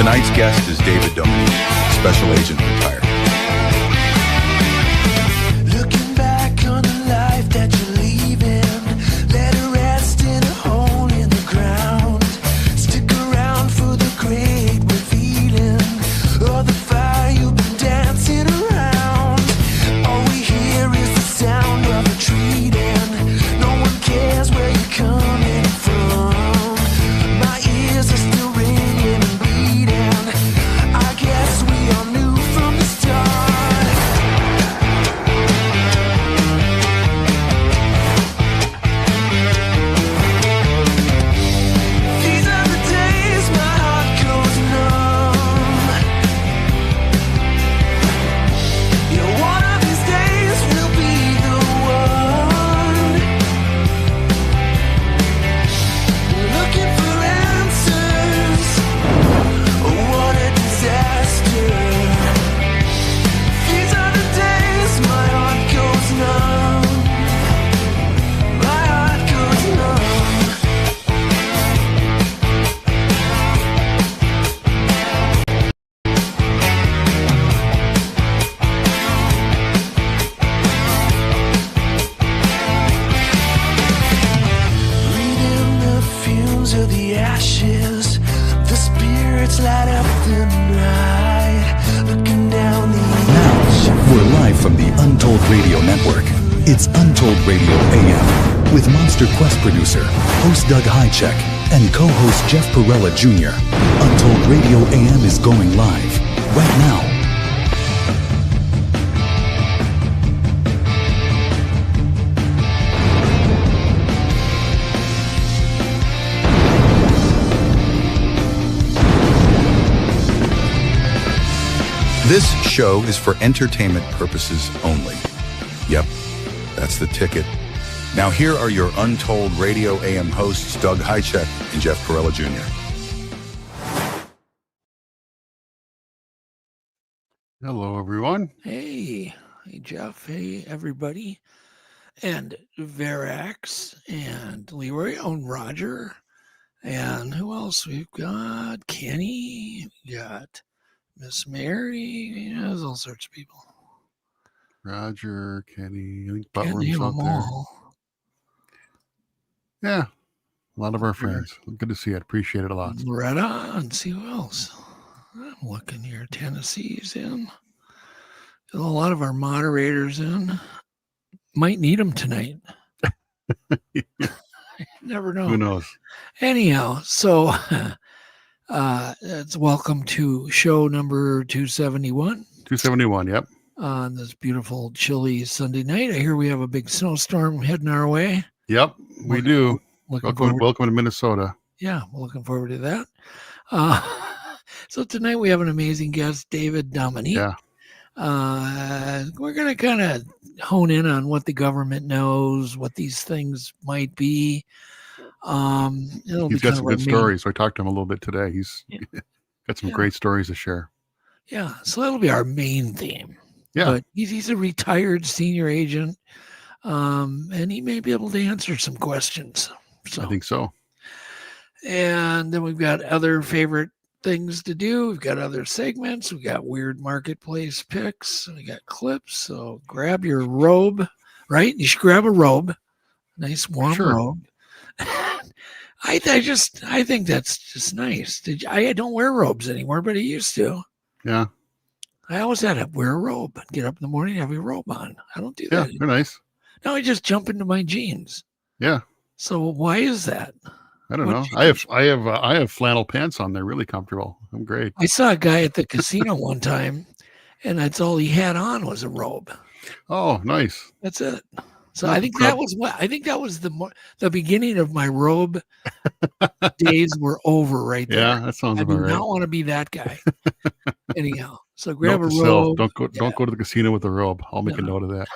Tonight's guest is David Dominique, special agent retired. Looking back on the life that you're leaving, let it rest in a hole in the ground. Stick around for the great revealing, or the fire you've been dancing around. All we hear is the sound of retreating. No one cares where you're coming from. My ears are still ringing and bleeding. I guess we all knew from the start. These are the days my heart goes numb. Yeah, one of these days will be the one. Looking for answers. Oh, what a disaster. These are the days my heart goes numb. My heart goes numb. Breathing the fumes of the ashes, the spirits light up the night. Looking down the Now, we're live from the Untold Radio Network. It's Untold Radio AM with MonsterQuest producer, host Doug Hajicek, and co-host Jeff Perrella Jr. Untold Radio AM is going live right now. This show is for entertainment purposes only. Yep, that's the ticket. Now here are your Untold Radio AM hosts, Doug Hajicek and Jeff Perrella Jr. Hello, everyone. Hey, Jeff. Hey, everybody. And Verax and Leroy and Roger. And who else? We've got Kenny. We got Miss Mary. There's all sorts of people. Roger, Kenny, I think Can't Butler's name out them there. all. Yeah, a lot of our friends. Good to see it. Appreciate it a lot. Loretta, and see who else. I'm looking here. Tennessee's in. A lot of our moderators in. Might need them tonight. Never know. Who knows? Anyhow, so it's welcome to show number 271 271, yep. on this beautiful, chilly Sunday night. I hear we have a big snowstorm heading our way. Yep, we do. Welcome Welcome to Minnesota. Yeah, we're looking forward to that. So tonight we have an amazing guest, David Dominique. Yeah. We're going to kind of hone in on what the government knows, what these things might be. He's got some good stories. So I talked to him a little bit today. He's got some great stories to share. Yeah, so that'll be our main theme. Yeah. But he's a retired senior agent, and he may be able to answer some questions. So I think so. And then we've got other favorite things to do. We've got other segments. We've got weird marketplace picks. We got clips. So grab your robe, right? You should grab a robe, nice warm robe. I think that's just nice. I don't wear robes anymore, but I used to. Yeah. I always had to wear a robe. Get up in the morning, have a robe on. I don't do that. Yeah, they're nice. Now I just jump into my jeans. Yeah. So why is that? I don't know. I have flannel pants on. They're really comfortable. I'm great. I saw a guy at the casino one time, and that's all he had on was a robe. Oh, nice. That's it. So I think that was the beginning of my robe days were over right there. Yeah, that sounds about right. I don't want to be that guy. Anyhow, so grab a robe. Don't go to the casino with a robe. I'll make a note of that.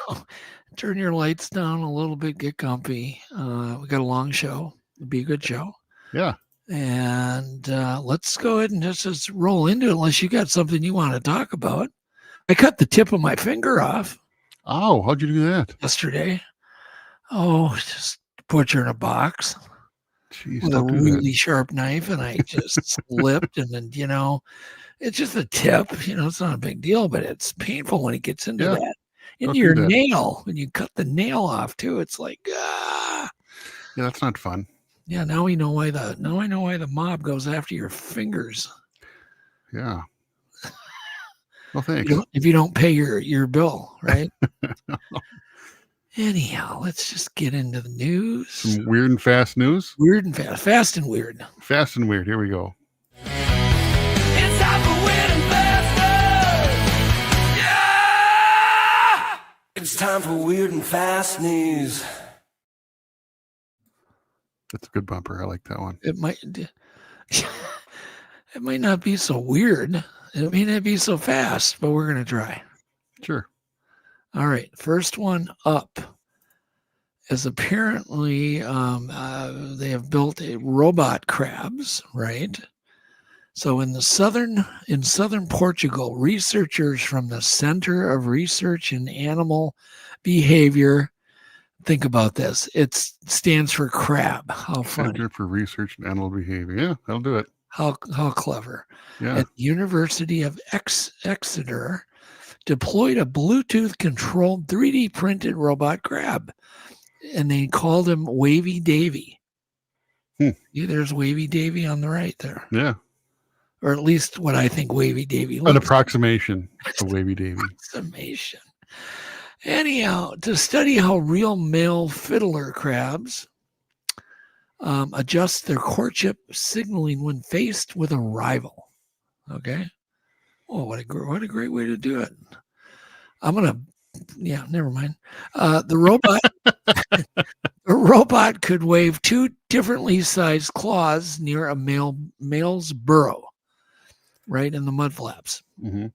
Turn your lights down a little bit. Get comfy. We got a long show. It'll be a good show. Yeah. And let's go ahead and just roll into it. Unless you got something you want to talk about. I cut the tip of my finger off. Oh, how'd you do that? Yesterday. Oh, just put her in a box. Jeez, with a don't do really that. sharp knife, and I just slipped, and then it's just a tip. It's not a big deal, but it's painful when it gets into Yeah, that, don't into do your that. nail. When you cut the nail off too, it's like ah. Yeah, that's not fun. Yeah, now I know why the mob goes after your fingers. Yeah. Well, thanks. If you don't pay your bill, right? Anyhow, let's just get into the news. Some weird and fast news. Weird and fast. Fast and weird. Fast and weird. Here we go. It's time for weird and fast news. Yeah! It's time for weird and fast news. That's a good bumper. I like that one. It might not be so weird. It may not be so fast, but we're going to try. Sure. All right. First one up is apparently they have built robot crabs, right? So in southern Portugal, researchers from the Center of Research in Animal Behavior, think about this. It stands for crab. How funny. Center for Research and Animal Behavior. Yeah, that'll do it. How clever. Yeah. At the University of Exeter, deployed a Bluetooth-controlled 3D printed robot crab, and they called him Wavy Davy. Yeah, there's Wavy Davy on the right there. Yeah. Or at least what I think Wavy Davy looks An approximation of Wavy Davy. Approximation. Anyhow, to study how real male fiddler crabs adjust their courtship signaling when faced with a rival. Okay. Oh, what a great way to do it. Never mind. The robot could wave two differently sized claws near a male's burrow, right in the mud flaps. Mm-hmm.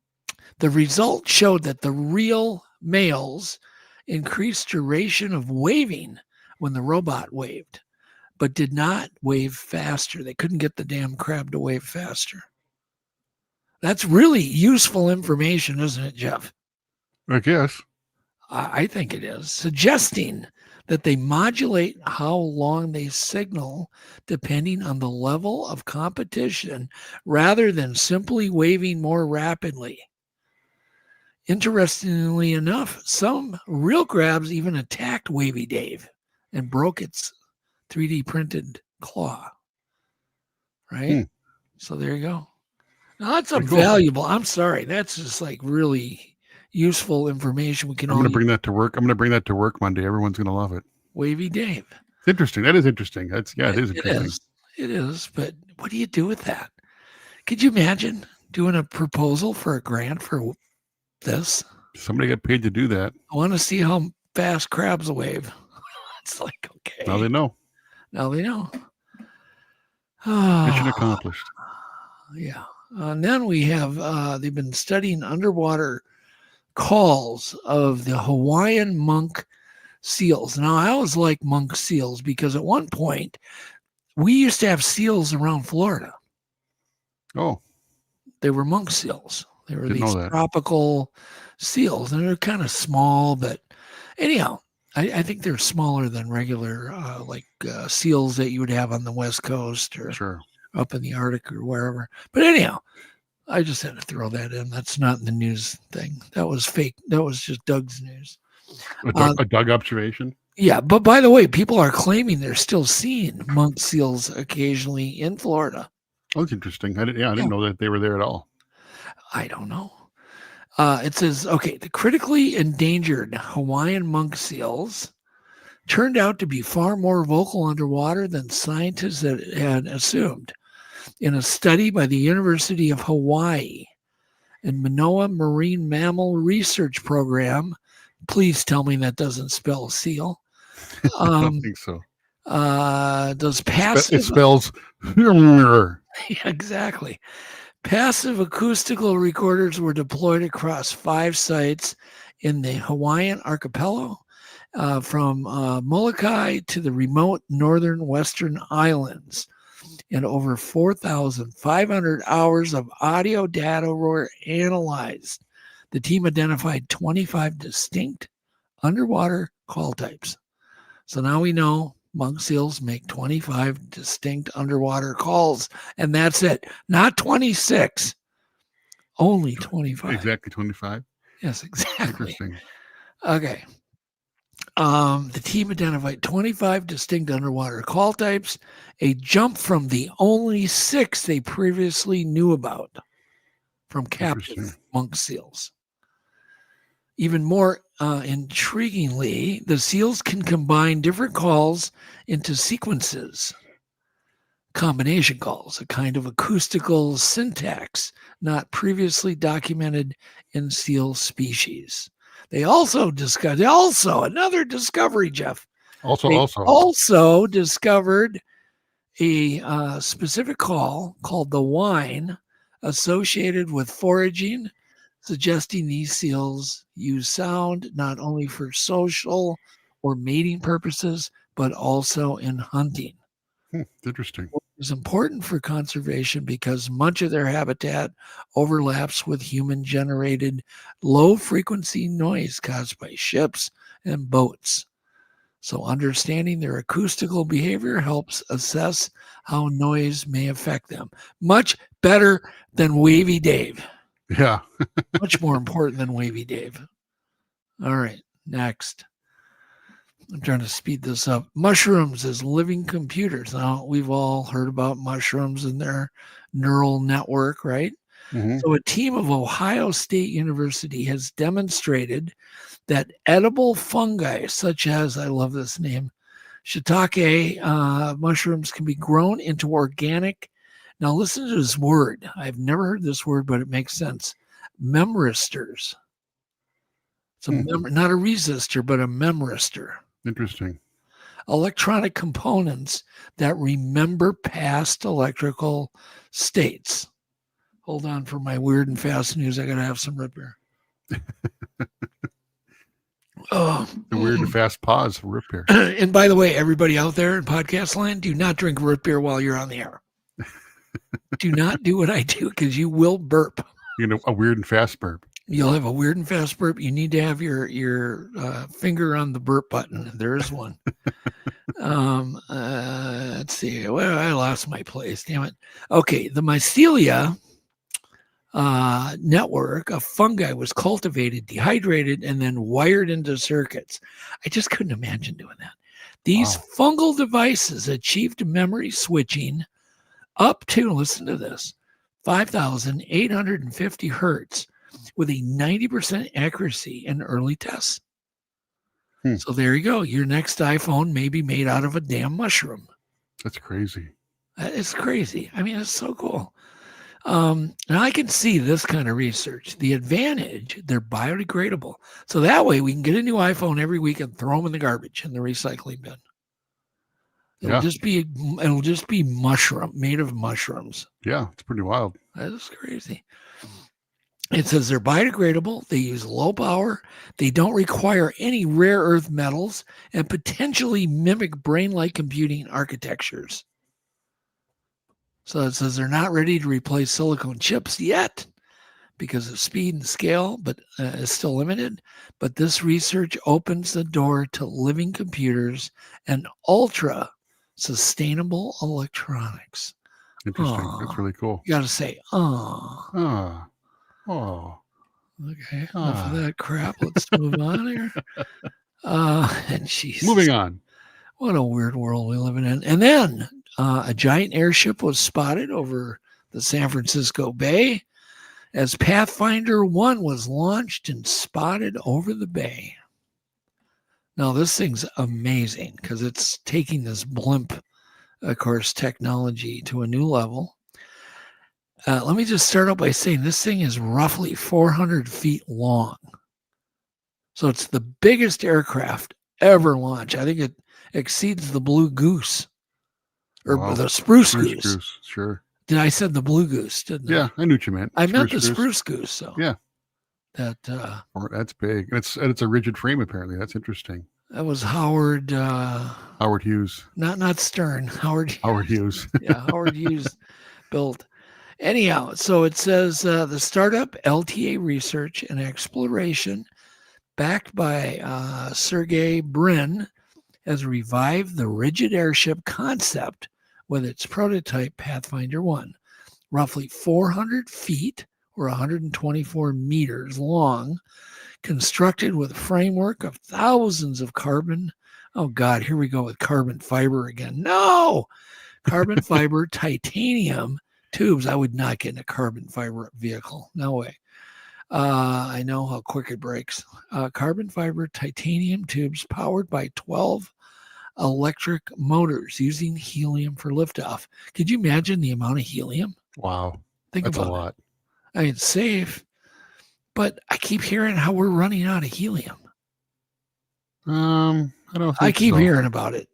The result showed that the real males increased duration of waving when the robot waved, but did not wave faster. They couldn't get the damn crab to wave faster. That's really useful information, isn't it, Jeff? I guess. I think it is, suggesting that they modulate how long they signal depending on the level of competition rather than simply waving more rapidly. Interestingly enough, some real crabs even attacked Wavy Dave and broke its 3D printed claw. Right? So there you go. Now that's valuable. I'm sorry. That's just like really useful information. I'm going to bring that to work. I'm going to bring that to work Monday. Everyone's going to love it. Wavy Dave. It's interesting. That is interesting. It is interesting. It is. But what do you do with that? Could you imagine doing a proposal for a grant for this? Somebody got paid to do that. I want to see how fast crabs wave. It's like, okay. Now they know. Mission accomplished. Yeah. And then we have, they've been studying underwater calls of the Hawaiian monk seals. Now, I always like monk seals because at one point we used to have seals around Florida. Oh. They were monk seals. They were Didn't these tropical seals, and they're kind of small, but anyhow, I think they're smaller than regular seals that you would have on the West Coast or up in the Arctic or wherever. But anyhow, I just had to throw that in. That's not in the news thing. That was fake. That was just Doug's news. A Doug observation? Yeah, but by the way, people are claiming they're still seeing monk seals occasionally in Florida. Oh, that's interesting. I didn't know that they were there at all. I don't know. It says, okay, the critically endangered Hawaiian monk seals turned out to be far more vocal underwater than scientists had assumed. In a study by the University of Hawaii and Manoa Marine Mammal Research Program, please tell me that doesn't spell seal. I don't think so. Does passive... It spells... Exactly. Passive acoustical recorders were deployed across 5 sites in the Hawaiian archipelago, from Molokai to the remote northern western islands. And over 4,500 hours of audio data were analyzed. The team identified 25 distinct underwater call types. So now we know monk seals make 25 distinct underwater calls, and that's it. Not 26, only 25. Exactly 25. Yes, exactly. Interesting. Okay. The team identified 25 distinct underwater call types, a jump from the only 6 they previously knew about from captive monk seals. Even more intriguingly, the seals can combine different calls into sequences, combination calls, a kind of acoustical syntax not previously documented in seal species. They also discovered, another discovery, Jeff. Also discovered a specific call called the whine associated with foraging, suggesting these seals use sound not only for social or mating purposes, but also in hunting. Interesting. It's important for conservation because much of their habitat overlaps with human-generated low-frequency noise caused by ships and boats. So understanding their acoustical behavior helps assess how noise may affect them. Much better than Wavy Dave. Yeah. Much more important than Wavy Dave. All right, next. I'm trying to speed this up. Mushrooms as living computers. Now, we've all heard about mushrooms and their neural network, right? Mm-hmm. So a team of Ohio State University has demonstrated that edible fungi, such as, I love this name, shiitake mushrooms, can be grown into organic. Now, listen to this word. I've never heard this word, but it makes sense. Memristers. So not a resistor, but a memristor. Interesting. Electronic components that remember past electrical states. Hold on for my weird and fast news. I got to have some root beer. The weird and fast pause for root beer. And by the way, everybody out there in podcast land, do not drink root beer while you're on the air. Do not do what I do because you will burp. You know, a weird and fast burp. You'll have a weird and fast burp. You need to have your finger on the burp button. There is one. Let's see. Well, I lost my place. Damn it. Okay, the mycelia network of fungi was cultivated, dehydrated, and then wired into circuits. I just couldn't imagine doing that. These fungal devices achieved memory switching up to, listen to this, 5,850 hertz with a 90% accuracy in early tests. So there you go. Your next iPhone may be made out of a damn mushroom. That's crazy. It's crazy. I mean, it's so cool. And I can see this kind of research. The advantage, they're biodegradable. So that way we can get a new iPhone every week and throw them in the garbage in the recycling bin. It'll just be mushroom, made of mushrooms. Yeah, it's pretty wild. That is crazy. It says they're biodegradable. They use low power. They don't require any rare earth metals and potentially mimic brain-like computing architectures. So it says they're not ready to replace silicone chips yet because of speed and scale, but is still limited. But this research opens the door to living computers and ultra sustainable electronics. Interesting. That's really cool. You got to say, Oh. Okay, enough of that crap. Let's move on here. And she's moving on. What a weird world we live in. And then a giant airship was spotted over the San Francisco Bay as Pathfinder 1 was launched and spotted over the bay. Now, this thing's amazing because it's taking this blimp, of course, technology to a new level. Let me just start out by saying this thing is roughly 400 feet long. So it's the biggest aircraft ever launched. I think it exceeds the Blue Goose or the Spruce Goose. Sure. Did I said the Blue Goose? Didn't I? Yeah, I knew what you meant. I meant the Spruce Goose. So yeah, that's big. It's a rigid frame apparently. That's interesting. That was Howard Hughes. Not Stern. Howard Hughes. Yeah, Howard Hughes built. Anyhow, so it says the startup LTA Research and Exploration, backed by Sergey Brin, has revived the rigid airship concept with its prototype Pathfinder 1, roughly 400 feet or 124 meters long, constructed with a framework of thousands of carbon. Oh, God, here we go with carbon fiber again. No! Carbon fiber titanium tubes. I would not get in a carbon fiber vehicle. No way. I know how quick it breaks. Carbon fiber titanium tubes powered by 12 electric motors using helium for liftoff. Could you imagine the amount of helium? Wow. Think That's about a lot. it. I mean, it's safe, but I keep hearing how we're running out of helium. I don't think I keep so. hearing about it.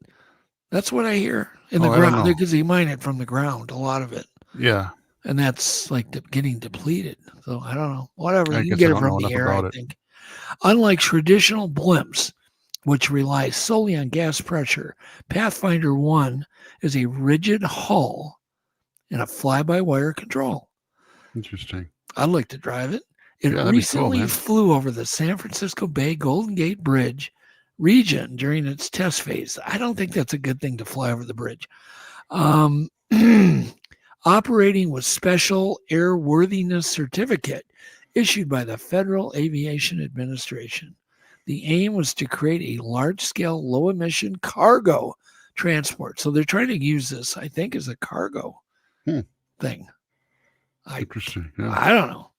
That's what I hear in the ground because they mine it from the ground, a lot of it. Yeah. And that's like getting depleted. So I don't know. Whatever. I You can guess get I it don't from know the enough air, I about it. think. Unlike traditional blimps, which rely solely on gas pressure, Pathfinder 1 is a rigid hull and a fly-by-wire control. Interesting. I'd like to drive it. It Yeah, that'd be cool, recently man. flew over the San Francisco Bay Golden Gate Bridge region during its test phase. I don't think that's a good thing to fly over the bridge. Operating with special airworthiness certificate issued by the Federal Aviation Administration. The aim was to create a large-scale, low-emission cargo transport. So they're trying to use this, I think, as a cargo thing. Interesting. Yeah. I don't know.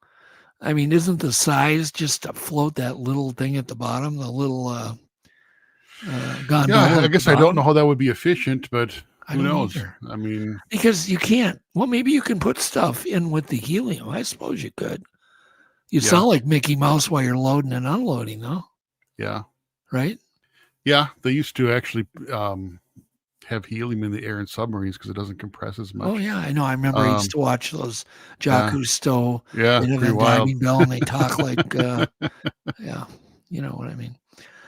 I mean, isn't the size just to float that little thing at the bottom, the little gondola? Yeah, I guess I don't know how that would be efficient, but who knows? Either. I mean, because you can't. Well, maybe you can put stuff in with the helium. I suppose you could. You sound like Mickey Mouse while you're loading and unloading, though. Yeah. Right? Yeah, they used to actually have helium in the air in submarines because it doesn't compress as much. Oh, yeah, I know. I remember I used to watch those Jacques Cousteau, and Diving Bell, and they talk like, yeah, you know what I mean.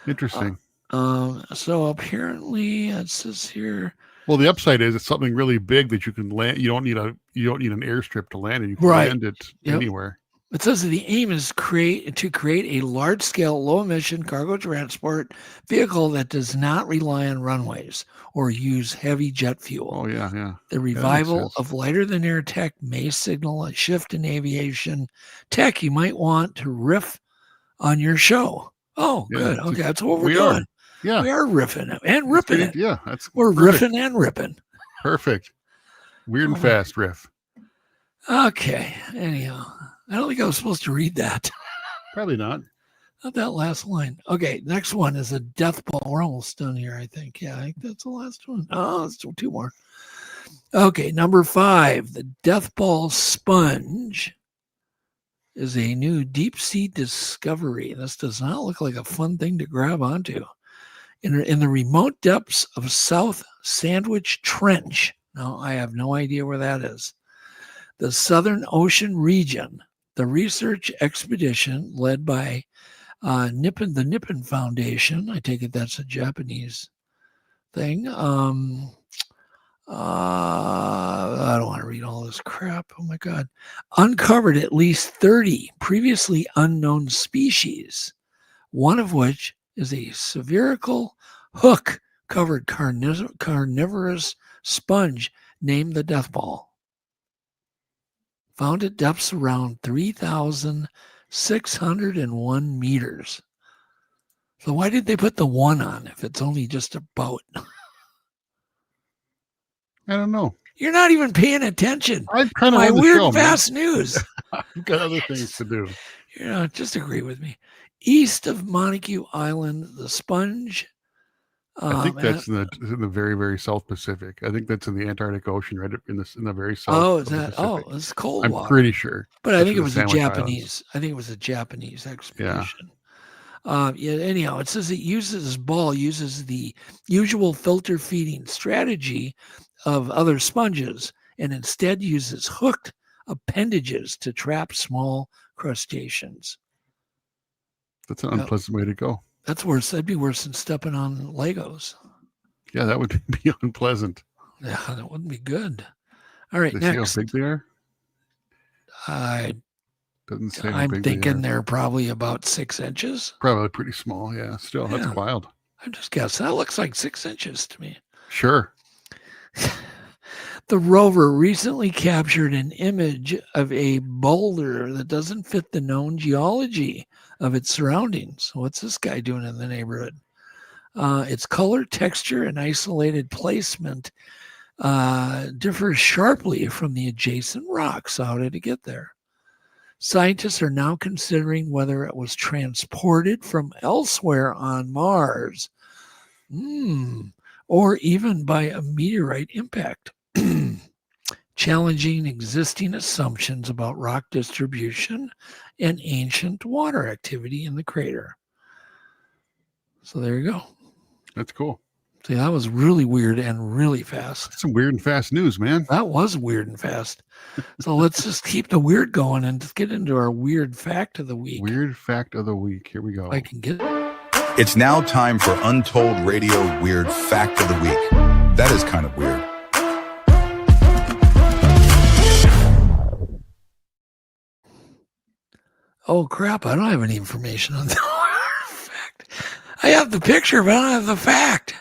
Interesting. So apparently it says here. Well, the upside is it's something really big that you can land. You don't need an airstrip to land it. You can land it anywhere. It says that the aim is to create a large-scale, low-emission cargo transport vehicle that does not rely on runways or use heavy jet fuel. Oh, yeah. The revival of lighter-than-air tech may signal a shift in aviation tech you might want to riff on your show. Oh, good. Okay, that's what we're doing. Yeah. We are riffing and ripping it. Yeah, we're riffing and ripping. Perfect. Weird and fast riff. Okay. Anyhow, I don't think I was supposed to read that. Probably not. Not that last line. Okay, next one is a death ball. We're almost done here, I think. Yeah, I think that's the last one. Oh, it's two more. Okay, number 5, the death ball sponge is a new deep sea discovery. This does not look like a fun thing to grab onto. In the remote depths of South Sandwich Trench. Now, I have no idea where that is. The Southern Ocean region, the research expedition led by the Nippon Foundation. I take it that's a Japanese thing. I don't want to read all this crap. Oh, my God. Uncovered at least 30 previously unknown species, one of which is a spherical hook-covered carnivorous sponge named the death ball. Found at depths around 3,601 meters. So why did they put the 1 on if it's only just a boat? I don't know. You're not even paying attention. I'm kind of my on the weird show, fast news. I've got other things to do. Just agree with me. East of Montague Island, the sponge. I think that's in the very, very South Pacific. I think that's in the Antarctic Ocean, right in the very south. Oh, is that? Oh, it's cold water. I'm pretty sure. But I think it was a Japanese. I think it was a Japanese expedition. Anyhow, it says this ball uses the usual filter feeding strategy of other sponges and instead uses hooked appendages to trap small crustaceans. That's an unpleasant way to go. That's worse. That'd be worse than stepping on Legos. Yeah, that would be unpleasant. Yeah, that wouldn't be good. All right, next. See how big they are? I'm thinking they're probably about 6 inches. Probably pretty small. Yeah, still, that's wild. I'm just guessing. That looks like 6 inches to me. Sure. The rover recently captured an image of a boulder that doesn't fit the known geology of its surroundings. What's this guy doing in the neighborhood? Its color, texture, and isolated placement differs sharply from the adjacent rocks. How did it get there? Scientists are now considering whether it was transported from elsewhere on Mars, or even by a meteorite impact, challenging existing assumptions about rock distribution and ancient water activity in the crater. So there you go. That's cool. See, that was really weird and really fast. That's some weird and fast news, man. That was weird and fast. So let's just keep the weird going and just get into our weird fact of the week. Weird fact of the week. Here we go. I can get it. It's now time for Untold Radio Weird Fact of the Week. That is kind of weird. Oh, crap. I don't have any information on the fact. I have the picture, but I don't have the fact.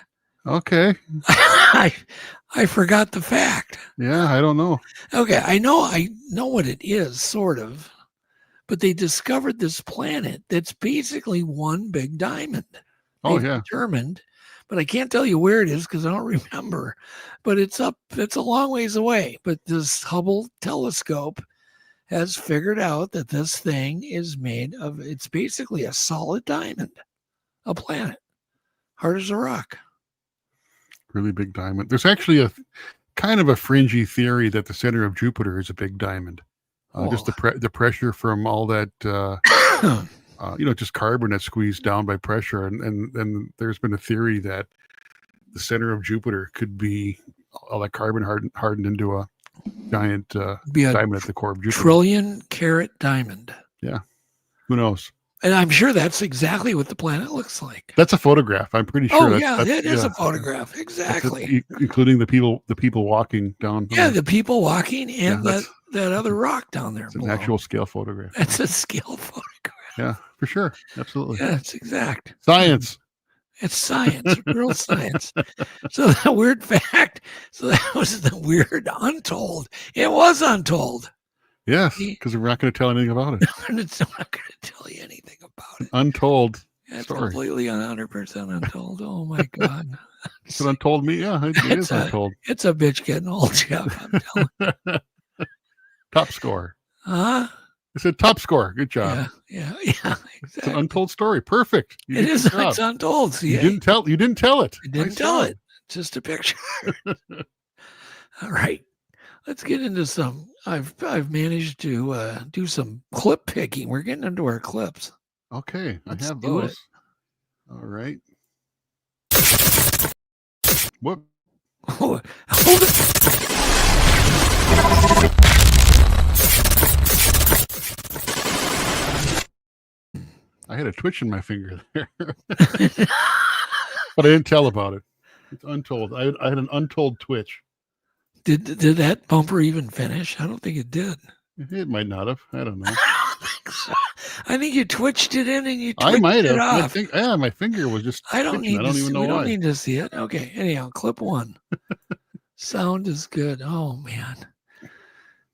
Okay. I forgot the fact. Yeah, I don't know. Okay, I know what it is, sort of. But they discovered this planet that's basically one big diamond. Oh, They've yeah. determined, but I can't tell you where it is because I don't remember. But it's a long ways away. But this Hubble telescope has figured out that this thing is made of, it's basically a solid diamond, a planet, hard as a rock. Really big diamond. There's actually a kind of a fringy theory that the center of Jupiter is a big diamond. Just the pressure from all that, just carbon that's squeezed down by pressure. And there's been a theory that the center of Jupiter could be all that carbon hardened into a giant diamond at the core of Jupiter. Trillion carat diamond. Yeah. Who knows? And I'm sure that's exactly what the planet looks like. That's a photograph. I'm pretty sure. It is a photograph. Exactly. Including the people walking down. Yeah, the people walking and that other rock down there. It's an actual scale photograph. That's a scale photograph. Yeah, for sure. Absolutely. Yeah, it's exact. Science. It's science, real science. So that weird fact. So that was the weird untold. It was untold. Yes, because we're not going to tell anything about it. I'm not going to tell you anything about it. Untold. It's story. completely 100% untold. Oh my God. It's an untold me. Yeah, it is untold. It's a bitch getting old, Jeff. I'm telling you. Top score. Huh? It's a top score. Good job. Yeah. Exactly. It's an untold story. Perfect. It is. It's untold. See, you didn't tell it. I didn't tell it. Just a picture. All right. Let's get into some. I've managed to do some clip picking. We're getting into our clips. Okay, Let's I have do those. it. All right. Whoop. Hold it. I had a twitch in my finger there, but I didn't tell about it. It's untold. I had an untold twitch. Did that bumper even finish? I don't think it did. It might not have. I don't know. I don't think so. I think you twitched it in and you twitched I might have. it off. My finger was just. I don't twitching. need. I don't even know we why. don't need to see it. Okay. Anyhow, clip one. Sound is good. Oh man,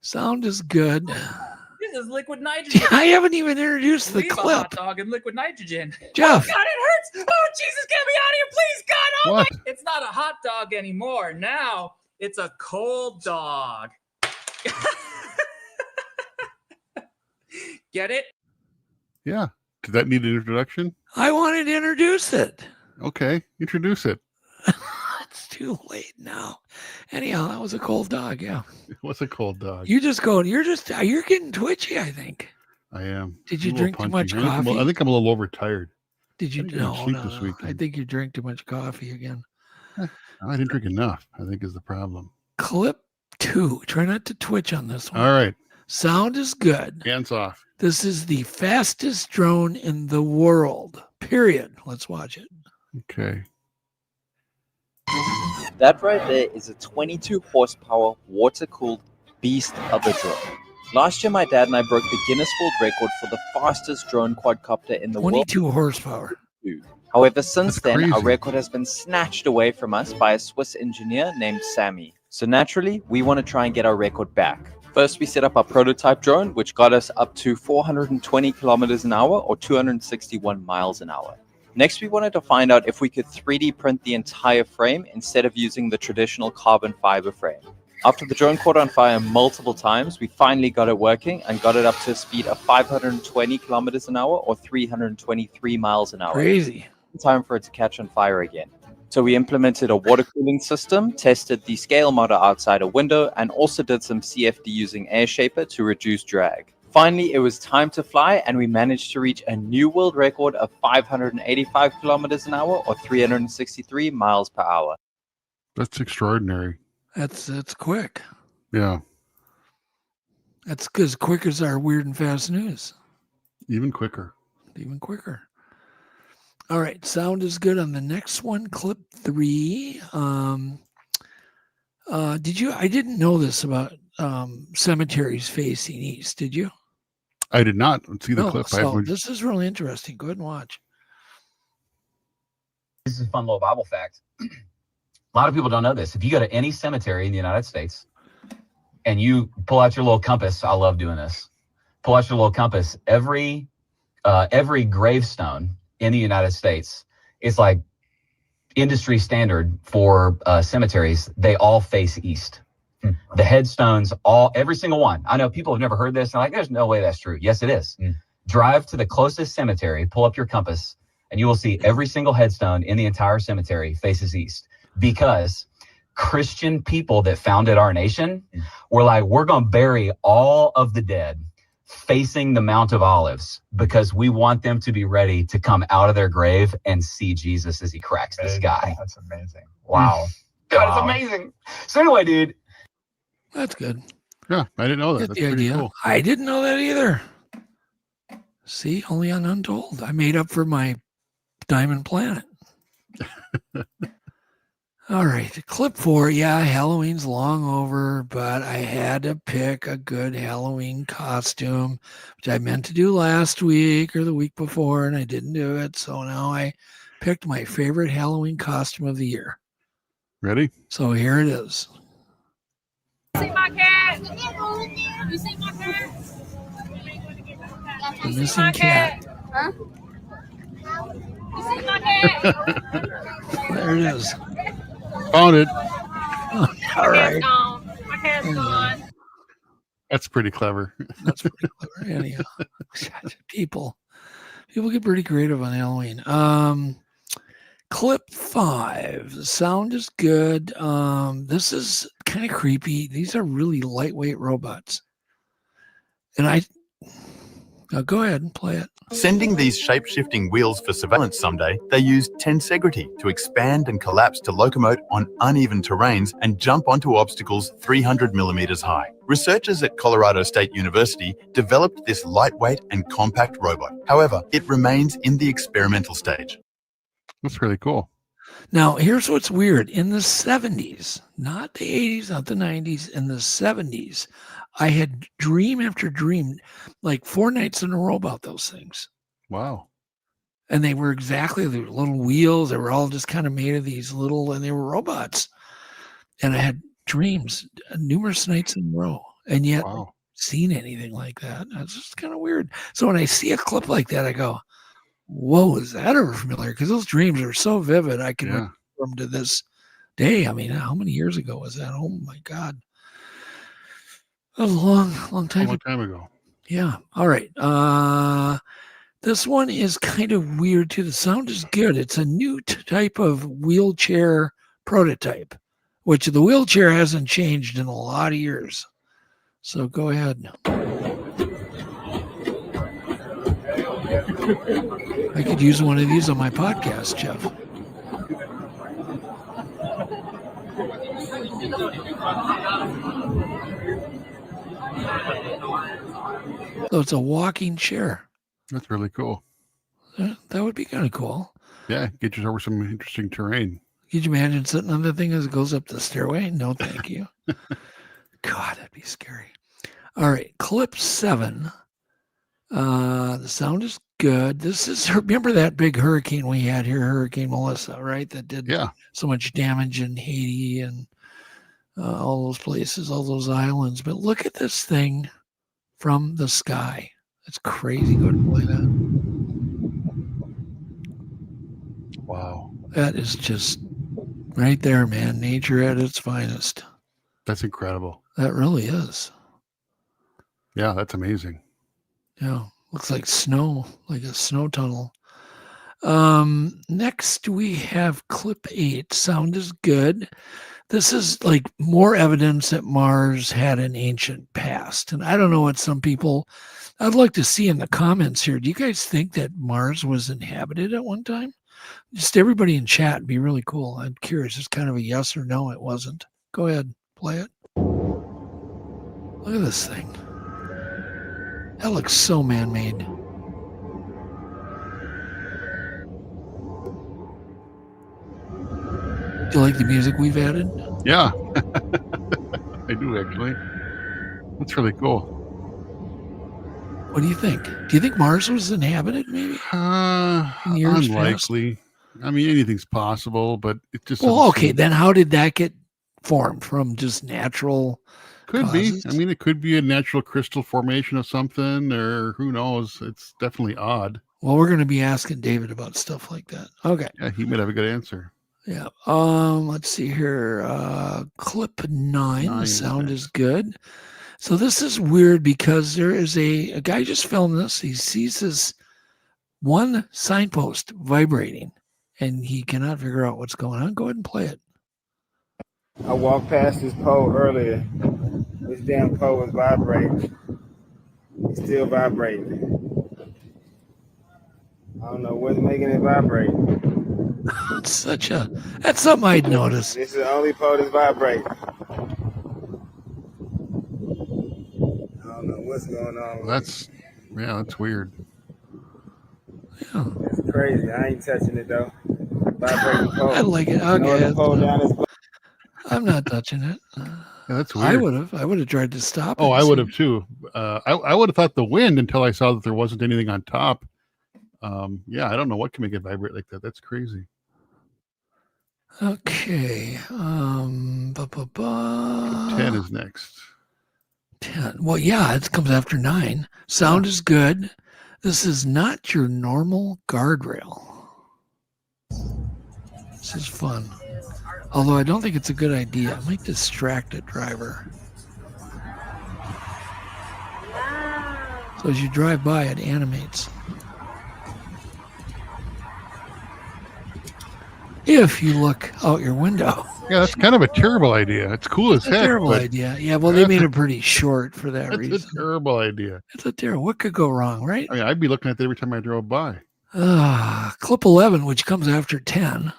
sound is good. This is liquid nitrogen. I haven't even introduced the Leave a clip. hot dog and liquid nitrogen. Jeff. Oh God, it hurts! Oh Jesus, get me out of here, please, God! Oh What? my! It's not a hot dog anymore. Now it's a cold dog. Get it? Yeah. Did that need an introduction? I wanted to introduce it. Okay, introduce it. It's too late now. Anyhow, that was a cold dog. Yeah. What's a cold dog? You're getting twitchy, I think. I am. Did you I'm a little drink too much punchy. coffee? I think I'm a little overtired. Did you? I didn't sleep No. this weekend. I think you drank too much coffee again. I didn't drink enough, I think is the problem. Clip 2. Try not to twitch on this one. All right. Sound is good. Hands off. This is the fastest drone in the world. Period. Let's watch it. Okay. That right there is a 22 horsepower water-cooled beast of a drone. Last year, my dad and I broke the Guinness World Record for the fastest drone quadcopter in the world. 22 horsepower. However, since That's then, our crazy. record has been snatched away from us by a Swiss engineer named Sammy. So naturally, we want to try and get our record back. First, we set up our prototype drone, which got us up to 420 kilometers an hour or 261 miles an hour. Next, we wanted to find out if we could 3D print the entire frame instead of using the traditional carbon fiber frame. After the drone caught on fire multiple times, we finally got it working and got it up to a speed of 520 kilometers an hour or 323 miles an hour. Crazy. Time for it to catch on fire again. So we implemented a water cooling system, tested the scale motor outside a window, and also did some CFD using Air Shaper to reduce drag. Finally, it was time to fly, and we managed to reach a new world record of 585 kilometers an hour or 363 miles per hour. That's extraordinary. That's quick. Yeah. That's as quick as our weird and fast news. Even quicker. Even quicker. All right, sound is good on the next one, clip 3. I didn't know this about cemeteries facing east, did you? I did not see the clip. So this is really interesting. Go ahead and watch. This is a fun little Bible fact. A lot of people don't know this. If you go to any cemetery in the United States and you pull out your little compass, I love doing this. Pull out your little compass. Every gravestone in the United States, it's like industry standard for cemeteries. They all face east. The headstones, every single one. I know people have never heard this. And like, there's no way that's true. Yes, it is. Drive to the closest cemetery, pull up your compass, and you will see every single headstone in the entire cemetery faces east. Because Christian people that founded our nation were like, we're going to bury all of the dead facing the Mount of Olives because we want them to be ready to come out of their grave and see Jesus as he cracks the sky. That's amazing. Wow. That's amazing. So anyway, dude. That's good. Yeah, I didn't know that. Get That's the pretty idea. cool. I didn't know that either. See, only on Untold. I made up for my Diamond Planet. All right, clip 4. Yeah, Halloween's long over, but I had to pick a good Halloween costume, which I meant to do last week or the week before, and I didn't do it. So now I picked my favorite Halloween costume of the year. Ready? So here it is. See my cat? You see my cat? The missing cat. Huh? You see my cat? There it is. Found it. All right. My cat's gone. That's pretty clever. That's pretty clever. Anyhow, people get pretty creative on Halloween. Clip 5. The sound is good. This is kind of creepy. These are really lightweight robots. And go ahead and play it. Sending these shape-shifting wheels for surveillance someday, they used tensegrity to expand and collapse to locomote on uneven terrains and jump onto obstacles 300 millimeters high. Researchers at Colorado State University developed this lightweight and compact robot. However, it remains in the experimental stage. That's really cool. Now, here's what's weird. In the 70s, not the 80s, not the 90s, in the 70s, I had dream after dream, like 4 nights in a row about those things. Wow. And they were exactly the little wheels. They were all just kind of made of these little, and they were robots. And I had dreams numerous nights in a row, and yet seen anything like that. That's just kind of weird. So when I see a clip like that, I go, whoa, is that ever familiar? Because those dreams are so vivid. I can remember them to this day. I mean, how many years ago was that? Oh my God. That was a long time ago. Yeah. All right. This one is kind of weird too. The sound is good. It's a new type of wheelchair prototype, which the wheelchair hasn't changed in a lot of years. So go ahead. I could use one of these on my podcast, Jeff. So it's a walking chair. That's really cool. That would be kind of cool. Yeah, get you over some interesting terrain. Could you imagine sitting on the thing as it goes up the stairway? No, thank you. God, that'd be scary. All right, clip 7. The sound is good. This is, remember that big hurricane we had here, Hurricane Melissa, right? That did so much damage in Haiti and all those places, all those islands. But look at this thing from the sky. It's crazy. Go to play that. Wow. That is just right there, man. Nature at its finest. That's incredible. That really is. Yeah, that's amazing. Yeah. Looks like snow, like a snow tunnel. Next we have clip 8. Sound is good. This is like more evidence that Mars had an ancient past. And I don't know what some people, I'd like to see in the comments here. Do you guys think that Mars was inhabited at one time? Just everybody in chat would be really cool. I'm curious. It's kind of a yes or no. It wasn't. Go ahead. Play it. Look at this thing. That looks so man-made. Do you like the music we've added? Yeah. I do, actually. That's really cool. What do you think? Do you think Mars was inhabited, maybe? Unlikely. I mean, anything's possible, but it just... Well, okay, then how did that get formed? From just natural causes? Be. I mean, it could be a natural crystal formation of something, or who knows. It's definitely odd. Well, we're going to be asking David about stuff like that. Okay. Yeah, he might have a good answer. Yeah. Let's see here. Clip 9. The sound is good. So this is weird because there is a guy just filmed this. He sees this one signpost vibrating, and he cannot figure out what's going on. Go ahead and play it. I walked past this pole earlier. This damn pole was vibrating. It's still vibrating. I don't know what's making it vibrate. That's something I'd notice. This is the only pole that's vibrating. I don't know what's going on. That's weird. Yeah. It's crazy. I ain't touching it though. Vibrating pole. I like it. Okay. I'm not touching it. Yeah, that's weird. I would have tried to stop it. Oh, I would have too. I would have thought the wind until I saw that there wasn't anything on top. Yeah, I don't know what can make it vibrate like that. That's crazy. Okay. 10 is next. 10. Well, yeah, it comes after 9. Sound is good. This is not your normal guardrail. This is fun. Although I don't think it's a good idea. It might distract a driver. So as you drive by, it animates. If you look out your window. Yeah, that's kind of a terrible idea. It's cool as heck. Terrible idea. Yeah, well, they made it pretty short for that reason. It's a terrible idea. It's a terrible. What could go wrong, right? I mean, I'd be looking at it every time I drove by. Clip 11, which comes after 10.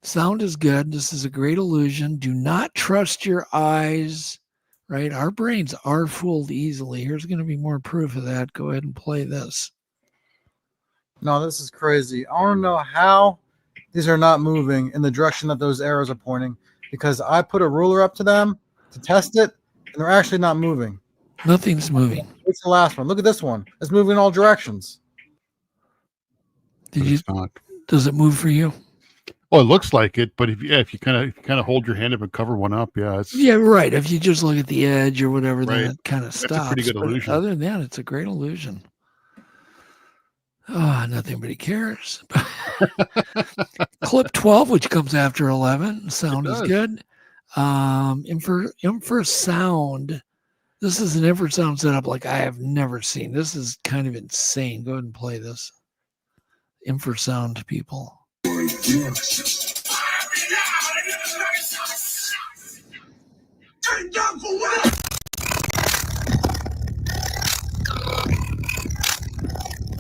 Sound is good. This is a great illusion. Do not trust your eyes, right? Our brains are fooled easily. Here's going to be more proof of that. Go ahead and play this. No, this is crazy. I want to know how these are not moving in the direction that those arrows are pointing, because I put a ruler up to them to test it, and they're actually not moving. Nothing's moving. What's the last one? Look at this one. It's moving in all directions. Does it move for you? Well, it looks like it, but if you kind of hold your hand up and cover one up, yeah, right. If you just look at the edge or whatever, right, then it kind of stops. That's a pretty good illusion. Other than that, it's a great illusion. Oh, nothing but he cares. Clip 12, which comes after 11. Sound is good. Infrasound. This is an infrasound setup like I have never seen. This is kind of insane. Go ahead and play this. Infrasound people.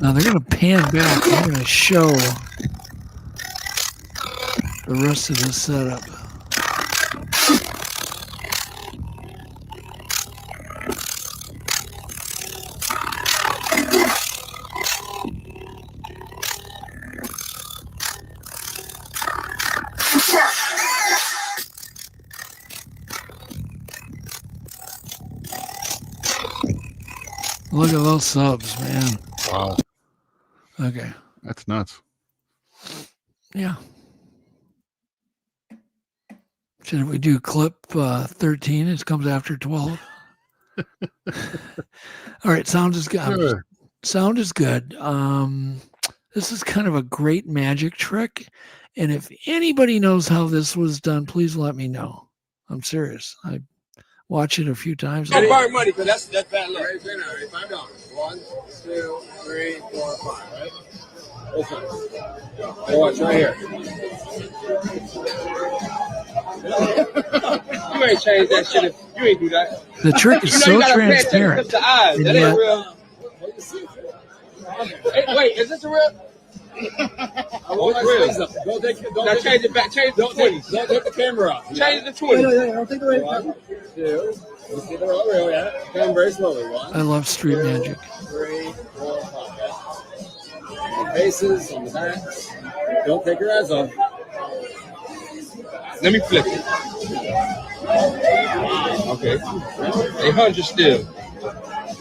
Now they're going to pan back. They're going to show the rest of the setup. Look at those subs, man. Wow. Okay. That's nuts. Yeah. Should we do clip 13? It comes after 12. All right. Sound is good. Sure. Sound is good. This is kind of a great magic trick. And if anybody knows how this was done, please let me know. I'm serious. I watch it a few times. Don't borrow money because that's bad luck. $5. 1, 2, 3, 4, 5. Right? Listen. Watch right here. You ain't changed that shit. You ain't do that. The trick is so transparent. The eyes. That ain't real. Hey, wait, is this a real? Don't change it back. Change the 20s. Don't take the camera off. Change the 20s. Don't take the right. 1, 2. You see the real, yeah. Come very slowly. 1. I love street magic. 3, 4, 5. On the faces, on the backs. Don't take your eyes off. Let me flip it. Okay. 800 still.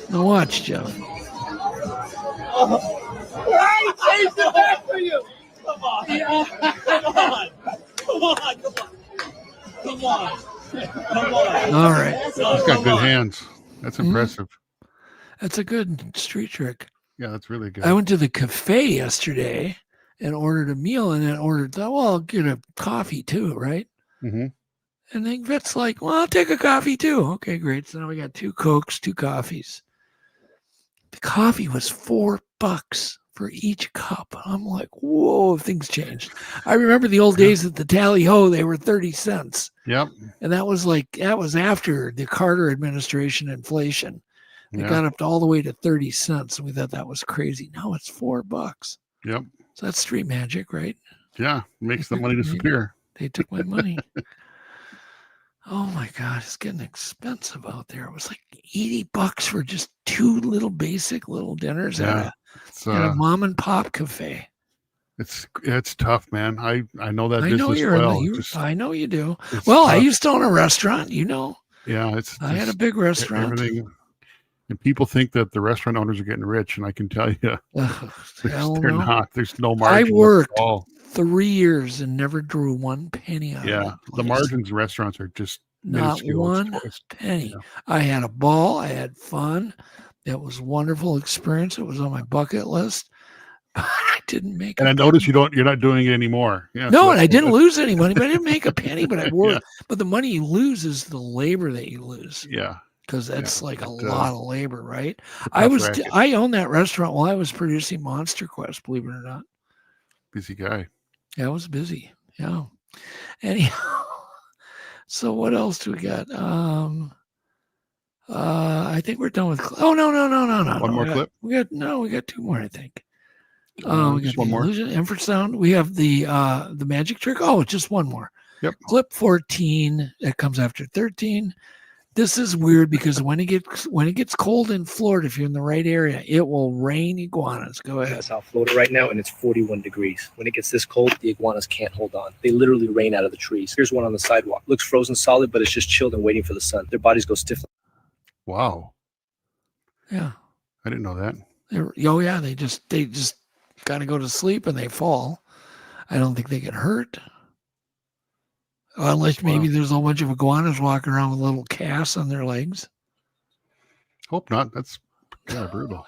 Now watch, Jeff. I changed it back for you. Come on. Yeah. Come on. Come on. Come on. Come on. Come on. All right. He's got good hands. That's impressive. That's a good street trick. Yeah, that's really good. I went to the cafe yesterday and ordered a meal, and then ordered, well, I'll get a coffee too, right? Mm-hmm. And then Vet's like, well, I'll take a coffee too. Okay, great. So now we got 2 Cokes, 2 coffees. The coffee was $4 for each cup. I'm like, whoa, things changed. I remember the old days at the Tally Ho, they were 30 cents. Yep. And that was after the Carter administration inflation. It got up to all the way to 30 cents. And we thought that was crazy. Now it's $4. Yep. So that's street magic, right? Yeah. Makes the money disappear. They took my money. Oh my God, it's getting expensive out there. It was like $80 for just 2 little basic little dinners at a mom and pop cafe. It's tough, man. I know that I business know you're well. I know you do. Well, I used to own a restaurant, you know. Yeah, I had a big restaurant. Everything, and people think that the restaurant owners are getting rich, and I can tell you, they're not. There's no margin. I worked 3 years and never drew 1 penny out of it. The margins in restaurants are just not minuscule. 1 penny. Yeah. I had a ball. I had fun. It was a wonderful experience. It was on my bucket list. I didn't make. And I noticed you're not doing it anymore. Yeah. No, and I didn't lose any money, but I didn't make a penny. But I worked. But the money you lose is the labor that you lose. Yeah. Because that's like a lot of labor, right? I owned that restaurant while I was producing MonsterQuest, believe it or not. Busy guy. Yeah, I was busy. Yeah. Anyhow, so what else do we got? I think we're done with. No. One more clip. We got 2 more. I think. We got one more. Illusion, infrasound. We have the magic trick. Oh, just one more. Yep. Clip 14. That comes after 13. This is weird because when it gets cold in Florida, if you're in the right area, it will rain iguanas. Go ahead. South Florida right now, and it's 41 degrees. When it gets this cold, the iguanas can't hold on. They literally rain out of the trees. Here's one on the sidewalk. Looks frozen solid, but it's just chilled and waiting for the sun. Their bodies go stiff. Wow. Yeah. I didn't know that. They just got to go to sleep and they fall. I don't think they get hurt. Unless maybe there's a whole bunch of iguanas walking around with little casts on their legs. Hope not. That's kind of brutal.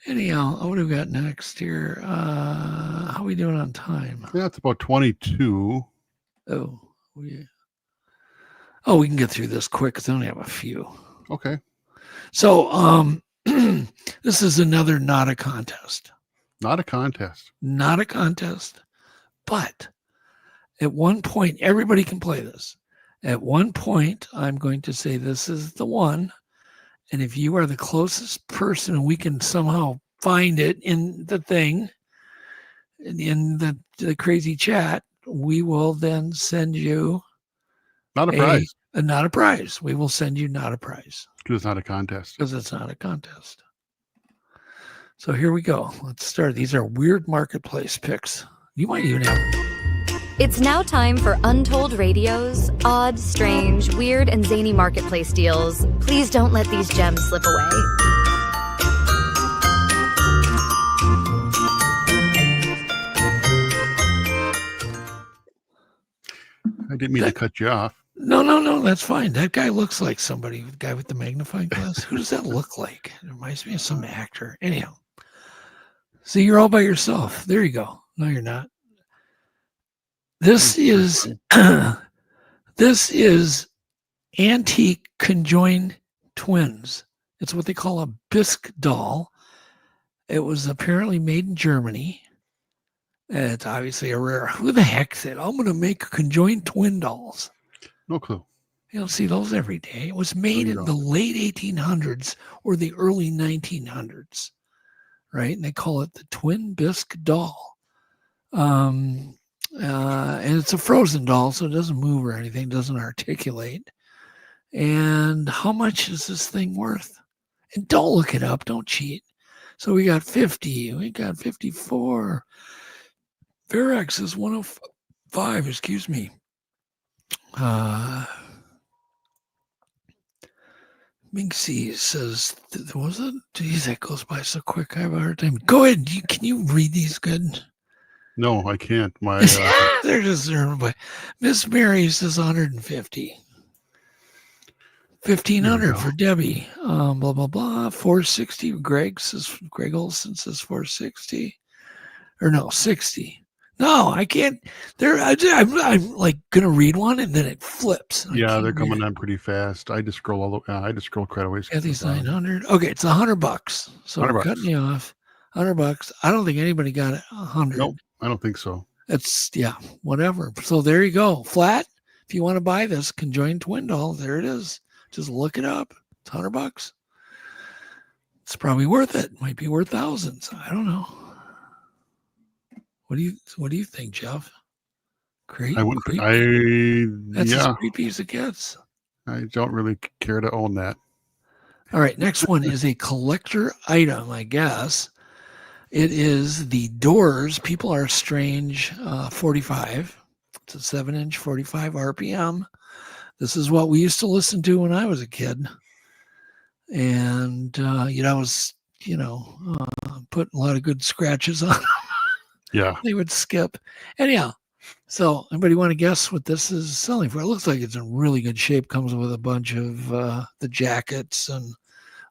Anyhow, what do we got next here? How are we doing on time? Yeah, it's about 22. We can get through this quick because I only have a few. Okay. So this is another not a contest. Not a contest. Not a contest. But at one point, everybody can play this. At one point, I'm going to say this is the one. And if you are the closest person, and we can somehow find it in the thing, in the crazy chat, we will then send you not a prize. Not a prize. We will send you not a prize. Because it's not a contest. Because it's not a contest. So here we go. Let's start. These are weird marketplace picks. You might even have. It's now time for Untold Radio's odd, strange, weird, and zany marketplace deals. Please don't let these gems slip away. I didn't mean to cut you off. No, that's fine. That guy looks like somebody, the guy with the magnifying glass. Who does that look like? It reminds me of some actor. Anyhow, see, you're all by yourself. There you go. No, you're not. This is this is antique conjoined twins. It's what they call a bisque doll. It was apparently made in Germany. It's obviously a rare. Who the heck said, I'm going to make conjoined twin dolls? No clue. You don't see those every day. It was made in the late 1800s or the early 1900s, right? And they call it the twin bisque doll. And it's a frozen doll, so it doesn't move or anything, doesn't articulate. And how much is this thing worth? And don't look it up. Don't cheat. So we got 50. We got 54. Verax is 105. Excuse me. Minxie says, was it? Geez, that goes by so quick. I have a hard time. Go ahead. Can you read these good? No, I can't. My they're just by Miss Mary says 150. 1,500 for Debbie. Blah blah blah. 460. Greg Olson says 460. Or no, 60. No, I can't. I'm like gonna read one and then it flips. Yeah, they're coming on pretty fast. I just scroll I just scroll quite a ways. Kathy's 900. Okay, it's $100. So $100. we're cutting you off. $100. I don't think anybody got it 100. Nope, I don't think so. It's whatever. So there you go. Flat. If you want to buy this conjoined twin doll, there it is. Just look it up. It's $100. It's probably worth it. Might be worth thousands. I don't know. What do you think, Jeff? Creepy. I wouldn't. That's as creepy as it gets. I don't really care to own that. All right, next one is a collector item, I guess. It is the Doors People Are Strange 45. It's a 7-inch 45 RPM. This is what we used to listen to when I was a kid. And, I was, putting a lot of good scratches on them. Yeah. They would skip. Anyhow, so anybody want to guess what this is selling for? It looks like it's in really good shape. Comes with a bunch of the jackets and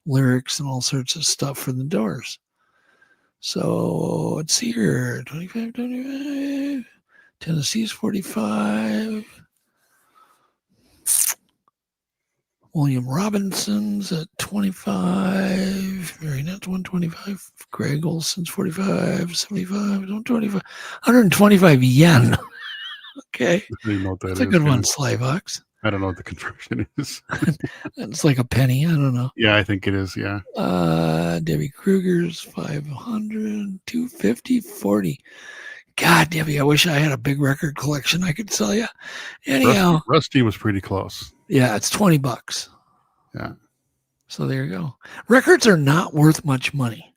lyrics and all sorts of stuff for the Doors. So let's see here. 25. Tennessee's 45. William Robinson's at 25. Marionette's 125. Greg Olson's 45. 75. 125. 125 yen. Okay. I don't know what That's a good one, Slyvox. I don't know what the conversion is. It's like a penny. I don't know. Yeah, I think it is. Yeah. Debbie Kruger's 500. 250. 40. God, Debbie, I wish I had a big record collection I could sell you. Anyhow. Rusty was pretty close. Yeah, it's $20. Yeah. So there you go. Records are not worth much money.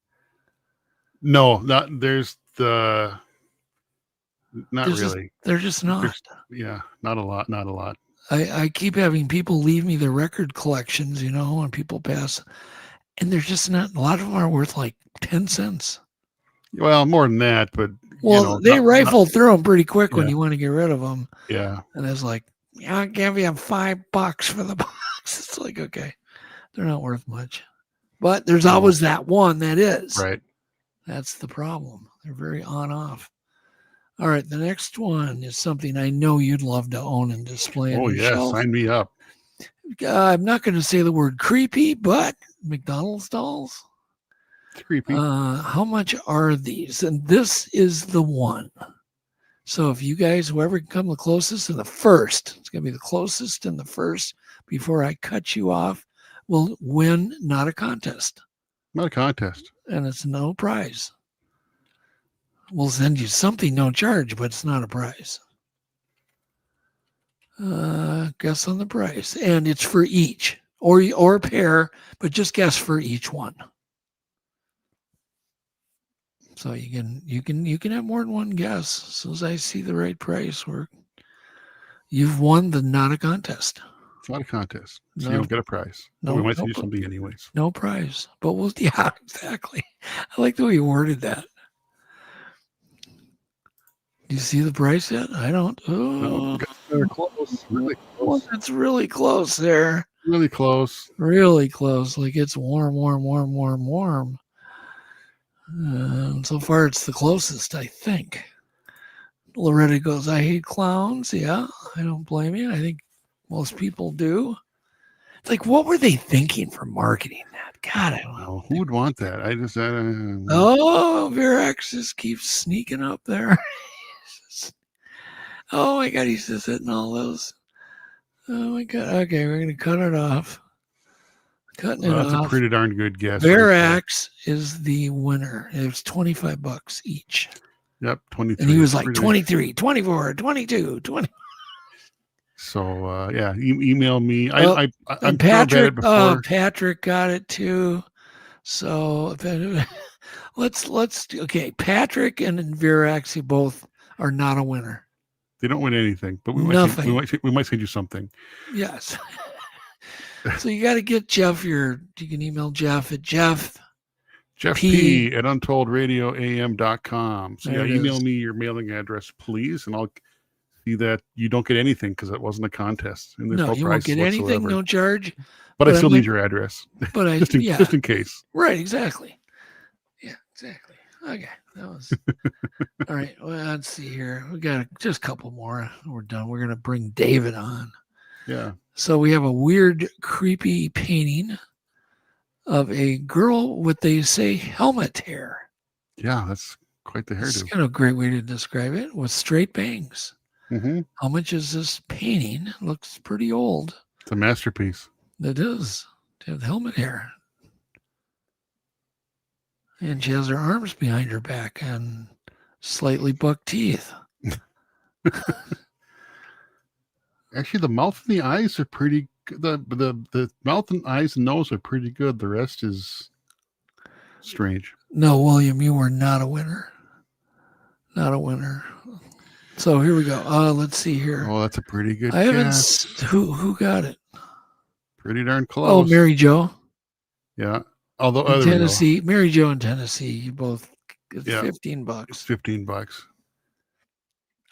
No, there's the not really. They're just not. Not a lot. I keep having people leave me their record collections, when people pass, and they're just not. A lot of them are worth like 10 cents. Well, more than that, but they rifle through them pretty quick when you want to get rid of them. Yeah, and it's like, I'll give you $5 for the box. It's like, okay, they're not worth much, but there's always that one that is. Right. That's the problem. They're very on-off. All right, the next one is something I know you'd love to own and display. Oh yeah, sign me up. I'm not going to say the word creepy, but McDonald's dolls. It's creepy. How much are these? And this is the one. So if you guys, whoever can come the closest and the first, it's going to be the closest and the first before I cut you off, will win not a contest. Not a contest. And it's no prize. We'll send you something, no charge, but it's not a prize. Guess on the price. And it's for each or a pair, but just guess for each one. So you can have more than one guess. As soon as I see the right price, you've won the not a contest. It's not a contest. So you don't get a prize. No, we might do something anyways. No prize. But exactly. I like the way you worded that. Do you see the price yet? I don't. Oh, they're close. Really close. well, that's really close there. Really close. Really close. Like it's warm. So far, it's the closest, I think. Loretta goes, I hate clowns. Yeah, I don't blame you. I think most people do. Like, what were they thinking for marketing that? God, I don't know. Who would want that? Oh, Virax just keeps sneaking up there. Oh my God, he's just hitting all those. Oh my God. Okay, we're going to cut it off. Cutting it off. That's a pretty darn good guess. Virax is the winner. It was $25 each. Yep, 23. And he was like 23, 24, 22, 20. So yeah, email me. I'm Patrick. Patrick got it too. So let's okay. Patrick and Virax both are not a winner. They don't win anything, but we might send you something. Yes. So you got to get Jeff. You can email Jeff at Jeff P at UntouldRadioAM.com. So There yeah, it email is. me your mailing address, please, and I'll see that you don't get anything because it wasn't a contest. And there's No, you won't price get anything, whatsoever. no charge. But I still I'm need like- your address. But I just in case. Right, exactly. Yeah, exactly. Okay, that was all right. Well, let's see here. We got just a couple more. We're done. We're gonna bring David on. Yeah. So we have a weird, creepy painting of a girl with, they say, helmet hair. Yeah, that's quite the It's hairdo. kind of a great way to describe it, with straight bangs. Mm-hmm. How much is this painting? It looks pretty old. It's a masterpiece. It is. To have helmet hair. And she has her arms behind her back and slightly buck teeth. Actually, the mouth and the eyes are pretty. The mouth and eyes and nose are pretty good. The rest is strange. No, William, you were not a winner. Not a winner. So here we go. Let's see here. Oh, that's a pretty good I haven't. guess. Who got it? Pretty darn close. Oh, Mary Jo. Yeah. Although In Tennessee, Mary Jo in Tennessee. You both. It's Yeah. $15. It's $15.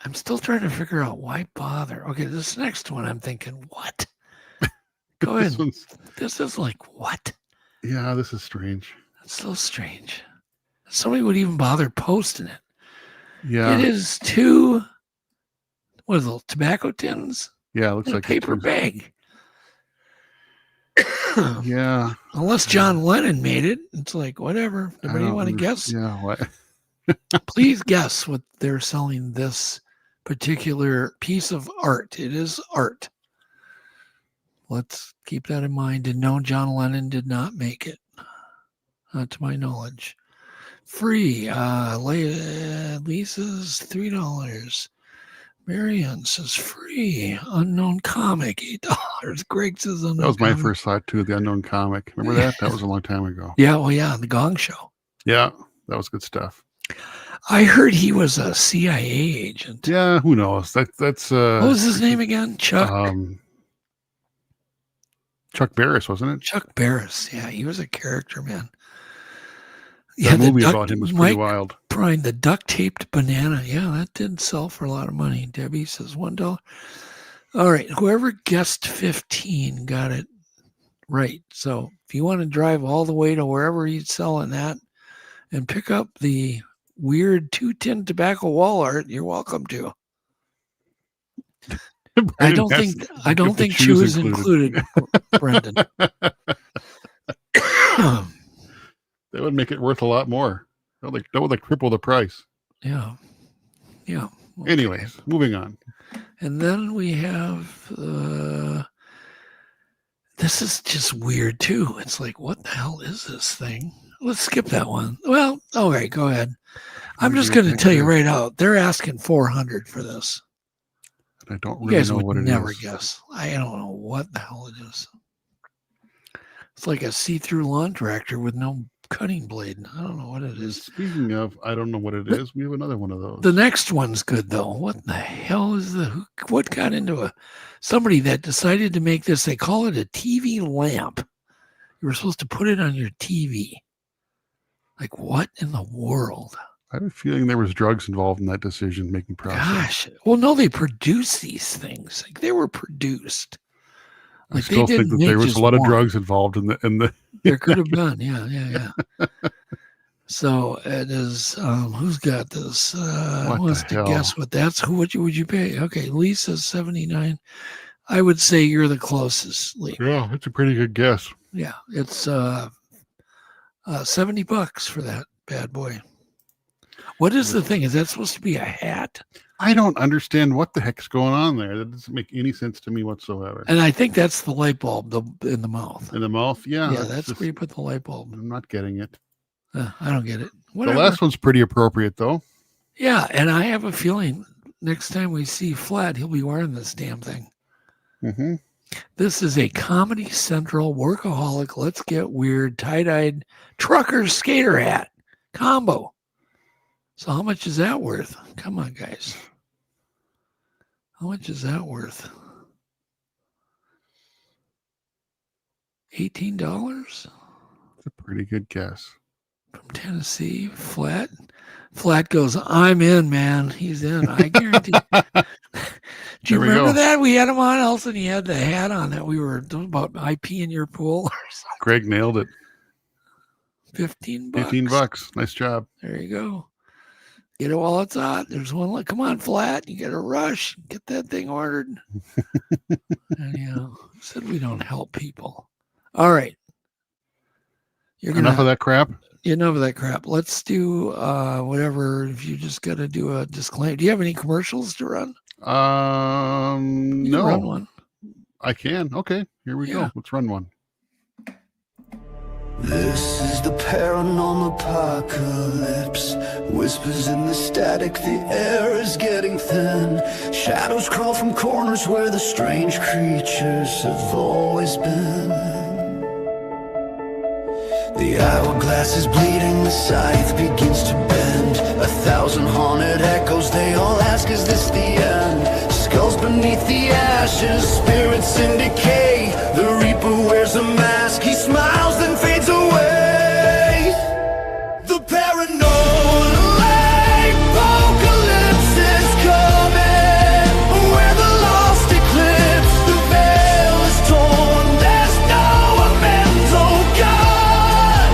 I'm still trying to figure out why bother. Okay, this next one, I'm thinking, what? Go This ahead. one's- This is like what? Yeah, this is strange. That's so strange. Somebody would even bother posting it. Yeah. It is two. What is it? Tobacco tins? Yeah, it looks In a like paper it's- bag. Yeah. Unless John Lennon made it, it's like whatever. Anybody want to guess? Yeah. What? Please guess what they're selling this particular piece of art. It is art. Let's keep that in mind. And no, John Lennon did not make it, not to my knowledge. Free. Lisa's $3. Marianne says free. Unknown comic, $8. Greg says unknown That was my comic. first thought too. The Unknown Comic. Remember that? That was a long time ago. Yeah, well, yeah, the Gong Show. Yeah, that was good stuff. I heard he was a CIA agent. Yeah, who knows? That's What was his name again? Chuck Barris, wasn't it? Chuck Barris. Yeah, he was a character, man. That the movie duct- about him was pretty Mike wild. Prine, the duct taped banana. Yeah, that did sell for a lot of money. Debbie says $1. All right, whoever guessed 15 got it right. So if you want to drive all the way to wherever he's selling that and pick up the weird 2-tin tobacco wall art, you're welcome to. I don't think chew is included, Brendan. That would make it worth a lot more. That would like triple the price. Yeah. Yeah. Anyways, moving on. And then we have this is just weird too. It's like, what the hell is this thing? Let's skip that one. Well, all right, go ahead. I'm just going to tell you right out. They're asking $400 for this. I don't You really guys know would what it is. never guess. I don't know what the hell it is. It's like a see-through lawn tractor with no cutting blade. I don't know what it is. Speaking of, I don't know what it is. We have another one of those. The next one's good though. What the hell is what got into somebody that decided to make this? They call it a TV lamp. You were supposed to put it on your TV. Like what in the world? I have a feeling there was drugs involved in that decision-making process. Gosh. Well, no, they produce these things. Like they were produced. I still think that there was a lot of drugs involved in the. There could have been, yeah. So it is. Who's got this? What Wants the to hell? guess what that's? Who would you pay? Okay, Lisa's 79. I would say you're the closest, Lee. Yeah, that's a pretty good guess. Yeah, it's $70 for that bad boy. What is the thing? Is that supposed to be a hat? I don't understand what the heck's going on there. That doesn't make any sense to me whatsoever. And I think that's the light bulb in the mouth. In the mouth, yeah. Yeah, that's where you put the light bulb. I'm not getting it. I don't get it. Whatever. The last one's pretty appropriate, though. Yeah, and I have a feeling next time we see Flat, he'll be wearing this damn thing. Mm-hmm. This is a Comedy Central workaholic, let's get weird, tie-dyed trucker skater hat combo. So how much is that worth? Come on, guys. How much is that worth? $18? That's a pretty good guess. From Tennessee, Flat. Flat goes, I'm in, man. He's in. I guarantee. Do you remember that? We had him on, Elson. He had the hat on that we were talking about IP in your pool or something. Greg nailed it. $15. $15. Nice job. There you go. Get it while it's hot. There's one. Like, come on, Flat. You got to rush. Get that thing ordered. And, said we don't help people. All right. Enough of that crap? Enough of that crap. Let's do whatever. If you just got to do a disclaimer. Do you have any commercials to run? No. Run one. I can. Okay. Here we go. Let's run one. This is the paranormal apocalypse. Whispers in the static, the air is getting thin. Shadows crawl from corners where the strange creatures have always been. The hourglass is bleeding, the scythe begins to bend. 1,000 haunted echoes, they all ask, is this the end? Skulls beneath the ashes, spirits in decay. The reaper wears a mask, he smiles then fades away. The paranormal apocalypse is coming. Where the lost eclipse, the veil is torn. There's no amends, oh God.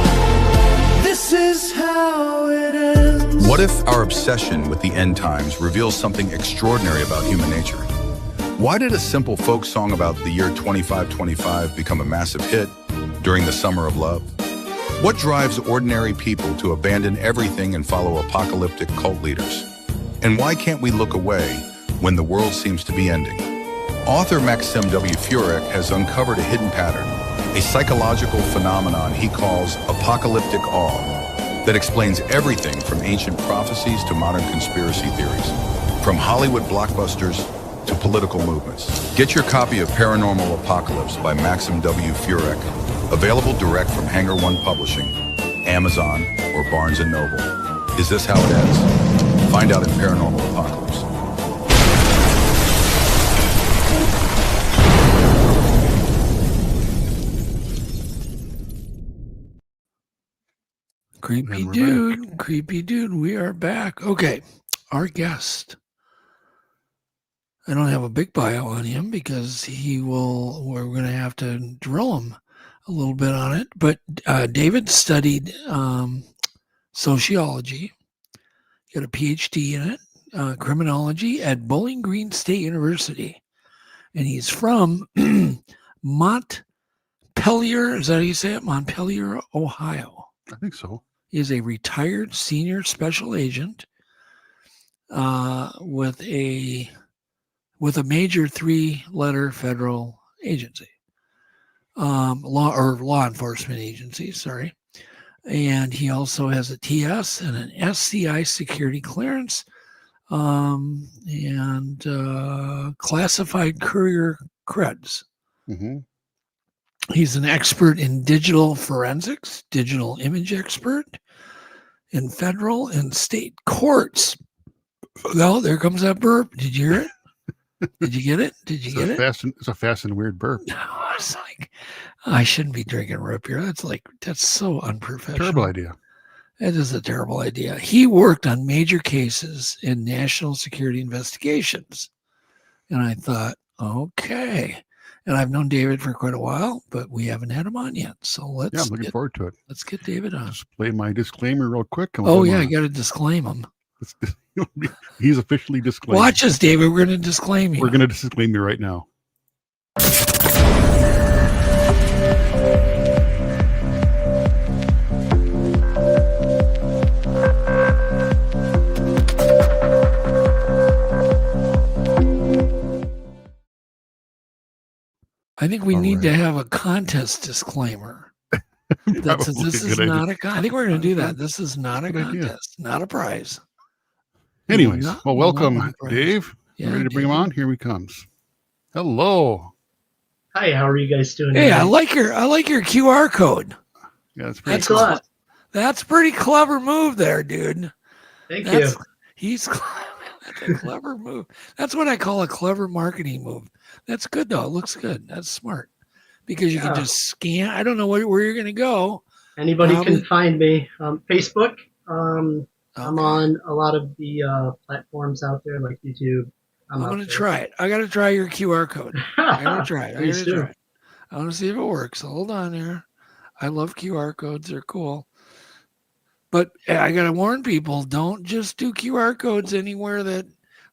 This is how it ends. What if our obsession with the end times reveals something extraordinary about human nature? Why did a simple folk song about the year 2525 become a massive hit during the summer of love? What drives ordinary people to abandon everything and follow apocalyptic cult leaders? And why can't we look away when the world seems to be ending? Author Maxim W. Furek has uncovered a hidden pattern, a psychological phenomenon he calls apocalyptic awe, that explains everything from ancient prophecies to modern conspiracy theories, from Hollywood blockbusters to political movements. Get your copy of Paranormal Apocalypse by Maxim W. Furek, available direct from Hangar One Publishing, Amazon, or Barnes & Noble. Is this how it ends? Find out in Paranormal Apocalypse. Creepy dude, we are back. Okay, our guest. I don't have a big bio on him because we're going to have to drill him a little bit on it. But David studied sociology, got a Ph.D. in it, criminology at Bowling Green State University. And he's from Montpelier, is that how you say it? Montpelier, Ohio. I think so. He is a retired senior special agent with a major 3-letter federal agency, law enforcement agency, sorry. And he also has a TS and an SCI security clearance, and classified courier creds. Mm-hmm. He's an expert in digital forensics, digital image expert in federal and state courts. Well, there comes that burp. Did you hear it? Did you get it? Did you get it? It's a fast and weird burp. No, it's like, I shouldn't be drinking root beer. That's so unprofessional. Terrible idea. That is a terrible idea. He worked on major cases in national security investigations. And I thought, okay. And I've known David for quite a while, but we haven't had him on yet. So Yeah, I'm looking forward to it. let's get David on. Just play my disclaimer real quick. Oh, yeah, you got to disclaim him. He's officially disclaimed. Watch us, David. We're going to disclaim you. We're going to disclaim you right now. I think we need to have a contest disclaimer. That says this is not a I think we're going to do that. This is not a contest, not a prize. Anyways, well, welcome, Dave. Yeah, Ready to bring him on? Here he comes. Hello. Hi, how are you guys doing? Hey, today? I like your QR code. Yeah, that's pretty Thanks a lot. That's pretty clever move there, dude. Thank you. That's a clever move. That's what I call a clever marketing move. That's good though. It looks good. That's smart because you can just scan. I don't know where you're going to go. Anybody can find me. Facebook. I'm on a lot of the platforms out there like YouTube. I'm going to try it. I got to try your QR code. I got to try it. Please do. I want to see if it works. Hold on here. I love QR codes. They're cool. But I got to warn people, don't just do QR codes anywhere that,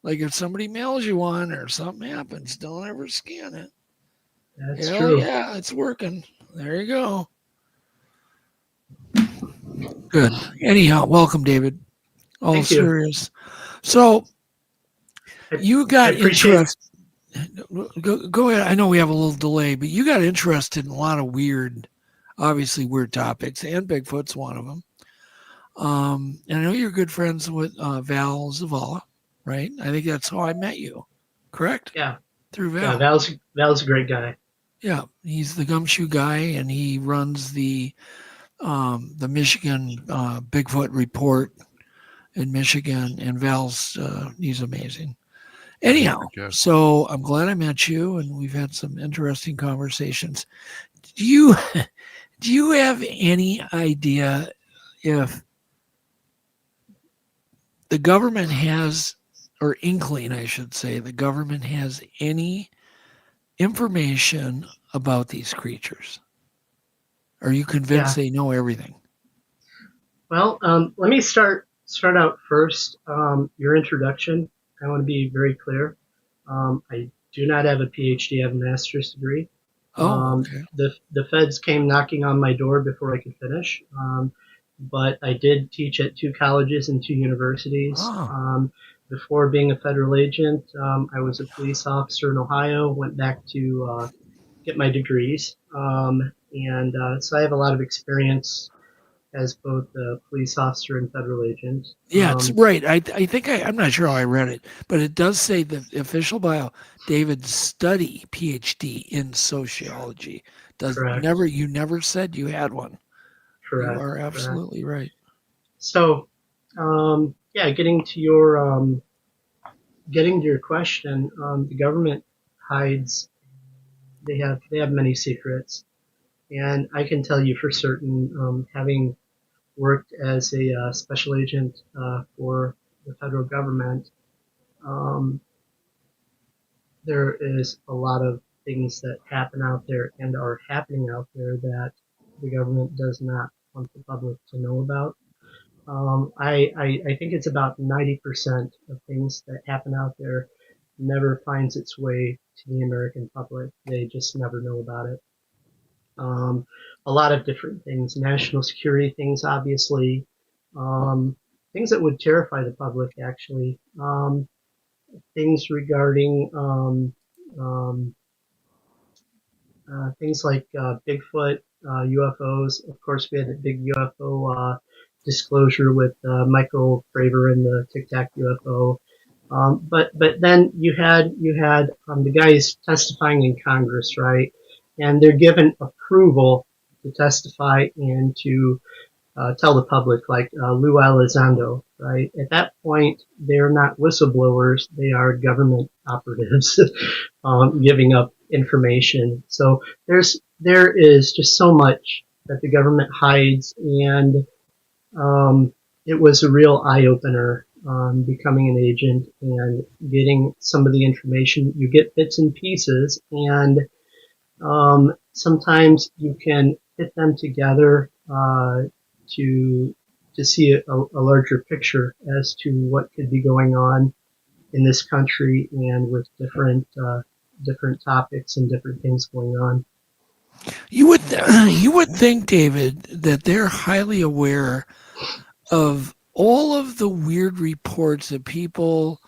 like if somebody mails you one or something happens, don't ever scan it. That's Hell true. yeah, it's working. There you go. Good. Anyhow, welcome, David. All Thank you. serious. So you got interested. Go ahead. I know we have a little delay, but you got interested in a lot of obviously weird topics, and Bigfoot's one of them. And I know you're good friends with Val Zavala, right? I think that's how I met you, correct? Yeah. Through Val. Yeah, Val's a great guy. Yeah, he's the gumshoe guy, and he runs the Michigan Bigfoot report in Michigan. And Val's he's amazing. Anyhow, so I'm glad I met you, and we've had some interesting conversations. Do you have any idea if the government has, or inkling, I should say, the government has any information about these creatures? Are you convinced they know everything? Well, let me start out first. Your introduction. I want to be very clear. I do not have a Ph.D. I have a master's degree. Okay. The feds came knocking on my door before I could finish. But I did teach at 2 colleges and 2 universities. Before being a federal agent, I was a police officer in Ohio, went back to get my degrees. So I have a lot of experience as both a police officer and federal agent. Yeah, it's right. I think I'm not sure how I read it, but it does say the official bio, David study Ph.D. in sociology. You never said you had one. Correct. You are absolutely right. So, getting to your question, the government hides. They have many secrets, and I can tell you for certain, having worked as a special agent for the federal government, there is a lot of things that happen out there and are happening out there that the government does not want the public to know about. I think it's about 90% of things that happen out there never finds its way to the American public. They just never know about it. A lot of different things, national security things, obviously, things that would terrify the public, actually. Things regarding things like Bigfoot, UFOs. Of course, we had a big UFO disclosure with Michael Fravor and the Tic Tac UFO. But then you had the guys testifying in Congress, right? And they're given approval to testify and to tell the public, like Lou Elizondo, right? At that point, they're not whistleblowers; they are government operatives giving up information. So there is just so much that the government hides, and it was a real eye-opener, becoming an agent and getting some of the information. You get bits and pieces, and sometimes you can fit them together to see a larger picture as to what could be going on in this country and with different topics and different things going on. You would think, David, that they're highly aware of all of the weird reports that people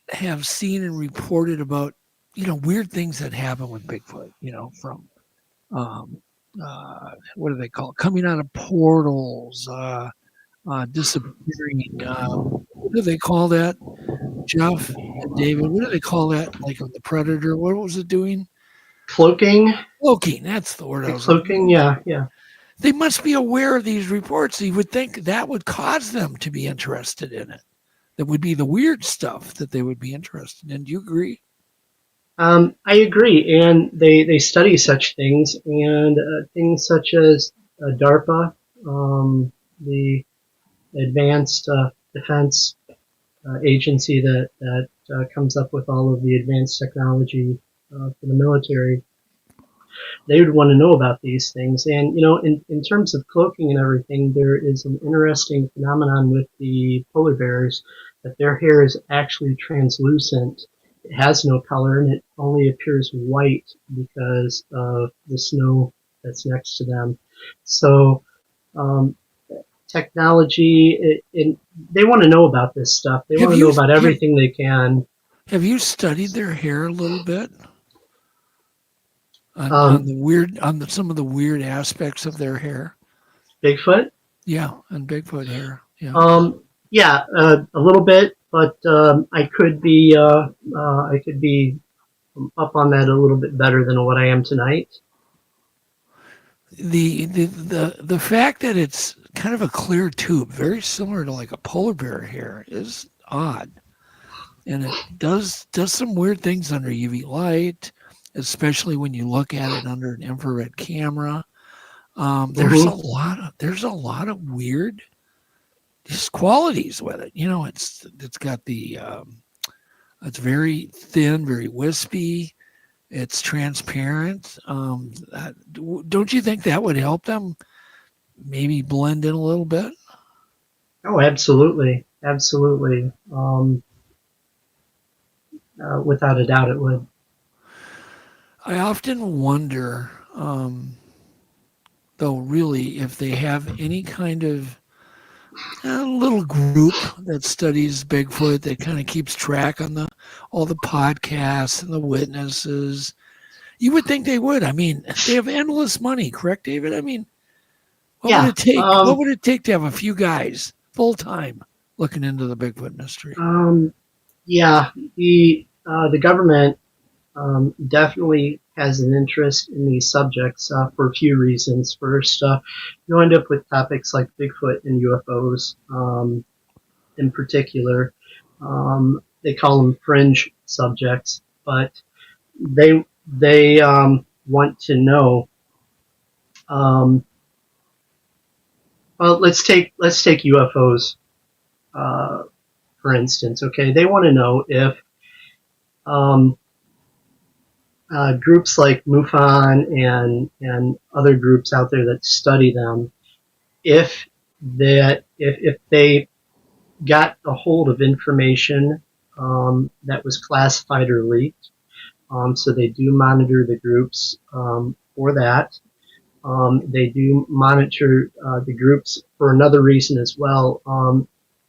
have seen and reported about, weird things that happen with Bigfoot, from what do they call it? Coming out of portals, disappearing. What do they call that, Jeff and David? What do they call that? Like on the Predator, what was it doing? Cloaking. Cloaking, that's the word I was looking Cloaking, yeah. They must be aware of these reports. You would think that would cause them to be interested in it. That would be the weird stuff that they would be interested in. Do you agree? I agree, and they study such things, and things such as DARPA, the Advanced Defense Agency that comes up with all of the advanced technology for the military. They would want to know about these things. And, in terms of cloaking and everything, there is an interesting phenomenon with the polar bears that their hair is actually translucent. It has no color, and it only appears white because of the snow that's next to them. So technology, they want to know about this stuff. They want to know about everything they can. Have you studied their hair a little bit? On some of the weird aspects of their hair? Bigfoot? Yeah, on Bigfoot hair. Yeah. A little bit, but I could be up on that a little bit better than what I am tonight. The fact that it's kind of a clear tube, very similar to like a polar bear hair, is odd, and it does some weird things under UV light, especially when you look at it under an infrared camera. There's a lot of weird just qualities with it. It's got it's very thin, very wispy. It's transparent. Don't you think that would help them maybe blend in a little bit? Oh, absolutely. Without a doubt, it would. I often wonder, though, really, if they have any kind of little group that studies Bigfoot that kind of keeps track on all the podcasts and the witnesses. You would think they would. I mean, they have endless money, correct, David? I mean, what would it take? What would it take to have a few guys full time looking into the Bigfoot mystery? The government definitely has an interest in these subjects for a few reasons. First, you end up with topics like Bigfoot and UFOs in particular. They call them fringe subjects, but they want to know. Well, let's take UFOs for instance. Okay, they want to know if groups like MUFON and other groups out there that study them, if they got a hold of information that was classified or leaked, so they do monitor the groups for that. They do monitor the groups for another reason as well,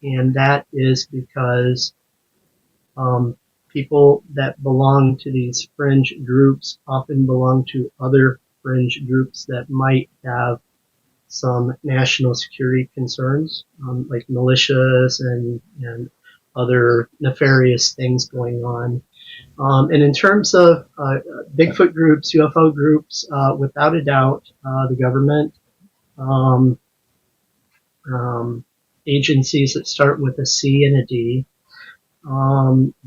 and that is because people that belong to these fringe groups often belong to other fringe groups that might have some national security concerns, like militias and other nefarious things going on. And in terms of Bigfoot groups, UFO groups, without a doubt, the government, agencies that start with a C and a D,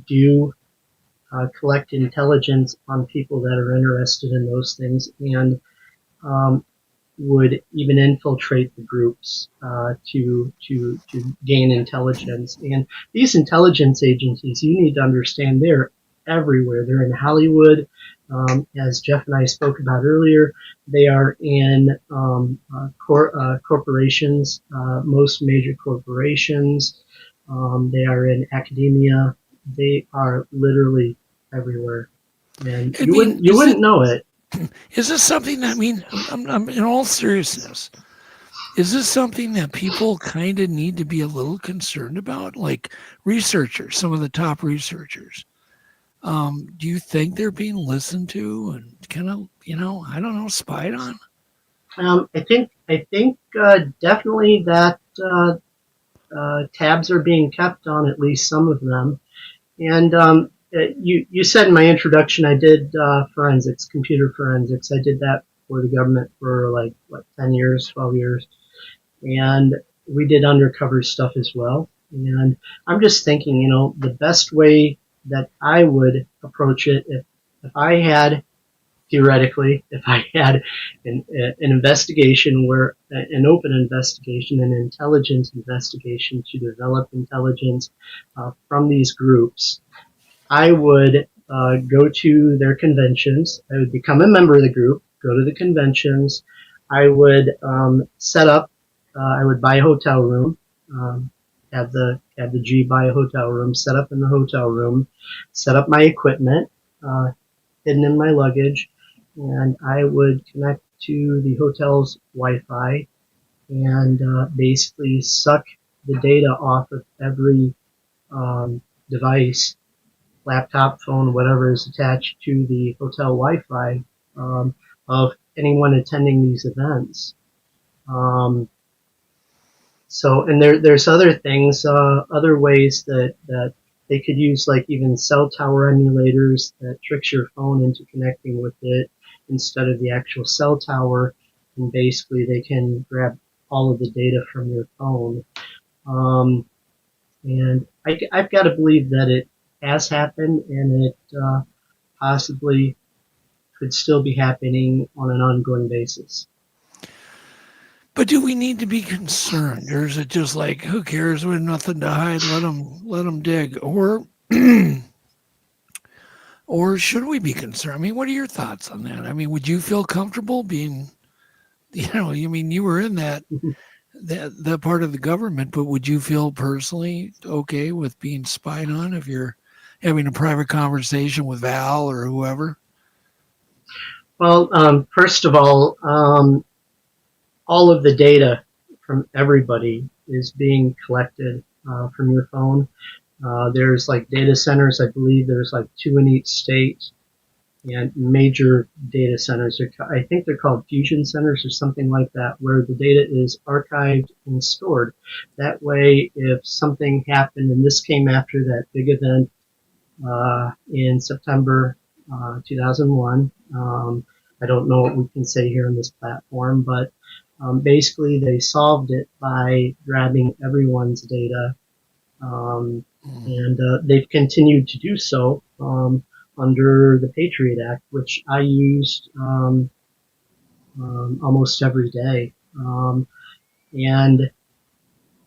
do collect intelligence on people that are interested in those things. And would even infiltrate the groups to gain intelligence. And these intelligence agencies, you need to understand, they're everywhere. They're in Hollywood, as Jeff and I spoke about earlier. They are in corporations, most major corporations. They are in academia. They are literally everywhere, and you wouldn't know it. Is this something that, I mean, I'm in all seriousness, is this something that people kind of need to be a little concerned about? Like researchers, some of the top researchers, do you think they're being listened to and kind of, I don't know, spied on? I think definitely that tabs are being kept on at least some of them. And you said in my introduction I did forensics, computer forensics. I did that for the government for 10 years, 12 years. And we did undercover stuff as well. And I'm just thinking, the best way that I would approach it, if I had, theoretically, if I had an investigation where an open investigation, an intelligence investigation to develop intelligence from these groups, I would go to their conventions. I would become a member of the group, go to the conventions. I would set up, I would buy a hotel room, have the G buy a hotel room, set up in the hotel room, set up my equipment, hidden in my luggage, and I would connect to the hotel's Wi-Fi and basically suck the data off of every device, laptop, phone, whatever is attached to the hotel Wi-Fi of anyone attending these events. So, and there's other things, other ways that they could use, like even cell tower emulators that tricks your phone into connecting with it instead of the actual cell tower, and basically they can grab all of the data from your phone. And I've got to believe that it has happened, and it possibly could still be happening on an ongoing basis. But do we need to be concerned, or is it just like, who cares? We have nothing to hide. Let them dig, or should we be concerned? I mean, what are your thoughts on that? I mean, would you feel comfortable being, you were in that part of the government, but would you feel personally okay with being spied on if you're having a private conversation with Val or whoever? Well, first of all of the data from everybody is being collected from your phone. There's data centers, I believe there's 2 in each state, and major data centers. I think they're called fusion centers or something like that, where the data is archived and stored. That way, if something happened, and this came after that big event in September 2001, I don't know what we can say here on this platform, but basically they solved it by grabbing everyone's data, and they've continued to do so under the Patriot Act, which I used almost every day. And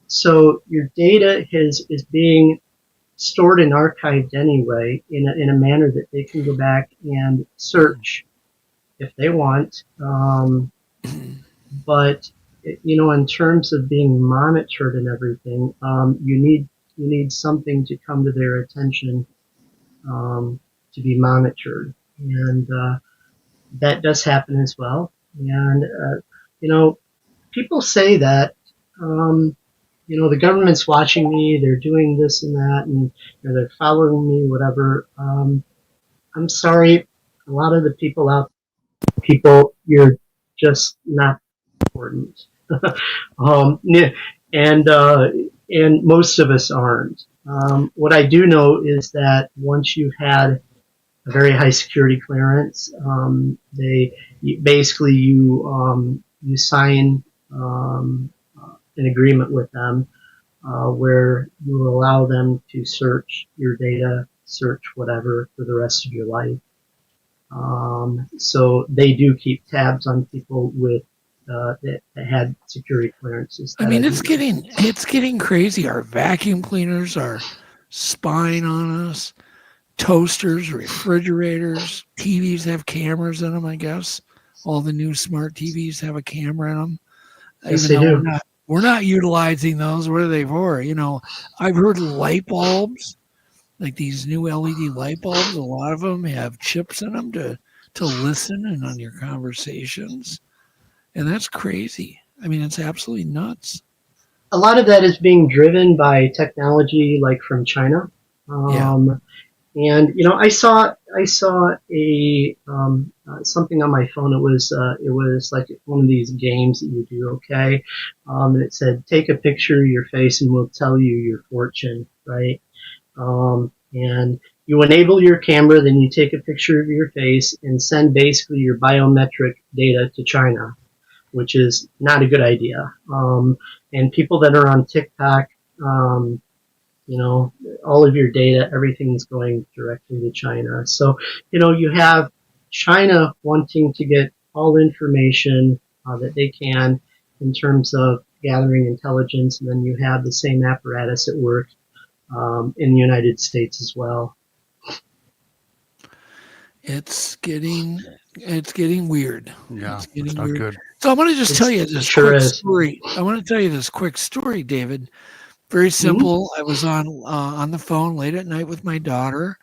so your data is being stored and archived anyway in a manner that they can go back and search if they want. But in terms of being monitored and everything, you need something to come to their attention to be monitored, and that does happen as well. And people say that the government's watching me, they're doing this and that, and they're following me, whatever. I'm sorry, a lot of the people you're just not important. And most of us aren't. What I do know is that once you've had a very high security clearance, you sign an agreement with them where you will allow them to search your data, search whatever for the rest of your life. So they do keep tabs on people with that had security clearances. I that mean, I it's do know. getting crazy. Our vacuum cleaners are spying on us. Toasters, refrigerators, TVs have cameras in them. I guess all the new smart TVs have a camera in them. Yes, Even they though do. we're not utilizing those. What are they for? You know, I've heard light bulbs, like these new LED light bulbs. A lot of them have chips in them to listen and on your conversations, and that's crazy. I mean, it's absolutely nuts. A lot of that is being driven by technology, like from China. Yeah. And you know, I saw a something on my phone. It was like one of these games that you do. Okay, and it said, take a picture of your face, and we'll tell you your fortune. Right. And you enable your camera, then you take a picture of your face and send basically your biometric data to China, which is not a good idea. And people that are on TikTok, you know, all of your data, everything's going directly to China. So, you know, you have China wanting to get all information that they can in terms of gathering intelligence, and then you have the same apparatus at work in the United States as well. It's getting weird. Yeah, It's getting it's not weird. good. So I'm going to just It's- tell you it this sure quick is. story. I want to tell you this quick story, David. Very simple. I was on the phone late at night with my daughter.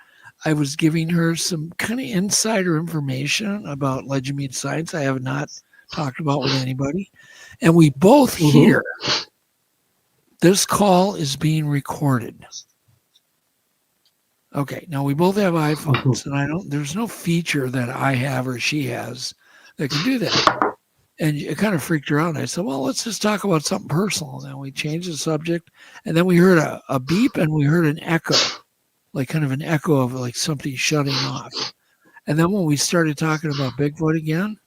I was giving her some kind of insider information about Legend Meets Science I have not talked about with anybody. And we both hear this call is being recorded. Okay, now we both have iPhones, and there's no feature that I have or she has that can do that. And it kind of freaked her out. And I said, well, let's just talk about something personal. And then we changed the subject, and then we heard a beep, and we heard an echo, like kind of an echo of like something shutting off. And then when we started talking about Bigfoot again,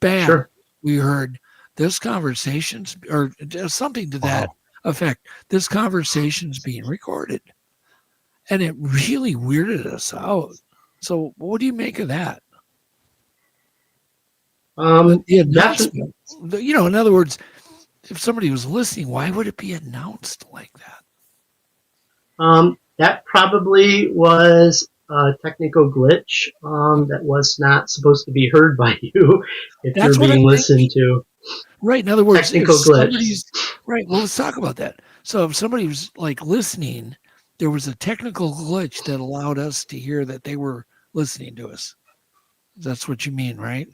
bam, we heard this conversation's, or something to that effect. This conversation's being recorded. And it really weirded us out. So what do you make of that? The announcement, you know, in other words, if somebody was listening, why would it be announced like that? That probably was a technical glitch that was not supposed to be heard by you if That's you're what being I'm listened thinking. to. Right. In other words, technical if glitch. somebody's right. Well, let's talk about that. So if somebody was like listening, there was a technical glitch that allowed us to hear that they were listening to us. That's what you mean, right?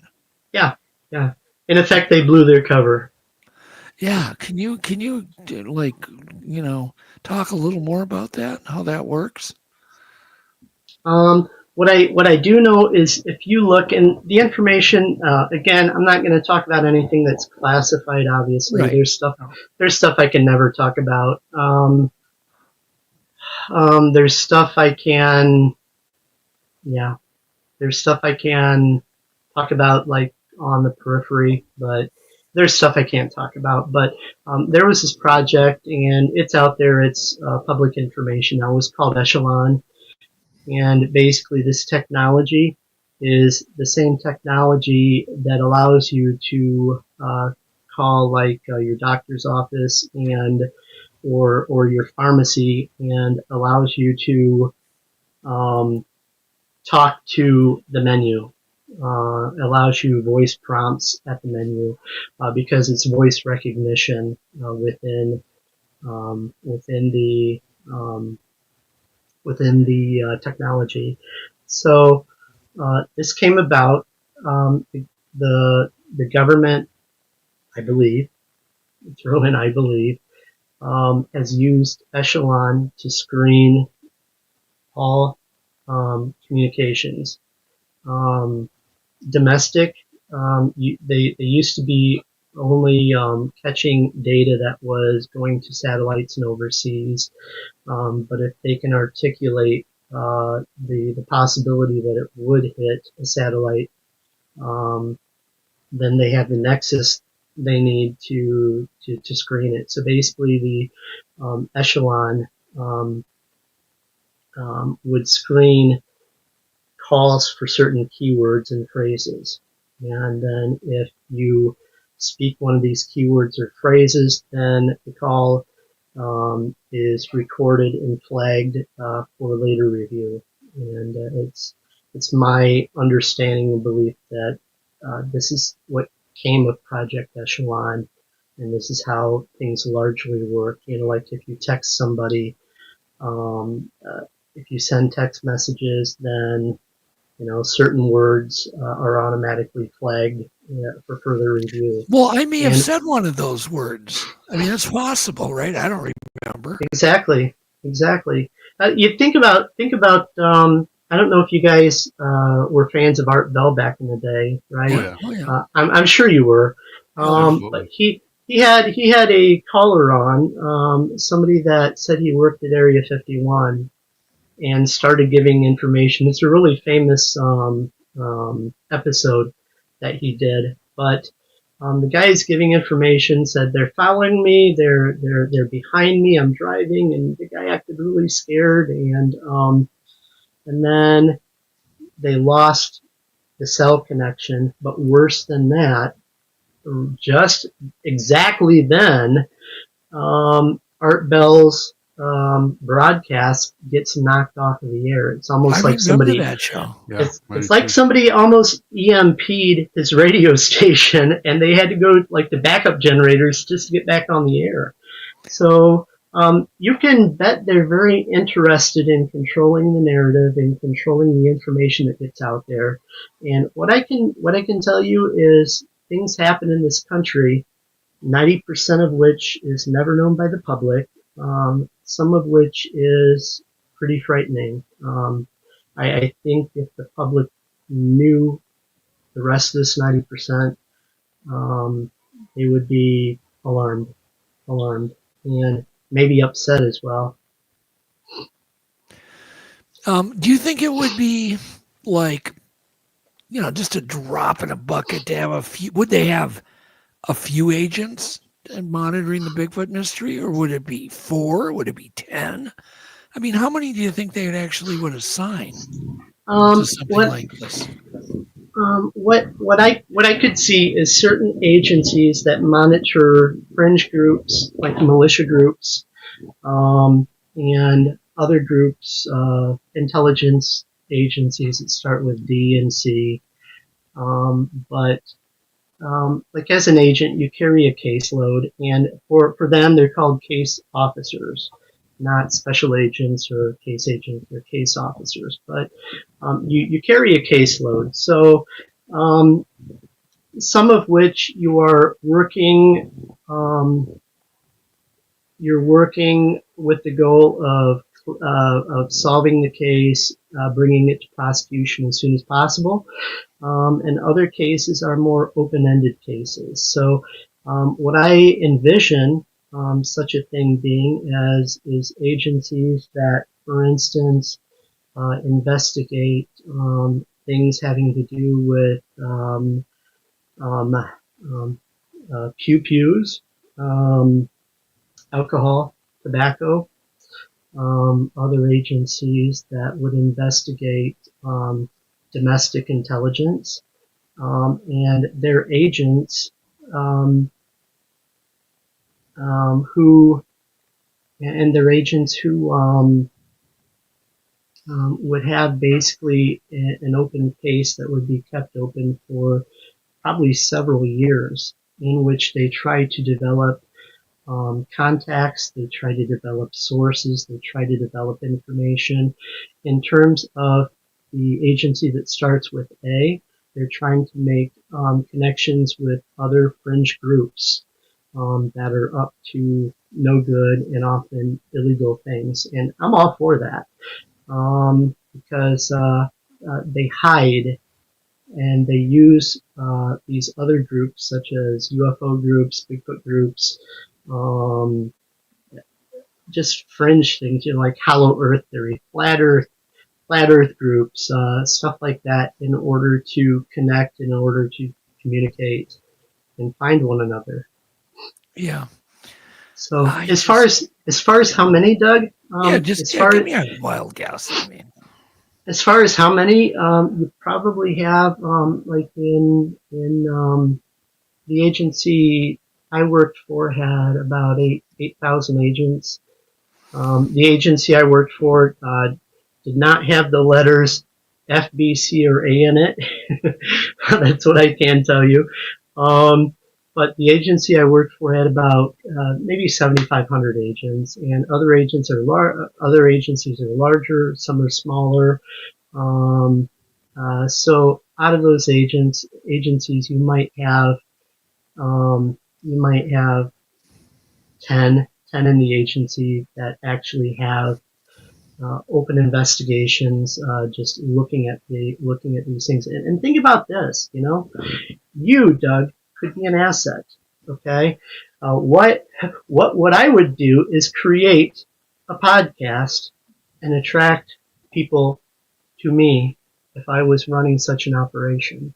Yeah. In effect, they blew their cover. Yeah. Can you like, you know, talk a little more about that? How that works? What I do know is if you look in the information, again, I'm not going to talk about anything that's classified. Obviously, Right. There's stuff I can never talk about. There's stuff I can, there's stuff I can talk about like on the periphery, but there's stuff I can't talk about. But there was this project, and it's out there. It's public information now. It was called Echelon. And basically, this technology is the same technology that allows you to call like your doctor's office and or your pharmacy, and allows you to talk to the menu. Allows you voice prompts at the menu because it's voice recognition within the technology. So this came about. The government, I believe, throw in I believe, has used Echelon to screen all communications. Domestic, they used to be only catching data that was going to satellites and overseas. But if they can articulate the possibility that it would hit a satellite, then they have the nexus they need to screen it. So basically, the Echelon would screen calls for certain keywords and phrases. And then if you speak one of these keywords or phrases, then the call is recorded and flagged for later review. And it's my understanding and belief that this is what came of Project Echelon, and this is how things largely work. Like if you text somebody, if you send text messages, then certain words are automatically flagged for further review. Well, I may have said one of those words. I mean, it's possible, right? I don't remember. Exactly. You think about. I don't know if you guys were fans of Art Bell back in the day, right? Oh, yeah. I'm sure you were. But he had a caller on, somebody that said he worked at Area 51 and started giving information. It's a really famous episode that he did, but the guy is giving information, said they're following me, they're behind me, I'm driving, and the guy acted really scared, and then they lost the cell connection. But worse than that, just exactly then, Art Bell's broadcast gets knocked off of the air. It's almost like somebody. That show. Yeah, It's like somebody almost EMP'd his radio station, and they had to go like the backup generators just to get back on the air. So you can bet they're very interested in controlling the narrative and controlling the information that gets out there. And what I can tell you is things happen in this country, 90% of which is never known by the public. Some of which is pretty frightening. I think if the public knew the rest of this 90%, they would be alarmed, and maybe upset as well. Do you think it would be like, just a drop in a bucket to have a few? Would they have a few agents monitoring the Bigfoot mystery, or would it be 4? Would it be 10? I mean, how many do you think they would assign to something like this? What I could see is certain agencies that monitor fringe groups like militia groups, and other groups, intelligence agencies that start with D and C, but like as an agent, you carry a caseload, and for them, they're called case officers, not special agents or case agents. They're case officers, but you carry a caseload. So some of which you are working, you're working with the goal of solving the case, bringing it to prosecution as soon as possible. And other cases are more open-ended cases. So what I envision such a thing being is agencies that, for instance, investigate things having to do with pew-pews, alcohol, tobacco, other agencies that would investigate domestic intelligence, and their agents who would have basically an open case that would be kept open for probably several years, in which they try to develop contacts, they try to develop sources, they try to develop information. In terms of the agency that starts with A, they're trying to make connections with other fringe groups that are up to no good and often illegal things. And I'm all for that because they hide and they use these other groups such as UFO groups, Bigfoot groups, just fringe things, like Hollow Earth theory, flat Earth groups, stuff like that, in order to connect, in order to communicate and find one another. Yeah. So as far as how many, Doug? Give me a wild guess. I mean, as far as how many, you probably have like in the the agency I worked for had about 8,000 agents. The agency I worked for did not have the letters F, B, C, or A in it. That's what I can tell you. But the agency I worked for had about maybe 7,500 agents, and other agencies are larger, some are smaller. So out of those agencies, you might have 10 in the agency that actually have open investigations, just looking at these things. And think about this, you, Doug, could be an asset. Okay, what I would do is create a podcast and attract people to me if I was running such an operation.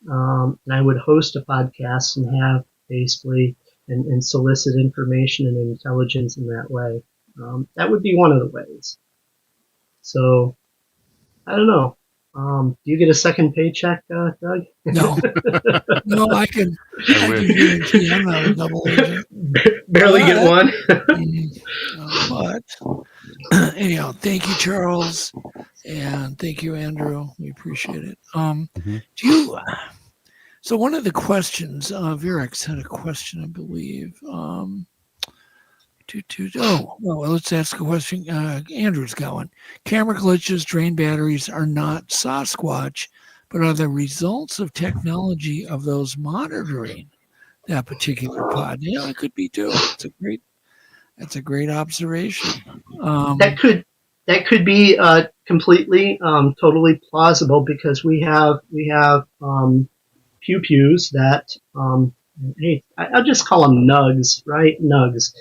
And I would host a podcast and have basically and solicit information and intelligence in that way. That would be one of the ways. So, I don't know. Do you get a second paycheck, Doug? No. No, I can guarantee I'm not a double agent. Barely get one. But anyhow, thank you, Charles, and thank you, Andrew. We appreciate it. Do you? So one of the questions, Virex had a question, I believe. Well, let's ask a question. Andrew's got one. Camera glitches, drain batteries are not Sasquatch, but are the results of technology of those monitoring that particular pod. Yeah, it could be too. That's a great observation. That could be completely, totally plausible because we have pew-pews that, hey, I'll just call them nugs, right? Nugs.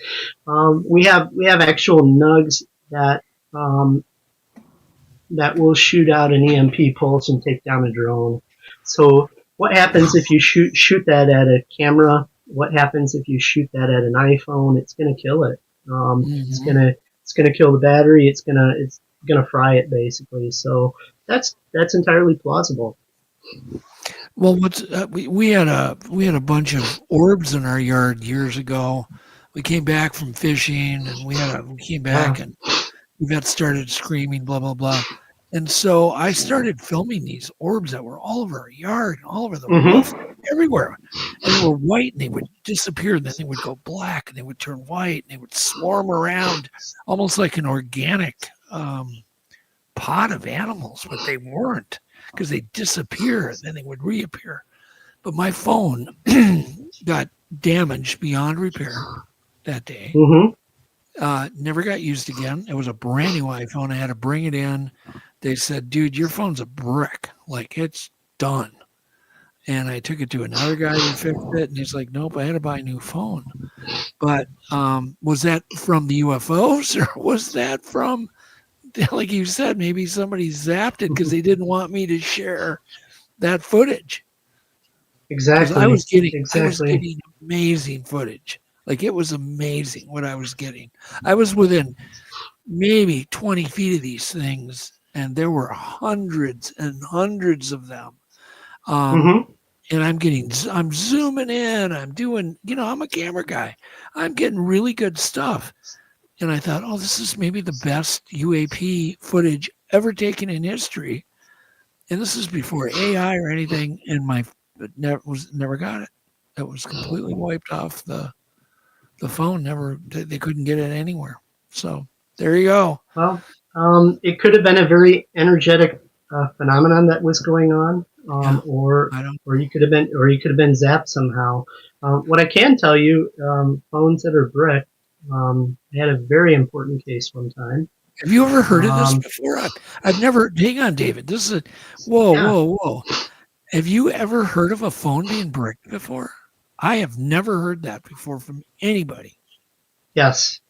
We have actual nugs that will shoot out an EMP pulse and take down a drone. So what happens if you shoot that at a camera? What happens if you shoot that at an iPhone? It's going to kill it. It's gonna kill the battery. It's gonna fry it basically. So that's entirely plausible. Well, we had a bunch of orbs in our yard years ago. We came back from fishing, and we came back, and we got started screaming, blah blah blah. And so I started filming these orbs that were all over our yard, all over the roof, everywhere. And they were white, and they would disappear, and then they would go black, and they would turn white, and they would swarm around, almost like an organic pod of animals, but they weren't, because they disappear, and then they would reappear. But my phone got damaged beyond repair that day. Never got used again. It was a brand new iPhone. I had to bring it in. They said, dude, your phone's a brick. Like, it's done. And I took it to another guy who fixed it, and he's like, nope, I had to buy a new phone. But was that from the UFOs, or was that from, like you said, maybe somebody zapped it because they didn't want me to share that footage? Exactly. I was getting amazing footage. Like, it was amazing what I was getting. I was within maybe 20 feet of these things, and there were hundreds and hundreds of them. And I'm zooming in, I'm doing, I'm a camera guy. I'm getting really good stuff. And I thought, oh, this is maybe the best UAP footage ever taken in history. And this is before AI or anything, and never got it. It was completely wiped off the phone. They couldn't get it anywhere. So there you go. Well, it could have been a very energetic phenomenon that was going on, or you could have been zapped somehow. What I can tell you, phones that are brick. I had a very important case one time. Have you ever heard of this before? I've never. Hang on, David. This is whoa. Have you ever heard of a phone being bricked before? I have never heard that before from anybody. Yes.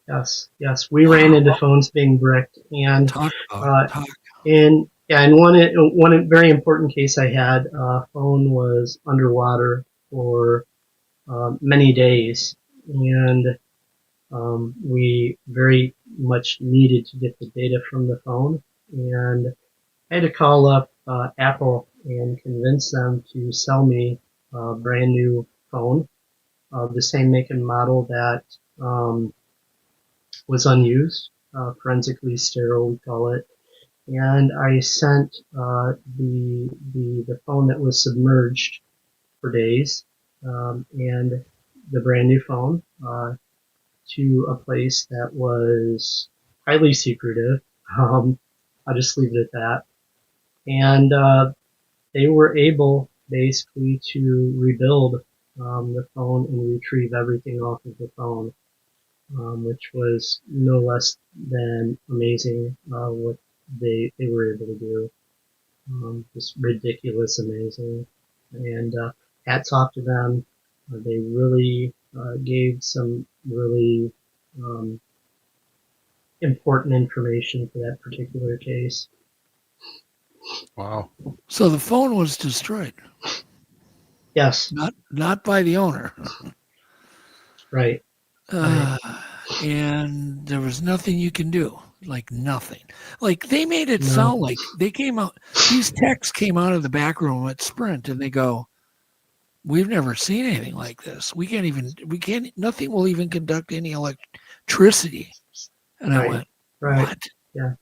We ran into phones being bricked, and and one very important case I had, phone was underwater for many days, and we very much needed to get the data from the phone, and I had to call up Apple and convince them to sell me a brand new phone, the same make and model that was unused, forensically sterile, we call it. And I sent the phone that was submerged for days and the brand new phone to a place that was highly secretive. I'll just leave it at that. And they were able basically to rebuild the phone and retrieve everything off of the phone, which was no less than amazing what they were able to do. Just ridiculous amazing. And hats off to them. They really gave some really important information for that particular case. Wow. So the phone was destroyed. Yes. Not by the owner. Right. And there was nothing you can do. Like nothing. Like they made it sound like they came out. These techs came out of the back room at Sprint and they go, "We've never seen anything like this. Nothing will even conduct any electricity." And I went, "What? Yeah.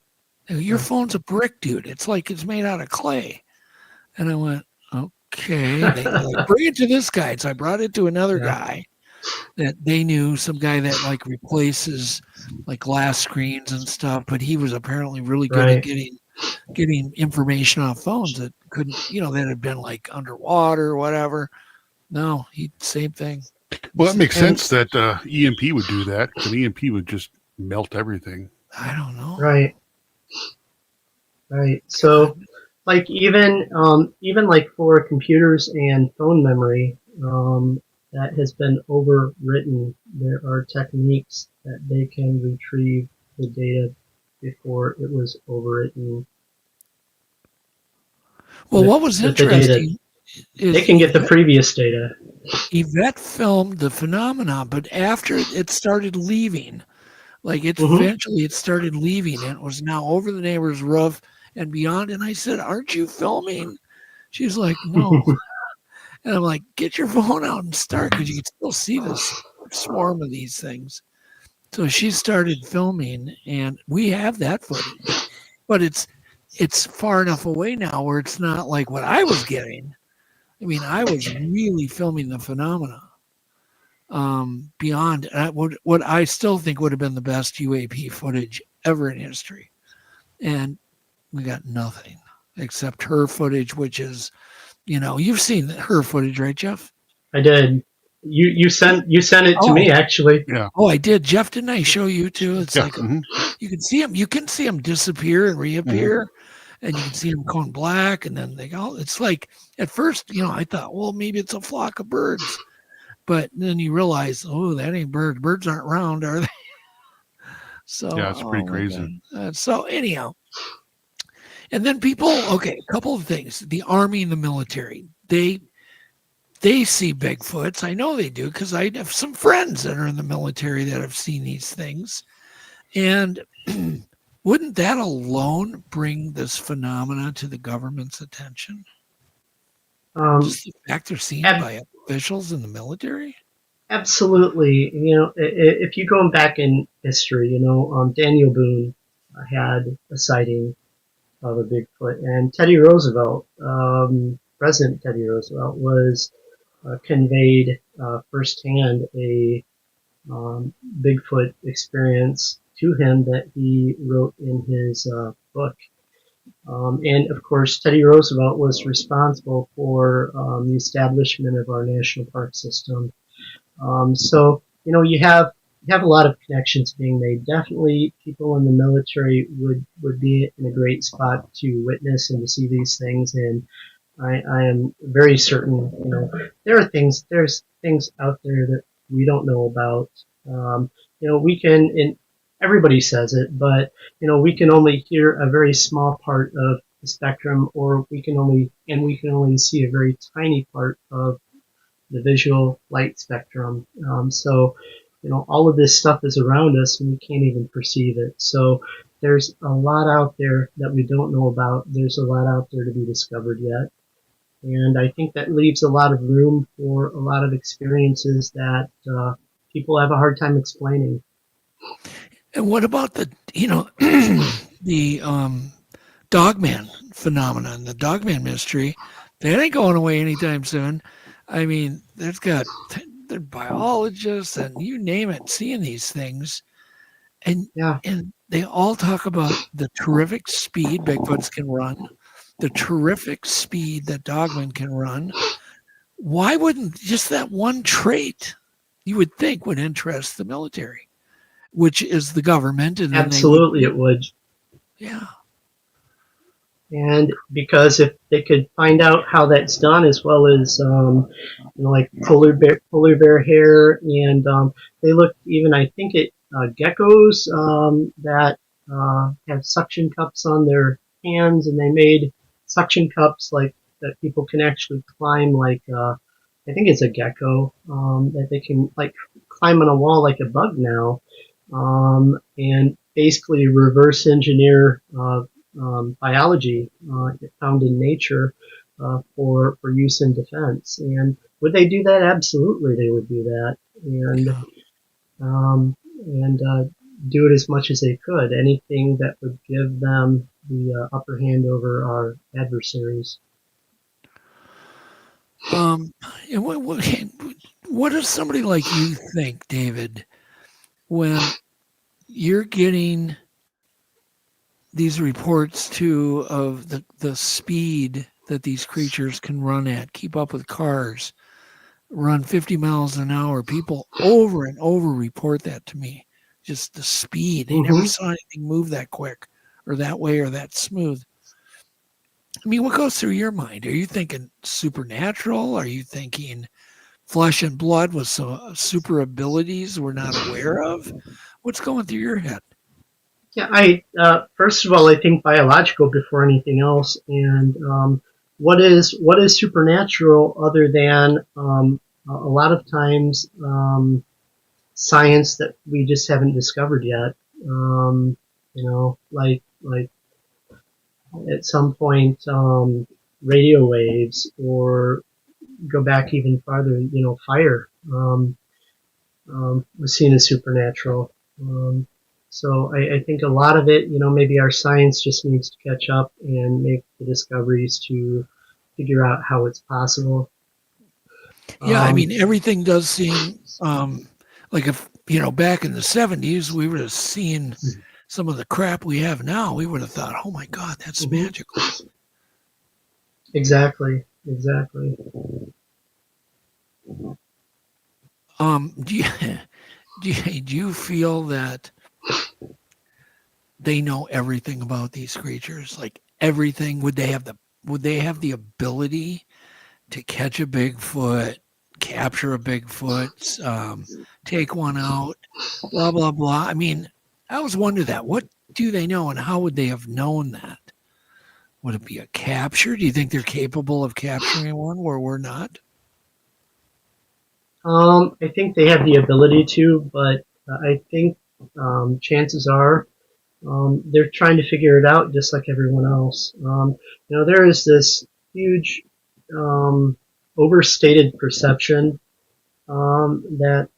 Your phone's a brick, dude. It's like it's made out of clay." And I went, "Okay." They like, "Bring it to this guy." So I brought it to another guy that they knew, some guy that like replaces like glass screens and stuff, but he was apparently really good at getting information off phones that couldn't, that had been like underwater or whatever. No, same thing. Well, that makes sense that EMP would do that. An EMP would just melt everything. I don't know. Right. So, like even like for computers and phone memory, that has been overwritten. There are techniques that they can retrieve the data before it was overwritten. Well, what was interesting is they can get the previous data. Yvette filmed the phenomena, but after it started leaving, like eventually it started leaving, and it was now over the neighbor's roof and beyond. And I said, "Aren't you filming?" She's like, "No." And I'm like, "Get your phone out and start," because you can still see this swarm of these things. So she started filming, and we have that footage, but it's far enough away now where it's not like what I was getting. I mean, I was really filming the phenomena beyond what I still think would have been the best UAP footage ever in history. And we got nothing except her footage, which is, you've seen her footage, right, Jeff? I did. You sent it to me, actually. Yeah. Oh, I did. Jeff, didn't I show you too? It's like you can see them. You can see them disappear and reappear, and you can see them going black, and then they go. It's like at first, I thought, well, maybe it's a flock of birds, but then you realize, oh, that ain't birds. Birds aren't round, are they? So yeah, it's pretty crazy. So anyhow. And then people, a couple of things. The Army and the military, they see Bigfoots. I know they do because I have some friends that are in the military that have seen these things. And wouldn't that alone bring this phenomena to the government's attention? Just the fact they're seen by officials in the military? Absolutely. If you go back in history, Daniel Boone had a sighting of a Bigfoot, and Teddy Roosevelt, President Teddy Roosevelt, was conveyed firsthand a Bigfoot experience to him that he wrote in his book. And of course, Teddy Roosevelt was responsible for the establishment of our national park system. So you have a lot of connections being made. Definitely, people in the military would be in a great spot to witness and to see these things. And I am very certain, there's things out there that we don't know about. We can, and everybody says it, but we can only hear a very small part of the spectrum, or we can only see a very tiny part of the visual light spectrum. So all of this stuff is around us and we can't even perceive it. So there's a lot out there that we don't know about. There's a lot out there to be discovered yet. And I think that leaves a lot of room for a lot of experiences that people have a hard time explaining. And what about the the dogman phenomenon, the dogman mystery? That ain't going away anytime soon. I mean, they're biologists and you name it, seeing these things, and they all talk about the terrific speed Bigfoots can run, the terrific speed that dogmen can run. Why wouldn't just that one trait you would think would interest the military, which is the government? And then Absolutely, it would. Yeah. And because if they could find out how that's done, as well as like polar bear hair, and they looked even, I think, at geckos that have suction cups on their hands, and they made suction cups like that people can actually climb, like I think it's a gecko that they can like climb on a wall like a bug now, and basically reverse engineer biology found in nature for use in defense. And would they do that? Absolutely, they would do that, and do it as much as they could. Anything that would give them the upper hand over our adversaries. And what does somebody like you think, David, when you're getting these reports too of the speed that these creatures can run at, keep up with cars, run 50 miles an hour? People over and over report that to me. Just the speed. They never saw anything move that quick or that way or that smooth. I mean, what goes through your mind? Are you thinking supernatural? Are you thinking flesh and blood with some super abilities we're not aware of? What's going through your head? Yeah, first of all, I think biological before anything else. And what is supernatural other than a lot of times science that we just haven't discovered yet? Like at some point radio waves, or go back even farther, fire was seen as supernatural. So I think a lot of it, maybe our science just needs to catch up and make the discoveries to figure out how it's possible. Yeah, I mean, everything does seem like if, back in the 70s, we would have seen some of the crap we have now. We would have thought, oh my God, that's magical. Exactly. Do you feel that they know everything about these creatures? Like everything? Would they have the ability to catch a Bigfoot, capture a Bigfoot, take one out, blah blah blah? I mean, I always wonder that. What do they know, and how would they have known that? Would it be a capture? Do you think they're capable of capturing one where we're not? I think they have the ability to, but I think chances are they're trying to figure it out just like everyone else. There is this huge overstated perception that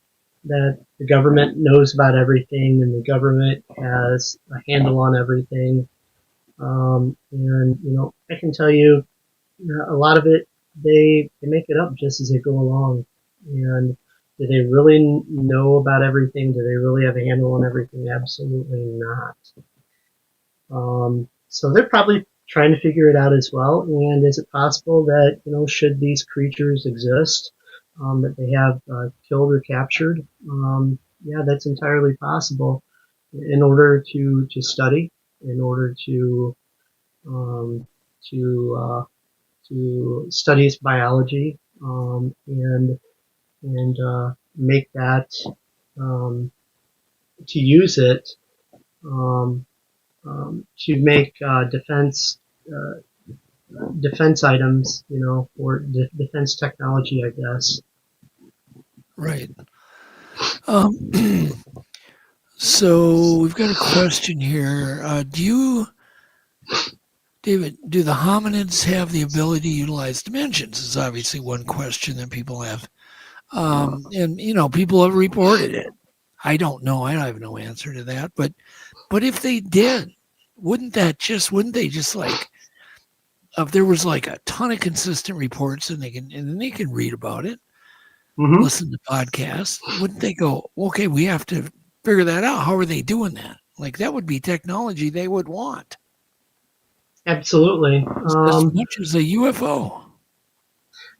the government knows about everything and the government has a handle on everything. And I can tell you, a lot of it they make it up just as they go along. And do they really know about everything? Do they really have a handle on everything? Absolutely not. So they're probably trying to figure it out as well. And is it possible that, should these creatures exist, that they have killed or captured? Yeah, that's entirely possible. In order to study, in order to study its biology, and make that to use it to make defense items, or defense technology, I guess. Right. So we've got a question here. Do David, do the hominids have the ability to utilize dimensions? Is obviously one question that people have. And, people have reported it. I don't know. I have no answer to that. But if they did, wouldn't they just like, if there was like a ton of consistent reports and then they can read about it, listen to podcasts, wouldn't they go, okay, we have to figure that out? How are they doing that? Like, that would be technology they would want. Absolutely. As much as a UFO.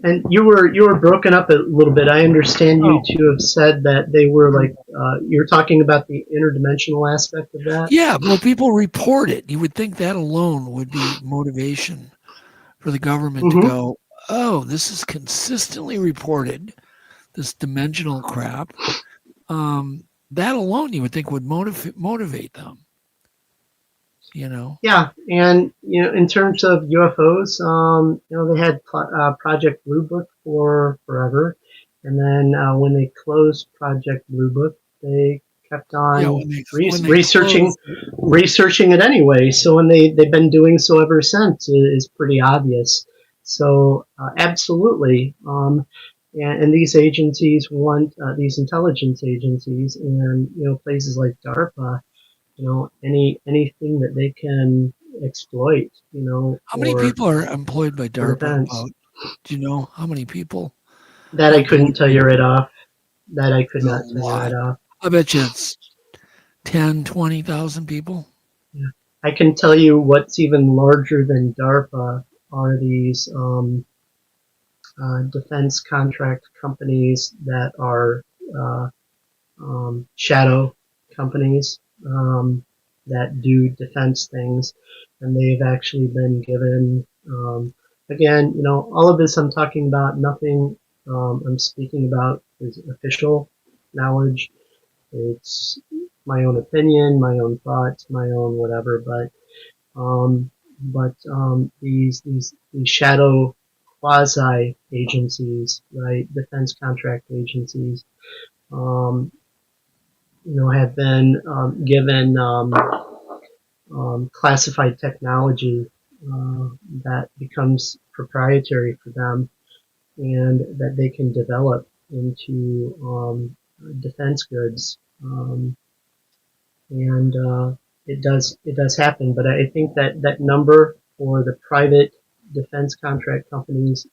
And you were broken up a little bit. I understand you to have said that they were like, you're talking about the interdimensional aspect of that? Yeah, well, people report it. You would think that alone would be motivation for the government to go, oh, this is consistently reported, this dimensional crap. That alone you would think would motivate them. Yeah, and in terms of UFOs, they had Project Blue Book for forever, and then when they closed Project Blue Book, they kept on researching it anyway. So when they've been doing so ever since is pretty obvious. So absolutely, and these agencies want these intelligence agencies, and places like DARPA. Anything that they can exploit, How many people are employed by DARPA? Do you know how many people? That I couldn't tell you right off. That I could not tell you right off. I bet you it's 10, 20,000 people. Yeah. I can tell you what's even larger than DARPA are these defense contract companies that are shadow companies. That do defense things, and they've actually been given, again, all of this I'm talking about, nothing I'm speaking about is official knowledge. It's my own opinion, my own thoughts, my own whatever, but these shadow quasi agencies, right, defense contract agencies, have been given classified technology that becomes proprietary for them, and that they can develop into defense goods. And it does happen, but I think that number for the private defense contract companies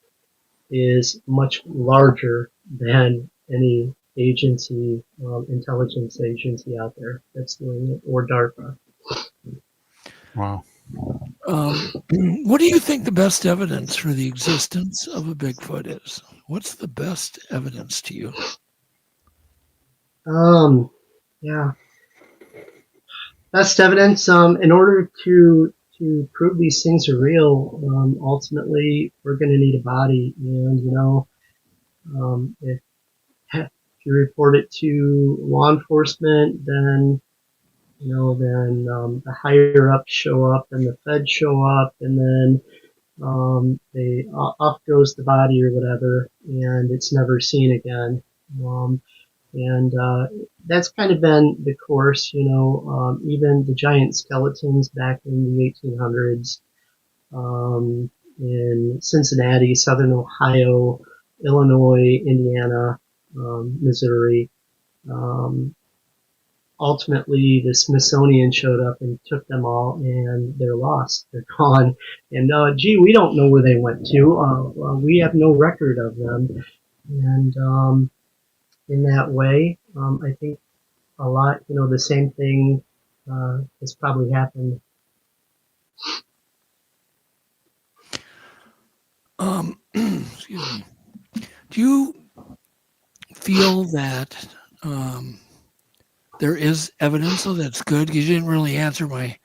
is much larger than any agency, intelligence agency out there that's doing it, or DARPA. Wow. What do you think the best evidence for the existence of a Bigfoot is? What's the best evidence to you? Yeah. Best evidence, in order to prove these things are real, ultimately we're going to need a body, and if you report it to law enforcement, then the higher ups show up, and the feds show up, and then they off goes the body or whatever, and it's never seen again. And that's kind of been the course, even the giant skeletons back in the 1800s in Cincinnati, Southern Ohio, Illinois, Indiana, Missouri. Ultimately, the Smithsonian showed up and took them all, and they're lost. They're gone. And, we don't know where they went to. We have no record of them. And in that way, I think a lot, the same thing has probably happened. Excuse me. Do you feel that there is evidence, so that's good, because you didn't really answer my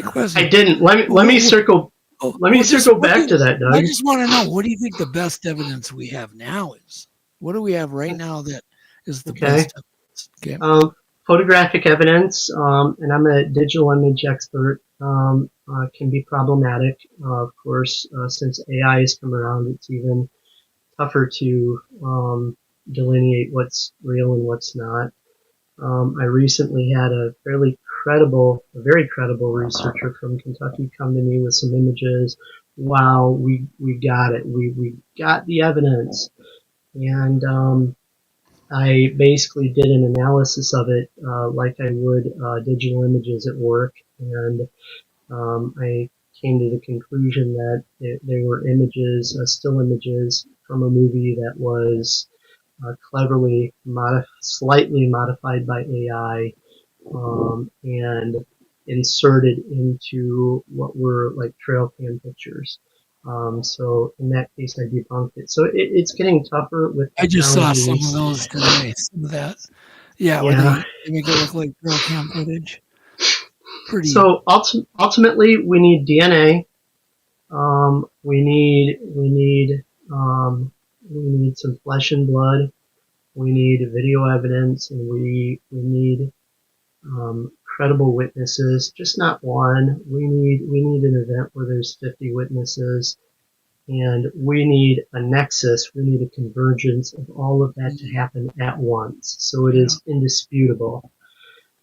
question. I didn't. Let me circle. Let me circle back to that, Doug. I just want to know, what do you think the best evidence we have now is? What do we have right now that is the best evidence? Okay. Photographic evidence, and I'm a digital image expert, can be problematic. Of course, since AI has come around, it's even tougher to delineate what's real and what's not. I recently had a fairly a very credible researcher from Kentucky come to me with some images. Wow, we got it. We got the evidence. And I basically did an analysis of it like I would digital images at work. And I came to the conclusion that they were images, still images from a movie that was cleverly slightly modified by AI and inserted into what were like trail cam pictures. So in that case, I debunked it. So it's getting tougher with I just saw some technologies. of those today. Some of that. Yeah, where Yeah. they make it look like trail cam footage. Pretty. So ultimately, we need DNA. We need some flesh and blood. We need video evidence, and we need credible witnesses. Just not one. We need an event where there's 50 witnesses, and we need a nexus. We need a convergence of all of that to happen at once. So it is indisputable.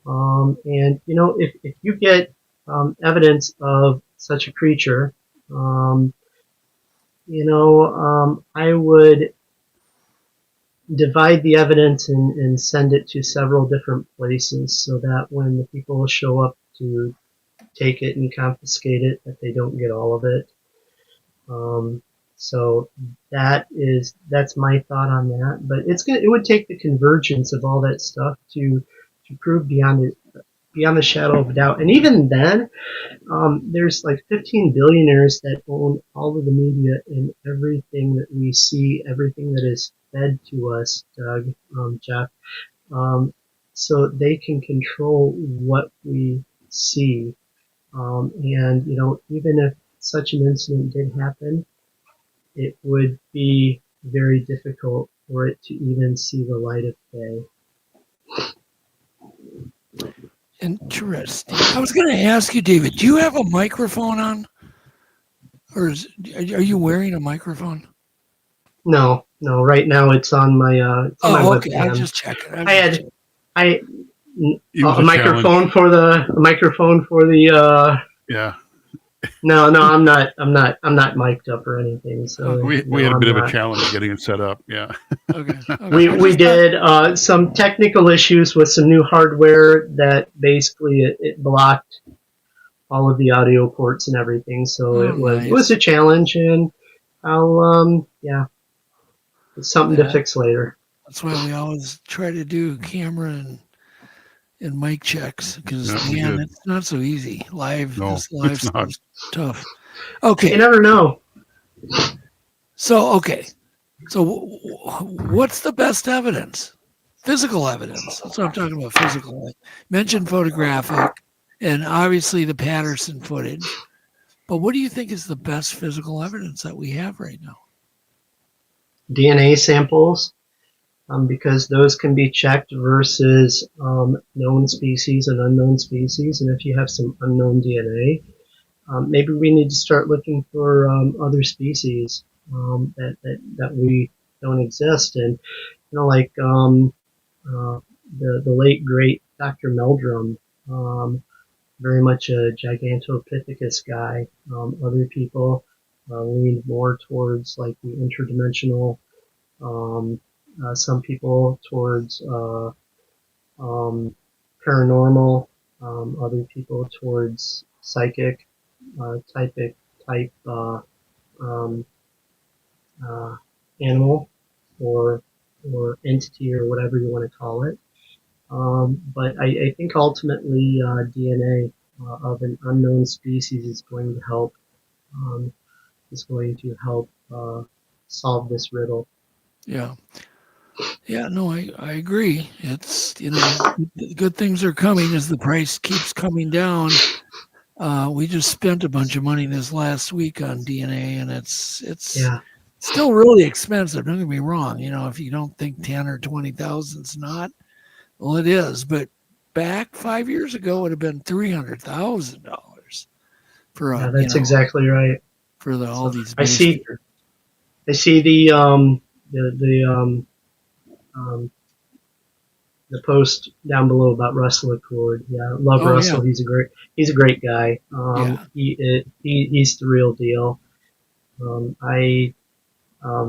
And you know, if you get evidence of such a creature, I would divide the evidence and send it to several different places so that when the people show up to take it and confiscate it, that they don't get all of it. So that's my thought on that. But it would take the convergence of all that stuff to prove beyond the shadow of a doubt. And even then, there's like 15 billionaires that own all of the media and everything that we see, everything that is fed to us, Doug, Jeff. So they can control what we see. And, you know, even if such an incident did happen, it would be very difficult for it to even see the light of day. Interesting. I was going to ask you, David, do you have a microphone on? Or are you wearing a microphone? No. Right now it's on my my okay. webcam. I was just checking. A microphone for the yeah. No, I'm not mic'd up or anything. So we had a bit of a challenge getting it set up. Yeah. Okay. We did some technical issues with some new hardware that basically it blocked all of the audio ports and everything. So it was a challenge, and I'll it's something to fix later. That's why we always try to do camera and mic checks because man, it's not so easy. Live stuff's tough. Okay, you never know. So what's the best evidence? Physical evidence. That's what I'm talking about. Physical. Like, mentioned photographic, and obviously the Patterson footage. But what do you think is the best physical evidence that we have right now? DNA samples, because those can be checked versus known species and unknown species. And if you have some unknown DNA, maybe we need to start looking for other species that we don't exist. And you know, like the late great Dr. Meldrum, very much a Gigantopithecus guy. Other people leaned more towards like the interdimensional. Some people towards paranormal. Other people towards psychic, type animal or entity or whatever you want to call it. But I think ultimately DNA of an unknown species is going to help solve this riddle. Yeah. Yeah, no, I agree. It's, you know, good things are coming as the price keeps coming down. We just spent a bunch of money this last week on DNA, and it's still really expensive. Don't get me wrong. You know, if you don't think 10 or 20,000 is not, well, it is. But back 5 years ago, it would have been $300,000 for a. Yeah, that's exactly right. For all these. I see the the post down below about Russell Accord. Yeah, love Oh, Russell. yeah. He's a great guy. Yeah. He's the real deal. I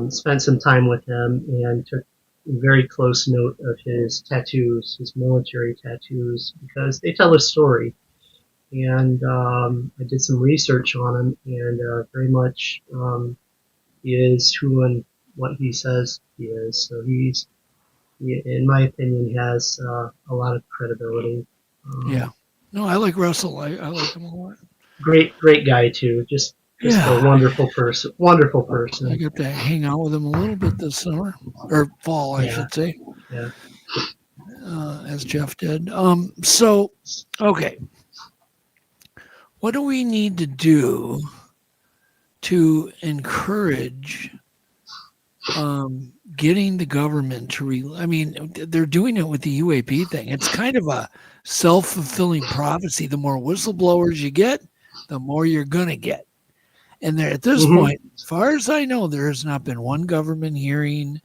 spent some time with him and took very close note of his tattoos, his military tattoos, because they tell a story. And I did some research on him, and very much he is who and what he says he is. So he, in my opinion, has a lot of credibility. Yeah. No, I like Russell. I like him a lot. Great guy too. Just a wonderful person. Wonderful person. I got to hang out with him a little bit this summer, or fall, I should say. Yeah. As Jeff did. So, okay. What do we need to do to encourage getting the government to I mean, they're doing it with the UAP thing. It's kind of a self-fulfilling prophecy. The more whistleblowers you get, the more you're going to get. And there, at this point, as far as I know, there has not been one government hearing.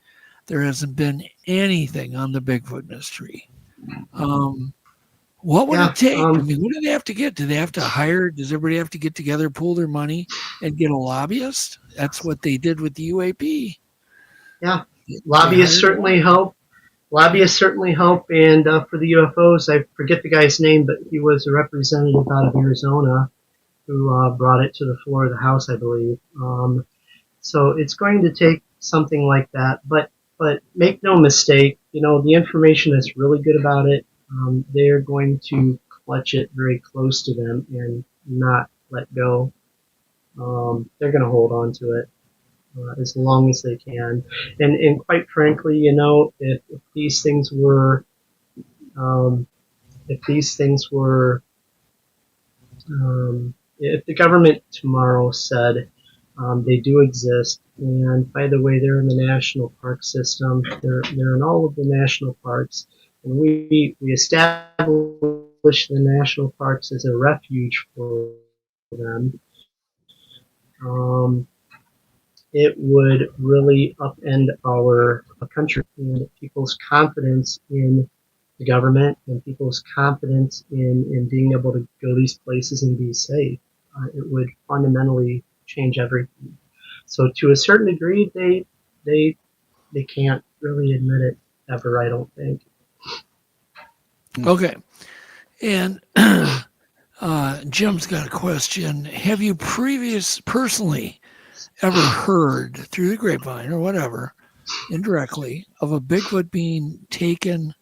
There hasn't been anything on the Bigfoot mystery. What would it take? I mean, what do they have to get? Do they have to hire? Does everybody have to get together, pull their money, and get a lobbyist? That's what they did with the UAP. Yeah, lobbyists certainly help. Lobbyists certainly help. And for the UFOs, I forget the guy's name, but he was a representative out of Arizona who brought it to the floor of the House, I believe. So it's going to take something like that. But make no mistake, the information that's really good about it, they're going to clutch it very close to them and not let go. They're going to hold on to it as long as they can. And quite frankly, if these things were, if the government tomorrow said they do exist, and by the way, they're in the national park system, they're in all of the national parks, and we established the national parks as a refuge for them, it would really upend our country and people's confidence in the government and people's confidence in being able to go these places and be safe. It would fundamentally change everything. So to a certain degree, they can't really admit it ever, I don't think. Okay. And Jim's got a question. Have you personally ever heard through the grapevine or whatever, indirectly, of a Bigfoot being taken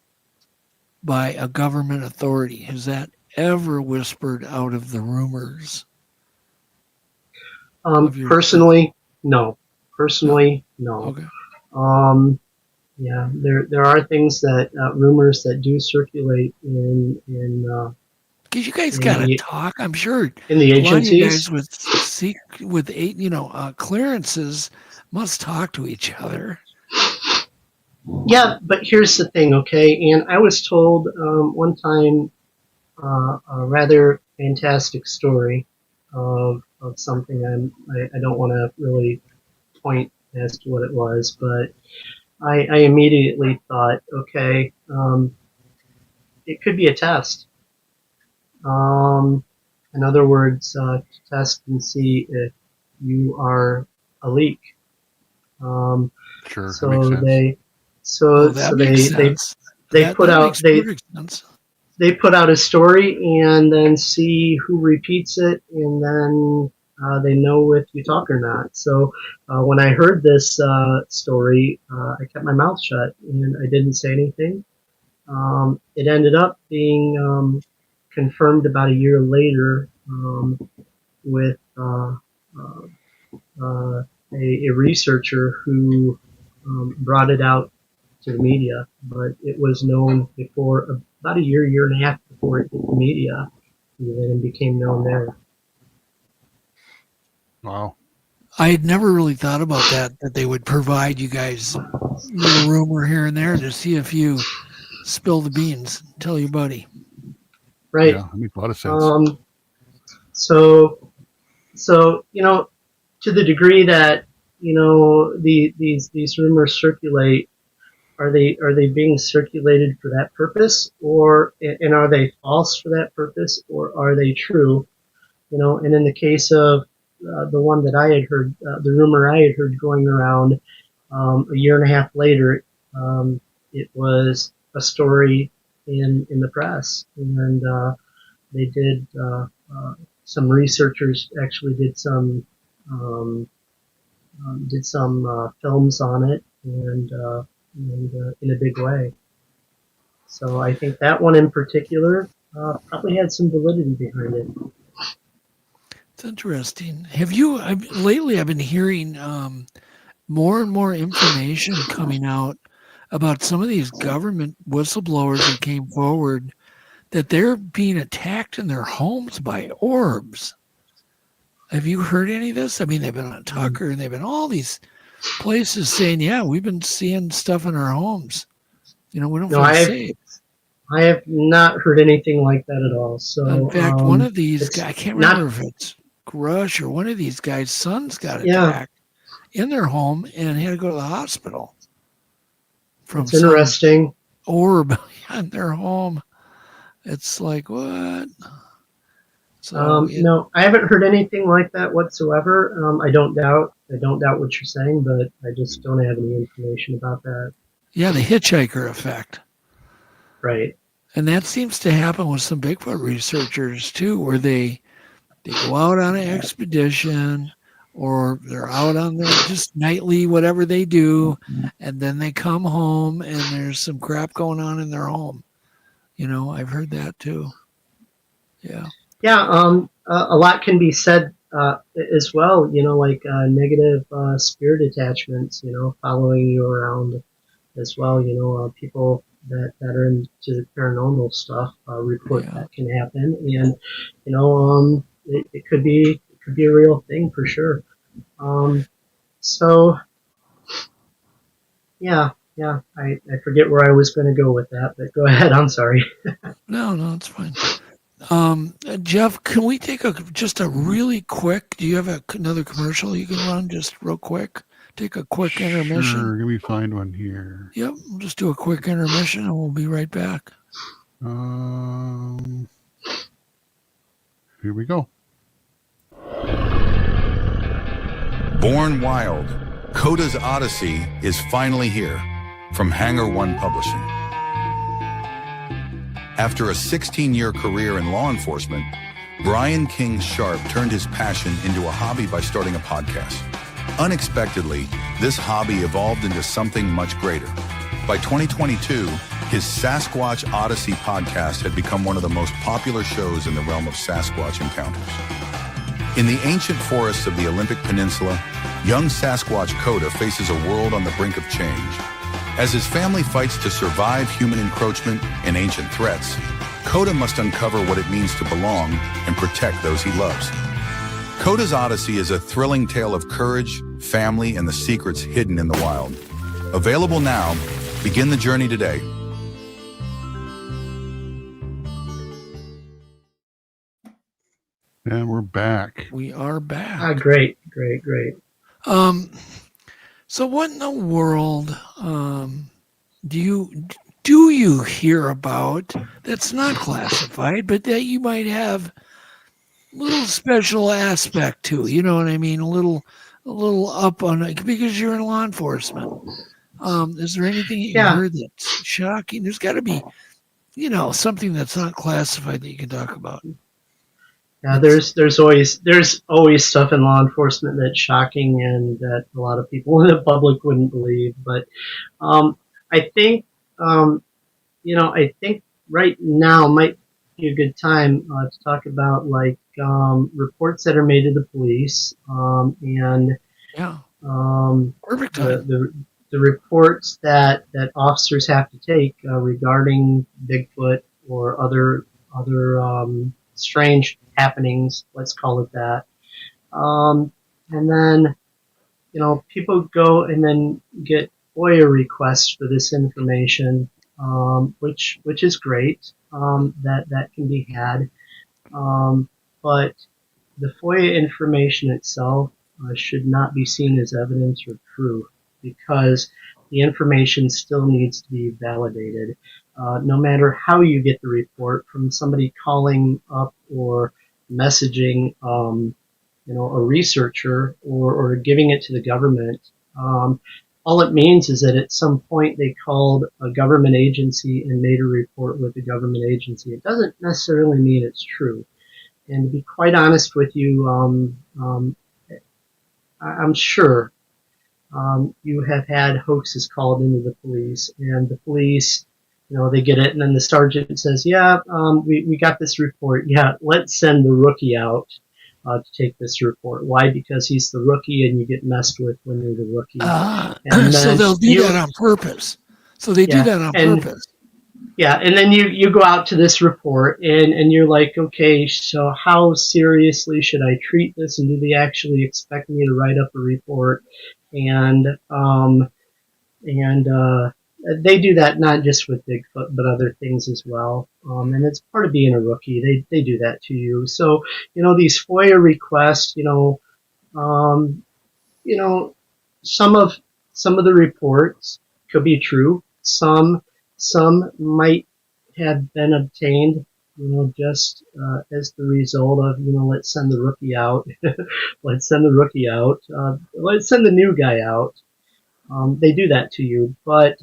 by a government authority? Has that ever whispered out of the rumors? Personally, no. No. Okay. Yeah, there are things that rumors that do circulate in because you guys got to talk. I'm sure in the a lot of you agencies guys with clearances must talk to each other. Yeah, but here's the thing, okay? And I was told one time a rather fantastic story of something. I don't want to really point as to what it was, but I immediately thought, okay, it could be a test. In other words, test and see if you are a leak. Sure. So makes sense. they put out a story and then see who repeats it, and then they know if you talk or not. So when I heard this story, I kept my mouth shut and I didn't say anything. It ended up being confirmed about a year later with a researcher who brought it out to the media, but it was known before about a year and a half before it hit the media, and became known there. Wow. I had never really thought about that they would provide you guys a little rumor here and there to see if you spill the beans, tell your buddy. Right. Yeah, that makes a lot of sense. So to the degree that these rumors circulate, are they being circulated for that purpose, and are they false for that purpose, or are they true? And in the case of the one that I had heard, the rumor I had heard going around a year and a half later, it was a story in the press, and they did some researchers actually did some films on it, and in a big way. So I think that one in particular probably had some validity behind it. It's interesting. Lately I've been hearing more and more information coming out about some of these government whistleblowers that came forward that they're being attacked in their homes by orbs. Have you heard any of this? I mean, they've been on Tucker and they've been all these places saying, yeah, we've been seeing stuff in our homes. We don't feel safe. I have not heard anything like that at all. So in fact, one of these guys, I can't remember if it's Grush or one of these guys' sons got attacked in their home and had to go to the hospital. It's interesting. Orb in their home. It's like, what? So no, I haven't heard anything like that whatsoever. I don't doubt what you're saying, but I just don't have any information about that. Yeah, the hitchhiker effect. Right. And that seems to happen with some Bigfoot researchers too, where they go out on an expedition or they're out on their just nightly, whatever they do, and then they come home and there's some crap going on in their home. I've heard that too. Yeah. Yeah. A lot can be said as well, like negative spirit attachments, following you around as well. People that are into the paranormal stuff report that can happen, and it could be a real thing for sure. So yeah, I forget where I was going to go with that, but go ahead. I'm sorry. No, it's fine. Jeff, can we take just a really quick? Do you have another commercial you can run just real quick? Take a quick intermission. Sure, let me find one here. Yep, we'll just do a quick intermission and we'll be right back. Here we go. Born Wild, Coda's Odyssey is finally here from Hangar One Publishing. After a 16-year career in law enforcement, Brian King Sharp turned his passion into a hobby by starting a podcast. Unexpectedly, this hobby evolved into something much greater. By 2022, his Sasquatch Odyssey podcast had become one of the most popular shows in the realm of Sasquatch encounters. In the ancient forests of the Olympic Peninsula, young Sasquatch Coda faces a world on the brink of change. As his family fights to survive human encroachment and ancient threats, Coda must uncover what it means to belong and protect those he loves. Coda's Odyssey is a thrilling tale of courage, family, and the secrets hidden in the wild. Available now. Begin the journey today. And we're back. We are back. Great. So what in the world do you hear about that's not classified, but that you might have a little special aspect to? You know what I mean? A little up on it because you're in law enforcement. Is there anything you heard that's shocking? There's got to be, something that's not classified that you can talk about. Yeah, there's always stuff in law enforcement that's shocking and that a lot of people in the public wouldn't believe. But I think right now might be a good time to talk about reports that are made to the police and perfect time. The reports that officers have to take regarding Bigfoot or other strange happenings, let's call it that. And then, people go and then get FOIA requests for this information, which is great, that can be had. But the FOIA information itself should not be seen as evidence or proof, because the information still needs to be validated. No matter how you get the report, from somebody calling up or messaging, a researcher or giving it to the government. All it means is that at some point they called a government agency and made a report with the government agency. It doesn't necessarily mean it's true. And to be quite honest with you, I'm sure you have had hoaxes called into the police, and the police, they get it, and then the sergeant says, yeah, we got this report. Yeah, let's send the rookie out to take this report. Why? Because he's the rookie, and you get messed with when you're the rookie. So they'll do that on purpose. So they do that on purpose. Yeah, and then you go out to this report, and you're like, okay, so how seriously should I treat this, and do they actually expect me to write up a report? And they do that not just with Bigfoot, but other things as well. And it's part of being a rookie. They do that to you. So, these FOIA requests, some of the reports could be true. Some might have been obtained, just as the result of, let's send the rookie out. Let's send the rookie out. Let's send the new guy out. They do that to you, but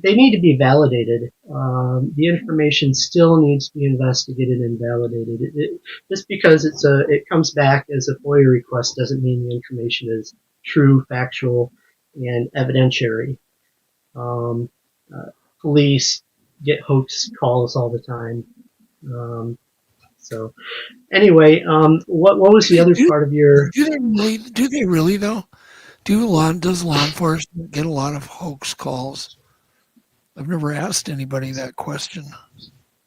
they need to be validated. The information still needs to be investigated and validated. Just because it comes back as a FOIA request doesn't mean the information is true, factual, and evidentiary. Police get hoax calls all the time. So anyway, what was the other part of your? Do they really though? Does law enforcement get a lot of hoax calls? I've never asked anybody that question.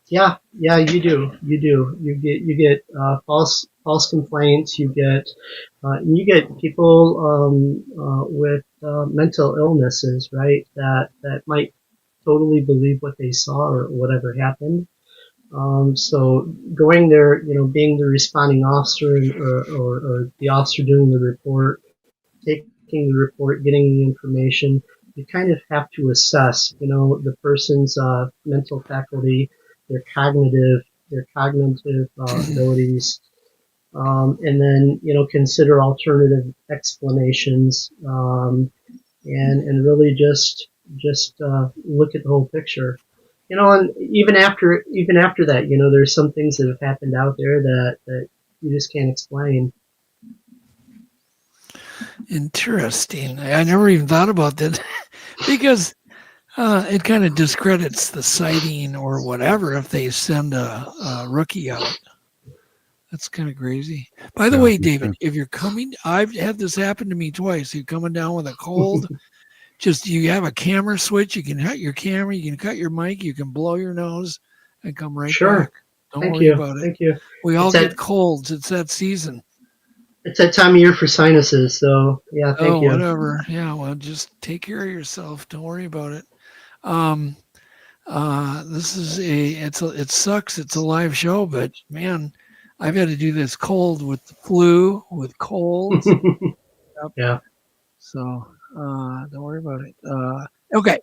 Yeah, you do. You get false complaints. You get people with mental illnesses, right? That might totally believe what they saw or whatever happened. So going there, being the responding officer or the officer doing the report, taking the report, getting the information, you kind of have to assess, the person's mental faculty, their cognitive abilities, and then consider alternative explanations, and really just look at the whole picture. And even after that, there's some things that have happened out there that you just can't explain. Interesting. I never even thought about that because it kind of discredits the sighting or whatever if they send a rookie out. That's kind of crazy. By the way, David, if you're coming, I've had this happen to me twice. You're coming down with a cold. You have a camera switch. You can cut your camera. You can cut your mic. You can blow your nose and come right back. Don't worry about it. Thank you. We all get colds. It's that season. It's that time of year for sinuses. So yeah, thank you. Whatever. Yeah. Well, just take care of yourself. Don't worry about it. This is it sucks. It's a live show, but man, I've had to do this cold with the flu, with colds. Yep. Yeah. So don't worry about it. Okay.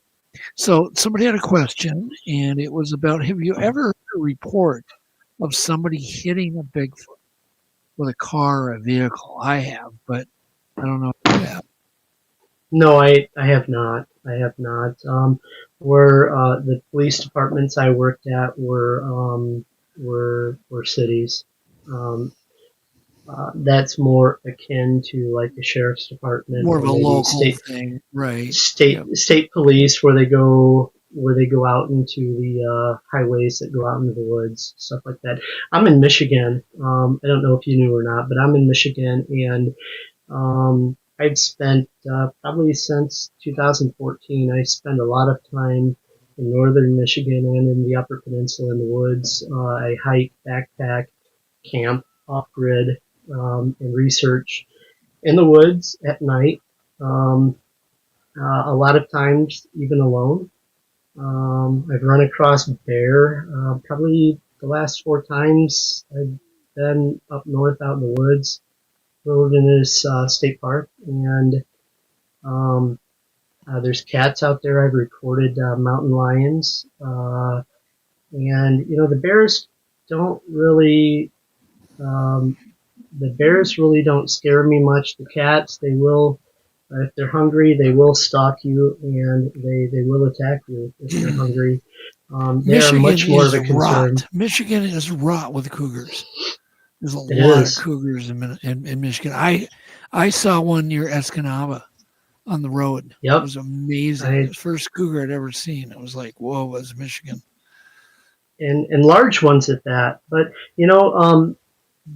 So somebody had a question, and it was about, have you ever heard a report of somebody hitting a Bigfoot with a car or a vehicle? I have, but I don't know if you have. No, I have not. Where the police departments I worked at were cities. That's more akin to like the sheriff's department, more of a local thing, right? State police, where they go out into the highways that go out into the woods, stuff like that. I'm in Michigan. I don't know if you knew or not, but I'm in Michigan, and I've spent probably since 2014. I spend a lot of time in northern Michigan and in the Upper Peninsula in the woods. I hike, backpack, camp, off-grid, and research in the woods at night. A lot of times even alone. I've run across bear. Probably the last 4 times I've been up north out in the woods, wilderness state park, and There's cats out there. I've reported mountain lions. And, the bears don't really, don't scare me much. The cats, they will, if they're hungry, they will stalk you and they will attack you if they're hungry. They are much more of a concern. Michigan is wrought with cougars. There's a It lot is. of cougars in Michigan. I saw one near Escanaba on the road. Yep. It was amazing. It was the first cougar I'd ever seen. It was like, whoa, it was Michigan. And large ones at that. But,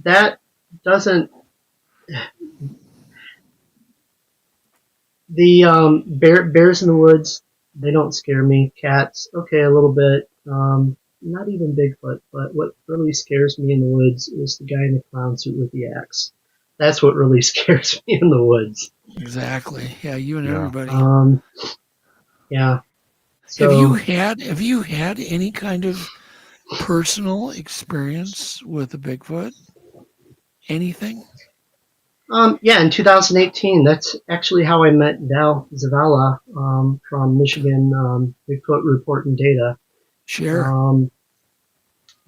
that doesn't... The bears in the woods, they don't scare me. Cats, okay, a little bit. Not even Bigfoot, but what really scares me in the woods is the guy in the clown suit with the axe. That's what really scares me in the woods. Exactly. Yeah, you and everybody. Yeah. So, have you had any kind of personal experience with a Bigfoot? Anything? Yeah, in 2018, that's actually how I met Val Zavala from Michigan Bigfoot Report and Data. Sure.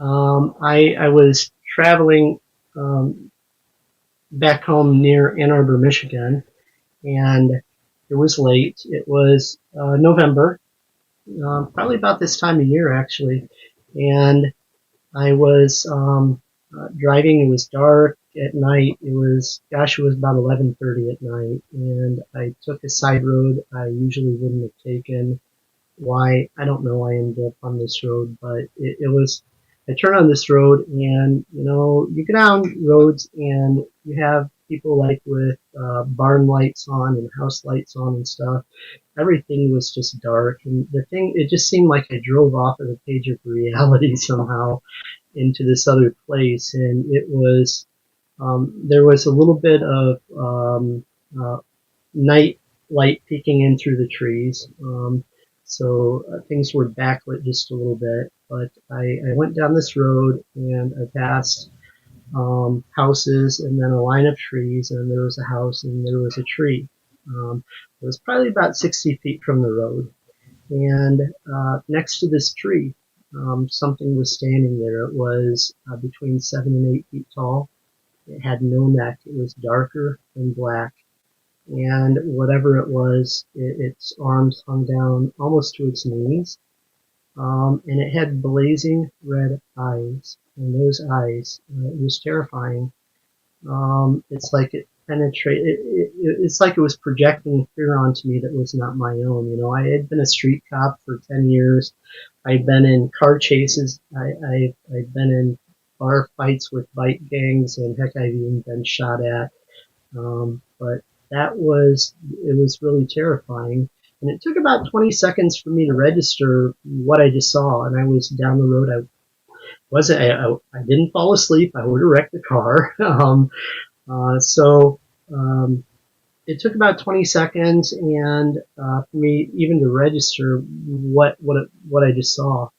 I was traveling back home near Ann Arbor, Michigan, and it was late. It was November, probably about this time of year, actually, and I was driving. It was dark at night. It was about 11:30 at night, and I took a side road I usually wouldn't have taken. Why? I don't know. I ended up on this road, but it was. I turned on this road, and you go down roads, and you have people like with barn lights on and house lights on and stuff. Everything was just dark, and it just seemed like I drove off of the page of reality somehow into this other place, and it was. There was a little bit of night light peeking in through the trees, so things were backlit just a little bit. But I went down this road and I passed houses and then a line of trees, and there was a house and there was a tree. It was probably about 60 feet from the road, and next to this tree, something was standing there. It was between 7 and 8 feet tall. It had no neck. It was darker and black. And whatever it was, its arms hung down almost to its knees. And it had blazing red eyes. And those eyes, it was terrifying. It's like it penetrated, it's like it was projecting fear onto me that was not my own. I had been a street cop for 10 years. I'd been in car chases. I'd been in bar fights with bike gangs, and heck, I've even been shot at. But it was really terrifying. And it took about 20 seconds for me to register what I just saw. And I was down the road. I didn't fall asleep. I would have wrecked the car. It took about 20 seconds, and for me even to register what I just saw.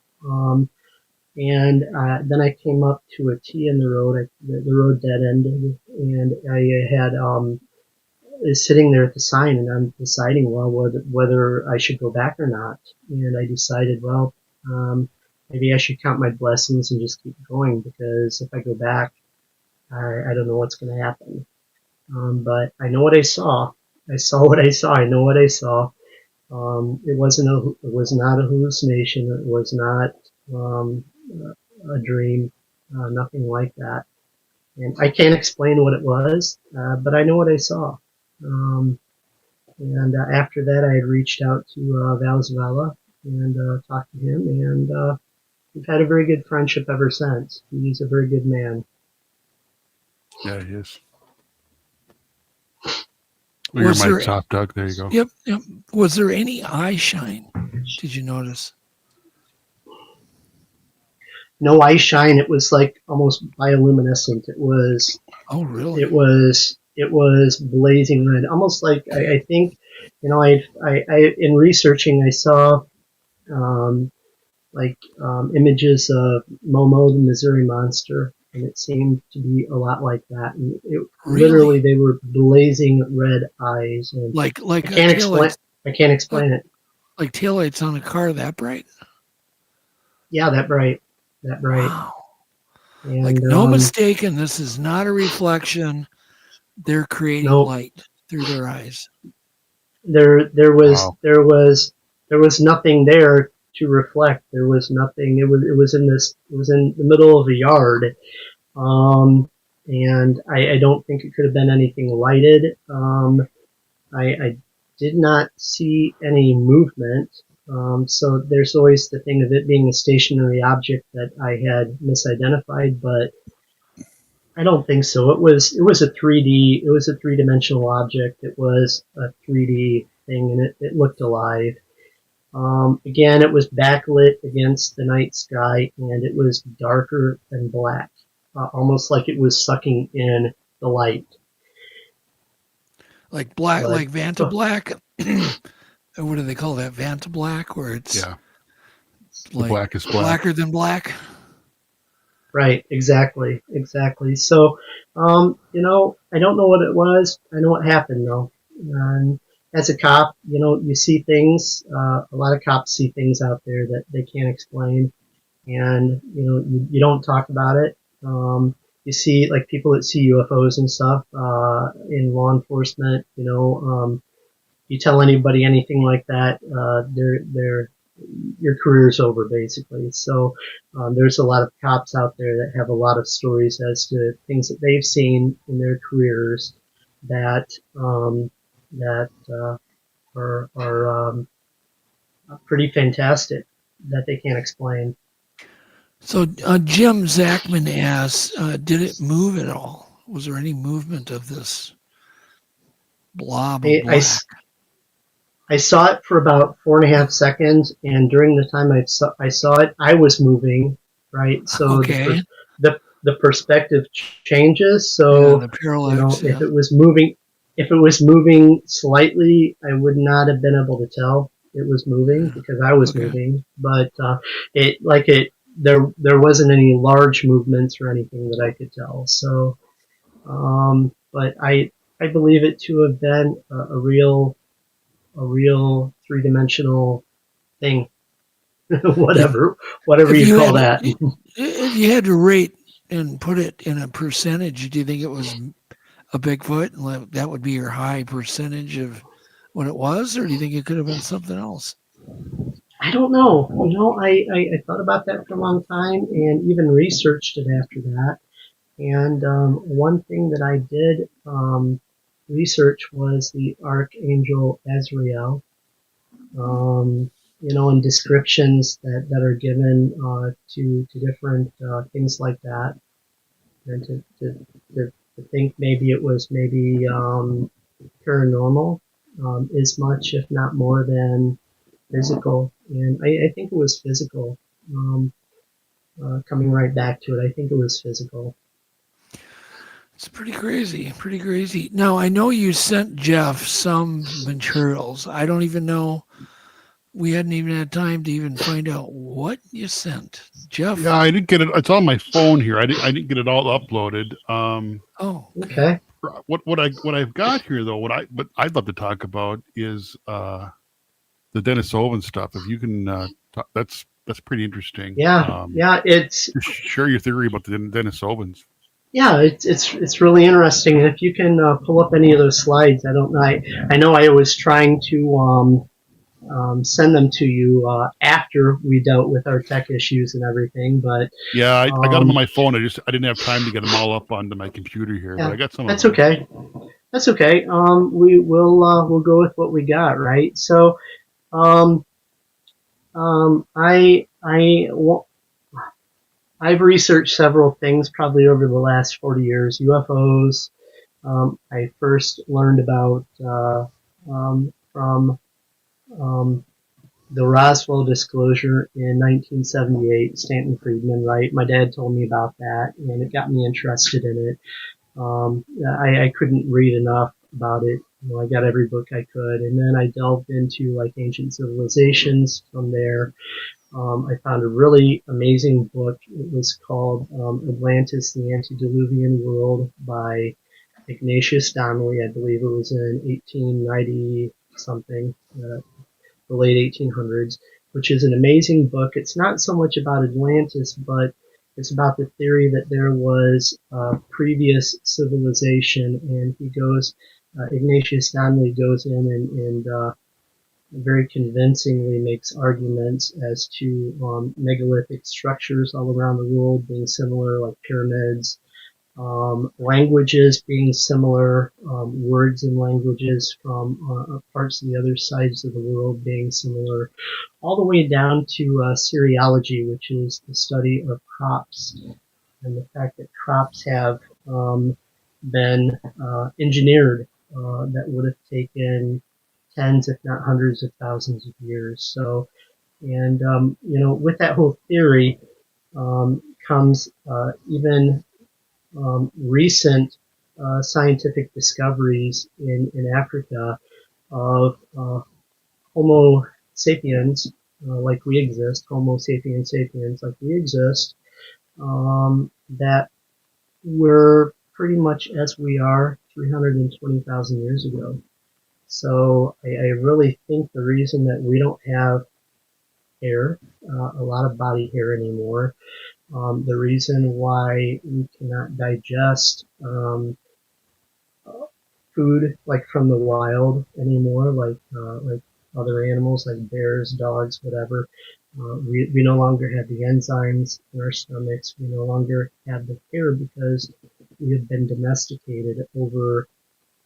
And then I came up to a T in the road. The road dead ended, and I had is sitting there at the sign, and I'm deciding, whether I should go back or not. And I decided, maybe I should count my blessings and just keep going, because if I go back, I don't know what's going to happen. But I know what I saw. I saw what I saw. I know what I saw. It was not a hallucination. It was not a dream. Nothing like that. And I can't explain what it was, but I know what I saw. And after that, I had reached out to Val Zavala and talked to him, and we've had a very good friendship ever since. He's a very good man. Yeah, he is. Well, you're my top, Doug. There you go. Yep. Was there any eye shine? Did you notice? No eye shine. It was like almost bioluminescent. It was. Oh, really? It was blazing red, almost like I think, I in researching I saw images of Momo the Missouri Monster, and it seemed to be a lot like that. And Really? Literally, they were blazing red eyes. And like I can't explain. I can't explain it. Like taillights on a car that bright? Yeah, that bright. Wow. And, Like no mistaken, this is not a reflection. They're creating Nope. light through their eyes. There was Wow. there was nothing there to reflect. There was nothing. It was in the middle of a yard, and I don't think it could have been anything lighted. I did not see any movement. So there's always the thing of it being a stationary object that I had misidentified, but I don't think so. It was a 3D. It was a three-dimensional object. It was a 3D thing, and it looked alive. Again, it was backlit against the night sky, and it was darker than black, almost like it was sucking in the light. Like black, But- like Vanta Black. What do they call that? Vanta Black, where it's Yeah. The like black is black. blacker than black. Right, exactly. So, I don't know what it was. I know what happened though. And as a cop, you see things. A lot of cops see things out there that they can't explain, and you don't talk about it. You see, like people that see UFOs and stuff in law enforcement. You tell anybody anything like that, your career's over basically. So there's a lot of cops out there that have a lot of stories as to things that they've seen in their careers that are pretty fantastic that they can't explain. So Jim Zachman asks, did it move at all? Was there any movement of this blob of black? I saw it for about 4.5 seconds, and during the time I saw it, I was moving, right? So Okay. the perspective changes. So Yeah, the parallax, if yeah. it was moving slightly, I would not have been able to tell it was moving because I was moving. But there wasn't any large movements or anything that I could tell. So, but I believe it to have been a real three-dimensional thing, whatever you call that. If you had to rate and put it in a percentage, do you think it was a Bigfoot? Like, that would be your high percentage of what it was, or do you think it could have been something else? I don't know. I thought about that for a long time and even researched it after that. And one thing that I did research was the Archangel Azrael. And descriptions that are given to different things like that, and to think maybe it was paranormal, as much if not more than physical. And I think it was physical. Coming right back to it, I think it was physical. It's pretty crazy. Now, I know you sent Jeff some materials. I don't even know. We hadn't even had time to even find out what you sent. Jeff? Yeah, I didn't get it. It's on my phone here. I didn't get it all uploaded. Oh, okay. What I've got here though, what I'd love to talk about is the Denisovan stuff. If you can, talk, that's pretty interesting. Yeah, it's share your theory about the Denisovans. Yeah, it's really interesting. And if you can pull up any of those slides, I don't know. I know I was trying to send them to you after we dealt with our tech issues and everything, but yeah, I got them on my phone. I didn't have time to get them all up onto my computer here, yeah, but I got some. That's okay. That's okay. We'll go with what we got, right? So, I've researched several things probably over the last 40 years. UFOs. I first learned about from the Roswell disclosure in 1978, Stanton Friedman, right? My dad told me about that, and it got me interested in it. I couldn't read enough about it. I got every book I could, and then I delved into like ancient civilizations from there. I found a really amazing book. It was called Atlantis, the Antediluvian World by Ignatius Donnelly. I believe it was in 1892 something, the late 1800s, which is an amazing book. It's not so much about Atlantis, but it's about the theory that there was a previous civilization, and Ignatius Donnelly goes in and very convincingly makes arguments as to megalithic structures all around the world being similar, like pyramids, languages being similar, words and languages from parts of the other sides of the world being similar, all the way down to cerealogy, which is the study of crops, and the fact that crops have been engineered that would have taken tens, if not hundreds of thousands of years. So, and with that whole theory comes even recent scientific discoveries in Africa of Homo sapiens, like we exist, Homo sapiens sapiens, like we exist, that were pretty much as we are 320,000 years ago. So I really think the reason that we don't have hair, a lot of body hair anymore, the reason why we cannot digest food like from the wild anymore, like other animals like bears, dogs, whatever. We no longer have the enzymes in our stomachs. We no longer have the hair because we have been domesticated over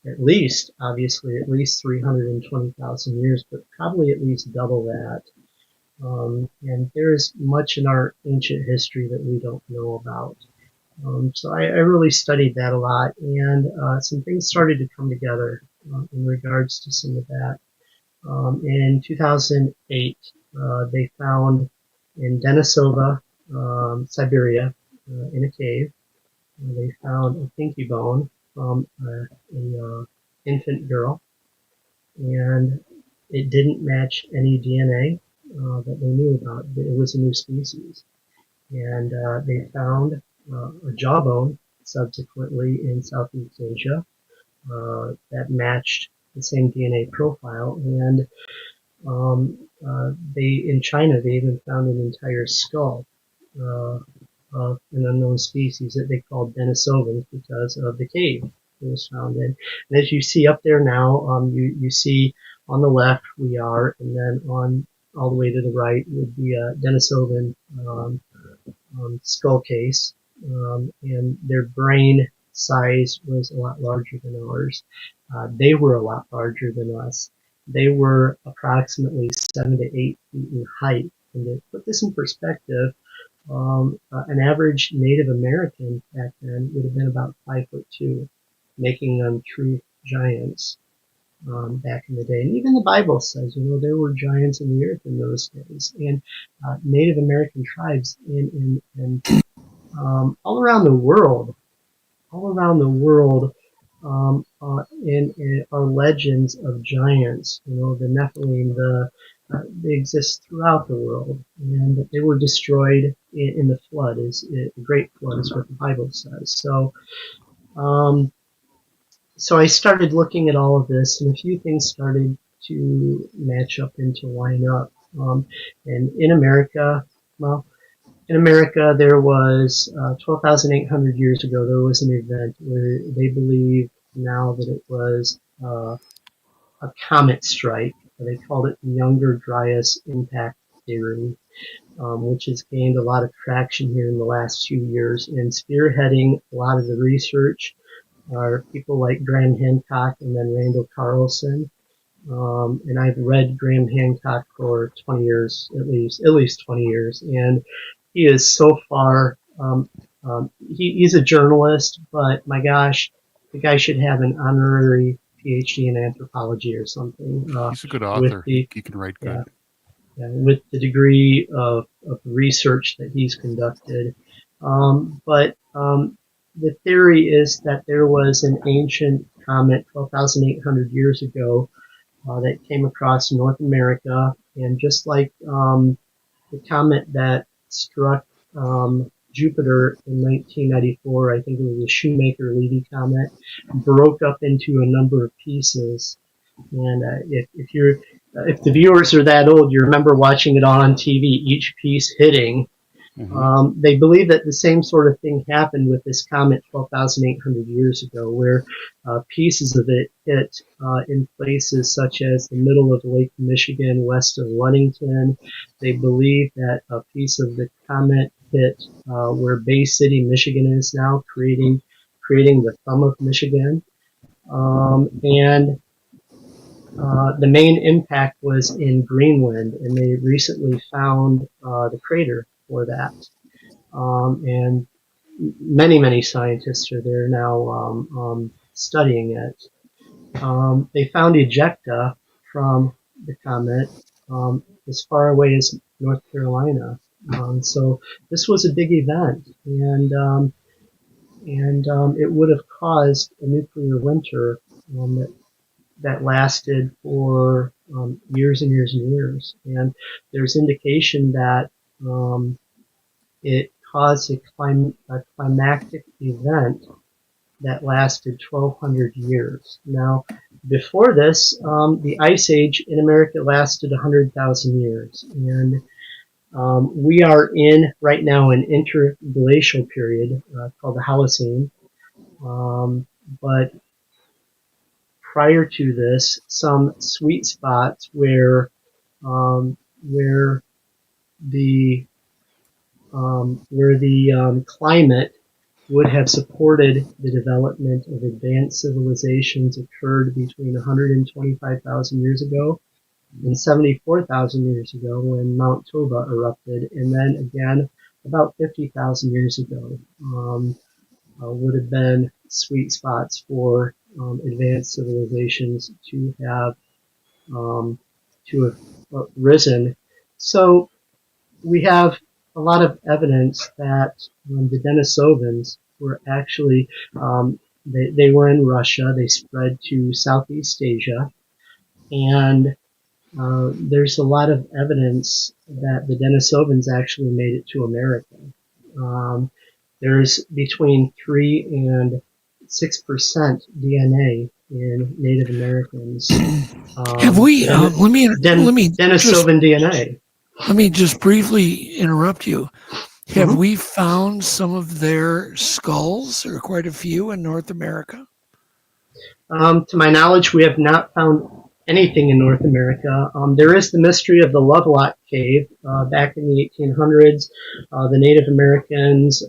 at least 320,000 years, but probably at least double that. And there is much in our ancient history that we don't know about. So I really studied that a lot, and some things started to come together in regards to some of that. In 2008, they found in Denisova, Siberia, in a cave, they found a pinky bone from a infant girl, and it didn't match any DNA that they knew about. It was a new species. And they found a jawbone subsequently in Southeast Asia that matched the same DNA profile. And in China, they even found an entire skull of an unknown species that they called Denisovans because of the cave it was found in. And as you see up there now, you see on the left we are, and then on all the way to the right would be a Denisovan skull case, and their brain size was a lot larger than ours. They were a lot larger than us. They were approximately 7 to 8 feet in height. And to put this in perspective, an average Native American back then would have been about 5'2", making them true giants back in the day. And even the Bible says, there were giants in the earth in those days. And Native American tribes in all around the world, in our legends of giants, the Nephilim, they exist throughout the world, and they were destroyed in the flood. The Great Flood is what the Bible says. So, so I started looking at all of this, and a few things started to match up and to line up. And in America, there was 12,800 years ago, there was an event where they believe now that it was a comet strike. They called it the Younger Dryas Impact Theory, which has gained a lot of traction here in the last few years. And spearheading a lot of the research are people like Graham Hancock and then Randall Carlson. And I've read Graham Hancock for 20 years, at least 20 years. And he is so far, he's a journalist, but my gosh, the guy should have an honorary Ph.D. in anthropology or something. He's a good author. He can write good. Yeah, with the degree of research that he's conducted. But the theory is that there was an ancient comet 12,800 years ago that came across North America, and just like the comet that struck Jupiter in 1994, I think it was a Shoemaker-Levy comet, broke up into a number of pieces. And if the viewers are that old, you remember watching it on TV, each piece hitting. They believe that the same sort of thing happened with this comet 12,800 years ago, where pieces of it hit in places such as the middle of Lake Michigan, west of Ludington. They believe that a piece of the comet hit where Bay City, Michigan is now, creating the thumb of Michigan. And the main impact was in Greenland, and they recently found the crater for that. And many scientists are there now studying it. They found ejecta from the comet as far away as North Carolina. So this was a big event, and it would have caused a nuclear winter that lasted for years and years and years. And there's indication that it caused a climactic event that lasted 1,200 years. Now, before this, the Ice Age in America lasted 100,000 years. And we are in, right now, an interglacial period called the Holocene. But prior to this, some sweet spots where the climate would have supported the development of advanced civilizations occurred between 125,000 years ago and 74,000 years ago when Mount Toba erupted, and then again about 50,000 years ago would have been sweet spots for advanced civilizations to have risen. So we have a lot of evidence that the Denisovans were actually, they were in Russia, they spread to Southeast Asia, and there's a lot of evidence that the Denisovans actually made it to America. There's between 3 and 6% DNA in Native Americans. Have we, let me Denisovan DNA. Let me just briefly interrupt you. Have we found some of their skulls, or quite a few, in North America? To my knowledge, we have not found anything in North America. There is the mystery of the Lovelock Cave back in the 1800s. The Native Americans,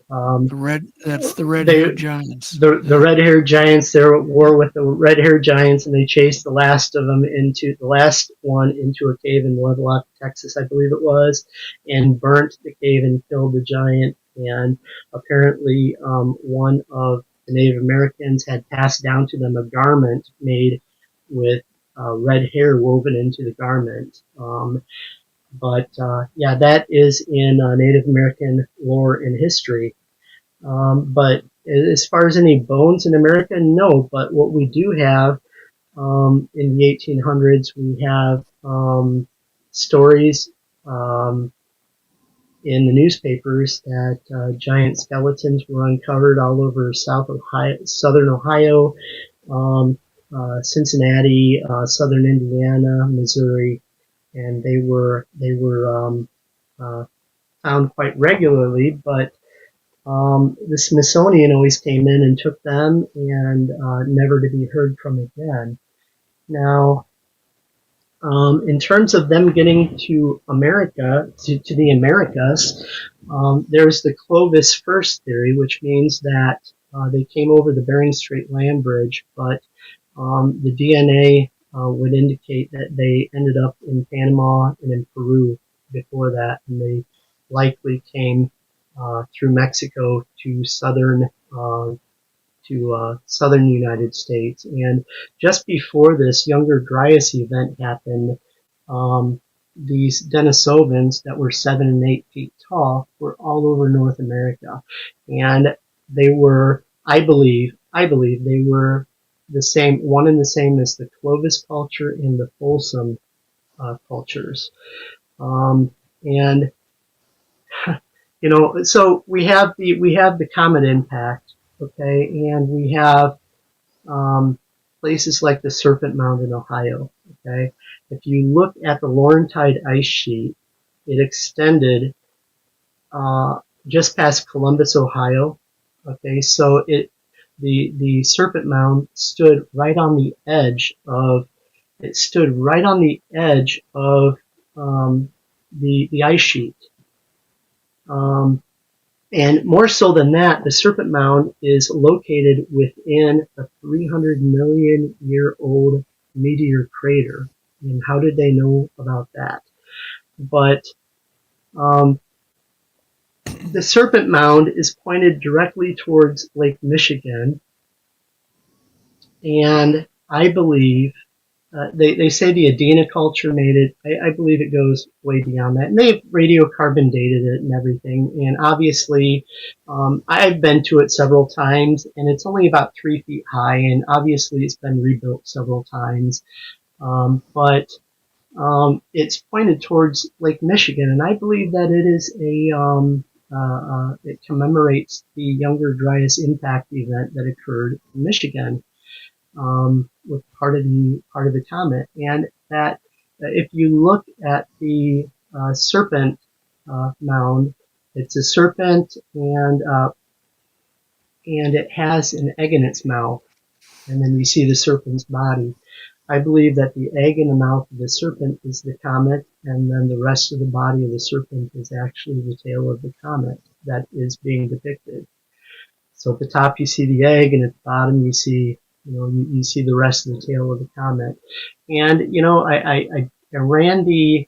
that's the red-haired giants. The red-haired giants. They're at war with the red-haired giants, and they chased the last one into a cave in Lovelock, Texas, I believe it was, and burnt the cave and killed the giant. And apparently, one of the Native Americans had passed down to them a garment made with red hair woven into the garment. Yeah, that is in Native American lore and history. But as far as any bones in America, no. But what we do have in the 1800s, we have stories in the newspapers that giant skeletons were uncovered all over southern Ohio, Cincinnati, southern Indiana, Missouri, and they were found quite regularly. But the Smithsonian always came in and took them, and never to be heard from again. Now, in terms of them getting to America, to the Americas, there's the Clovis First theory, which means that they came over the Bering Strait land bridge, but the DNA would indicate that they ended up in Panama and in Peru before that, and they likely came through Mexico to southern United States. And just before this Younger Dryas event happened, these Denisovans that were 7 and 8 feet tall were all over North America, and they were, I believe they were one and the same as the Clovis culture and the Folsom cultures. And so we have the comet impact, okay, and we have places like the Serpent Mound in Ohio. Okay, if you look at the Laurentide ice sheet, it extended just past Columbus, Ohio. Okay, so the Serpent Mound stood right on the edge of the ice sheet. And more so than that, the Serpent Mound is located within a 300 million year old meteor crater. And how did they know about that? But the Serpent Mound is pointed directly towards Lake Michigan, and I believe they say the Adena culture made it. I believe it goes way beyond that, and they've radiocarbon dated it and everything. And obviously, I've been to it several times, and it's only about 3 feet high, and obviously it's been rebuilt several times. But it's pointed towards Lake Michigan, and I believe that it is it commemorates the Younger Dryas impact event that occurred in Michigan with part of the comet. And that if you look at the serpent mound, it's a serpent, and it has an egg in its mouth, and then you see the serpent's body. I believe that the egg in the mouth of the serpent is the comet, and then the rest of the body of the serpent is actually the tail of the comet that is being depicted. So at the top you see the egg, and at the bottom you see, you see the rest of the tail of the comet. And I ran the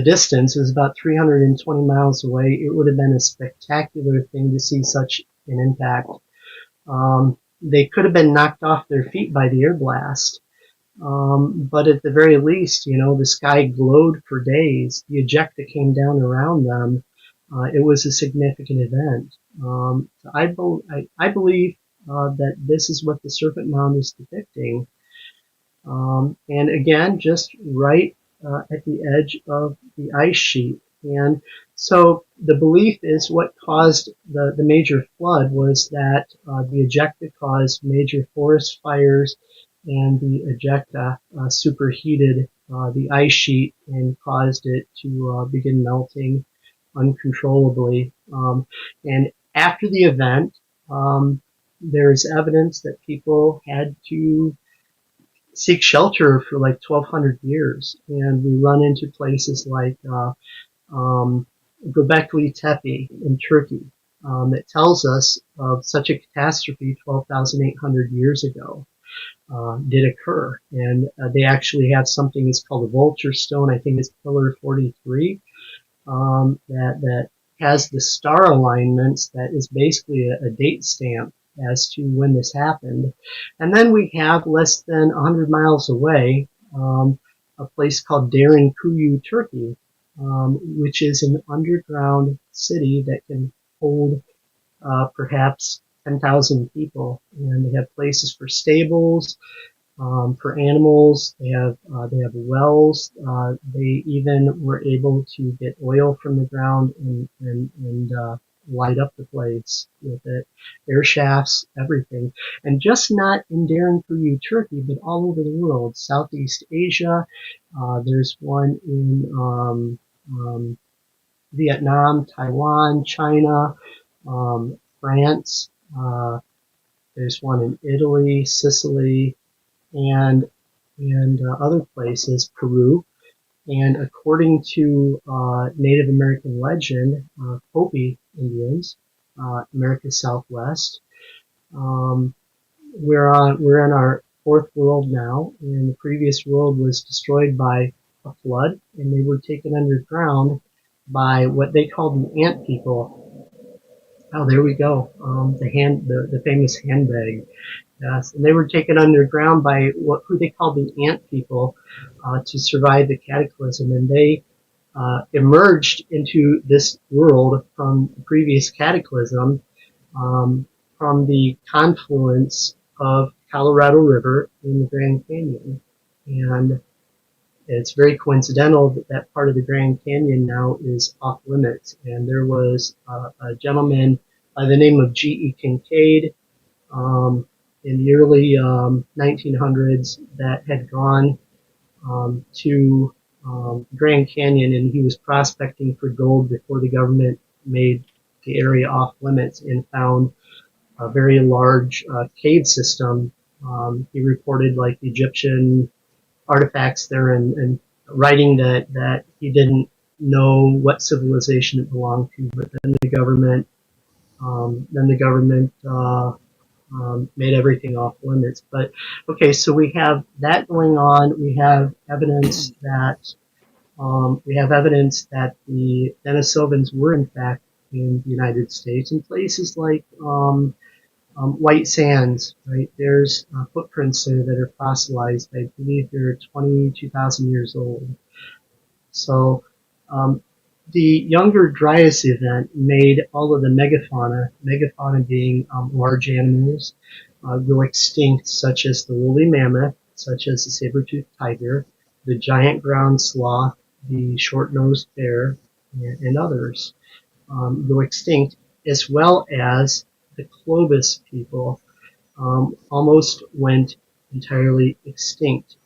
distance. It was about 320 miles away. It would have been a spectacular thing to see such an impact. They could have been knocked off their feet by the air blast. But at the very least, the sky glowed for days. The ejecta came down around them. It was a significant event. I believe that this is what the Serpent Mound is depicting. And again, just right at the edge of the ice sheet. And so the belief is what caused the major flood was that the ejecta caused major forest fires, and the ejecta superheated the ice sheet and caused it to begin melting uncontrollably. And after the event, there is evidence that people had to seek shelter for like 1,200 years. And we run into places like Göbekli Tepe in Turkey that tells us of such a catastrophe 12,800 years ago did occur. And they actually have something that's called a vulture stone. I think it's Pillar 43 that has the star alignments that is basically a date stamp as to when this happened. And then we have less than 100 miles away a place called Derinkuyu, Turkey, which is an underground city that can hold perhaps 10,000 people. And they have places for stables, for animals. They have wells. They even were able to get oil from the ground and light up the place with it. Air shafts, everything. And just not in Derinkuyu, Turkey, but all over the world. Southeast Asia. There's one in Vietnam, Taiwan, China, France. There's one in Italy, Sicily, and other places, Peru. And according to Native American legend, Hopi Indians, America's Southwest, we're in our fourth world now, and the previous world was destroyed by a flood, and they were taken underground by what they called the ant people. Oh, there we go. The famous handbag. Yes, and they were taken underground by who they called the ant people to survive the cataclysm, and they emerged into this world from the previous cataclysm from the confluence of Colorado River in the Grand Canyon. And it's very coincidental that that part of the Grand Canyon now is off limits. And there was a gentleman by the name of G.E. Kincaid in the early 1900s that had gone to Grand Canyon, and he was prospecting for gold before the government made the area off limits and found a very large cave system. He reported like Egyptian artifacts there and writing that he didn't know what civilization it belonged to, but then the government made everything off limits. But okay, so we have that going on. We have evidence that the Denisovans were in fact in the United States in places like White Sands. Right, there's footprints there that are fossilized. I believe they're 22,000 years old. So the Younger Dryas event made all of the megafauna being large animals, go extinct, such as the woolly mammoth, such as the saber-toothed tiger, the giant ground sloth, the short-nosed bear, and others go extinct, as well as the Clovis people almost went entirely extinct.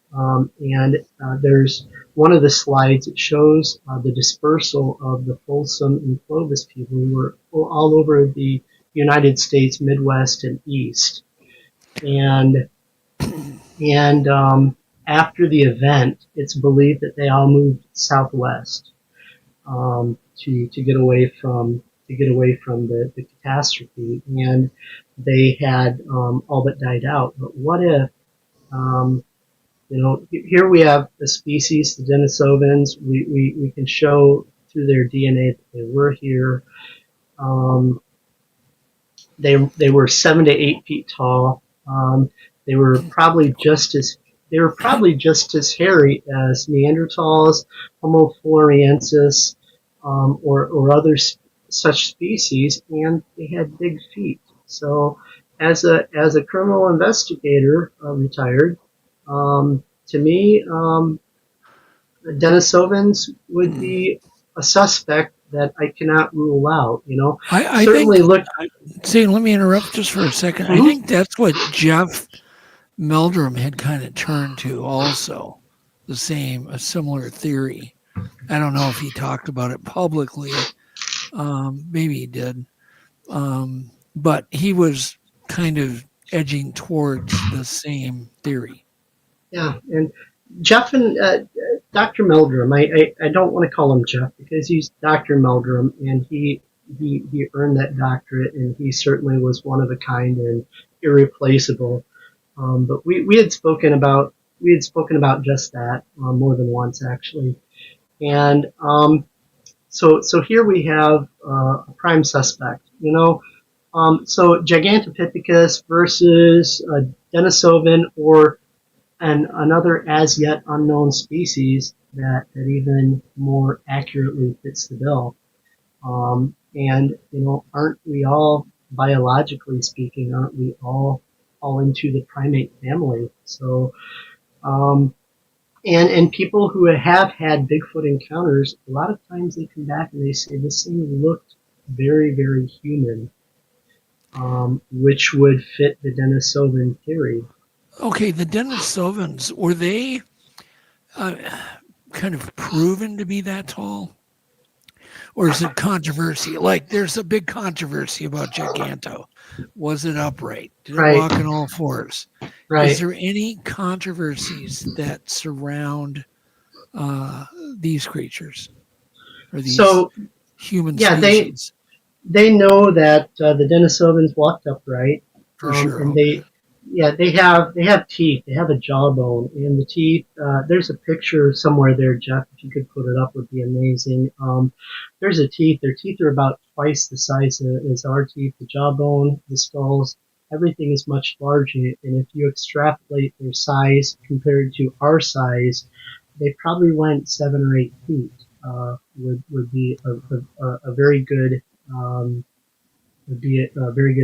There's one of the slides that shows the dispersal of the Folsom and Clovis people who were all over the United States, Midwest, and East. And after the event, it's believed that they all moved southwest to get away from the catastrophe, and they had all but died out. But what if here we have a species, the Denisovans. We can show through their DNA that they were here. They were 7 to 8 feet tall. They were probably just as hairy as Neanderthals, Homo floresiensis, or other such species, and they had big feet. So, as a criminal investigator, retired. To me, Denisovans would be a suspect that I cannot rule out. I certainly think, let me interrupt just for a second. I think that's what Jeff Meldrum had kind of turned to also, a similar theory. I don't know if he talked about it publicly. Maybe he did. But he was kind of edging towards the same theory. Yeah, and Jeff and Dr. Meldrum, I don't want to call him Jeff because he's Dr. Meldrum, and he earned that doctorate, and he certainly was one of a kind and irreplaceable. But we had spoken about just that more than once actually, and so here we have a prime suspect. So Gigantopithecus versus Denisovan or another as yet unknown species that even more accurately fits the bill. And aren't we all, biologically speaking, aren't we all into the primate family? So, and people who have had Bigfoot encounters, a lot of times they come back and they say this thing looked very, very human, which would fit the Denisovan theory. Okay, the Denisovans, were they kind of proven to be that tall? Or is it controversy? Like, there's a big controversy about Giganto. Was it upright? Did it walk on all fours? Right. Is there any controversies that surround these creatures? Or these human species? They know that the Denisovans walked upright. For sure. And they have teeth. They have a jawbone, and the teeth. There's a picture somewhere there, Jeff. If you could put it up, would be amazing. There's a teeth. Their teeth are about twice the size as our teeth. The jawbone, the skulls, everything is much larger. And if you extrapolate their size compared to our size, they probably went 7 or 8 feet. Would be a very good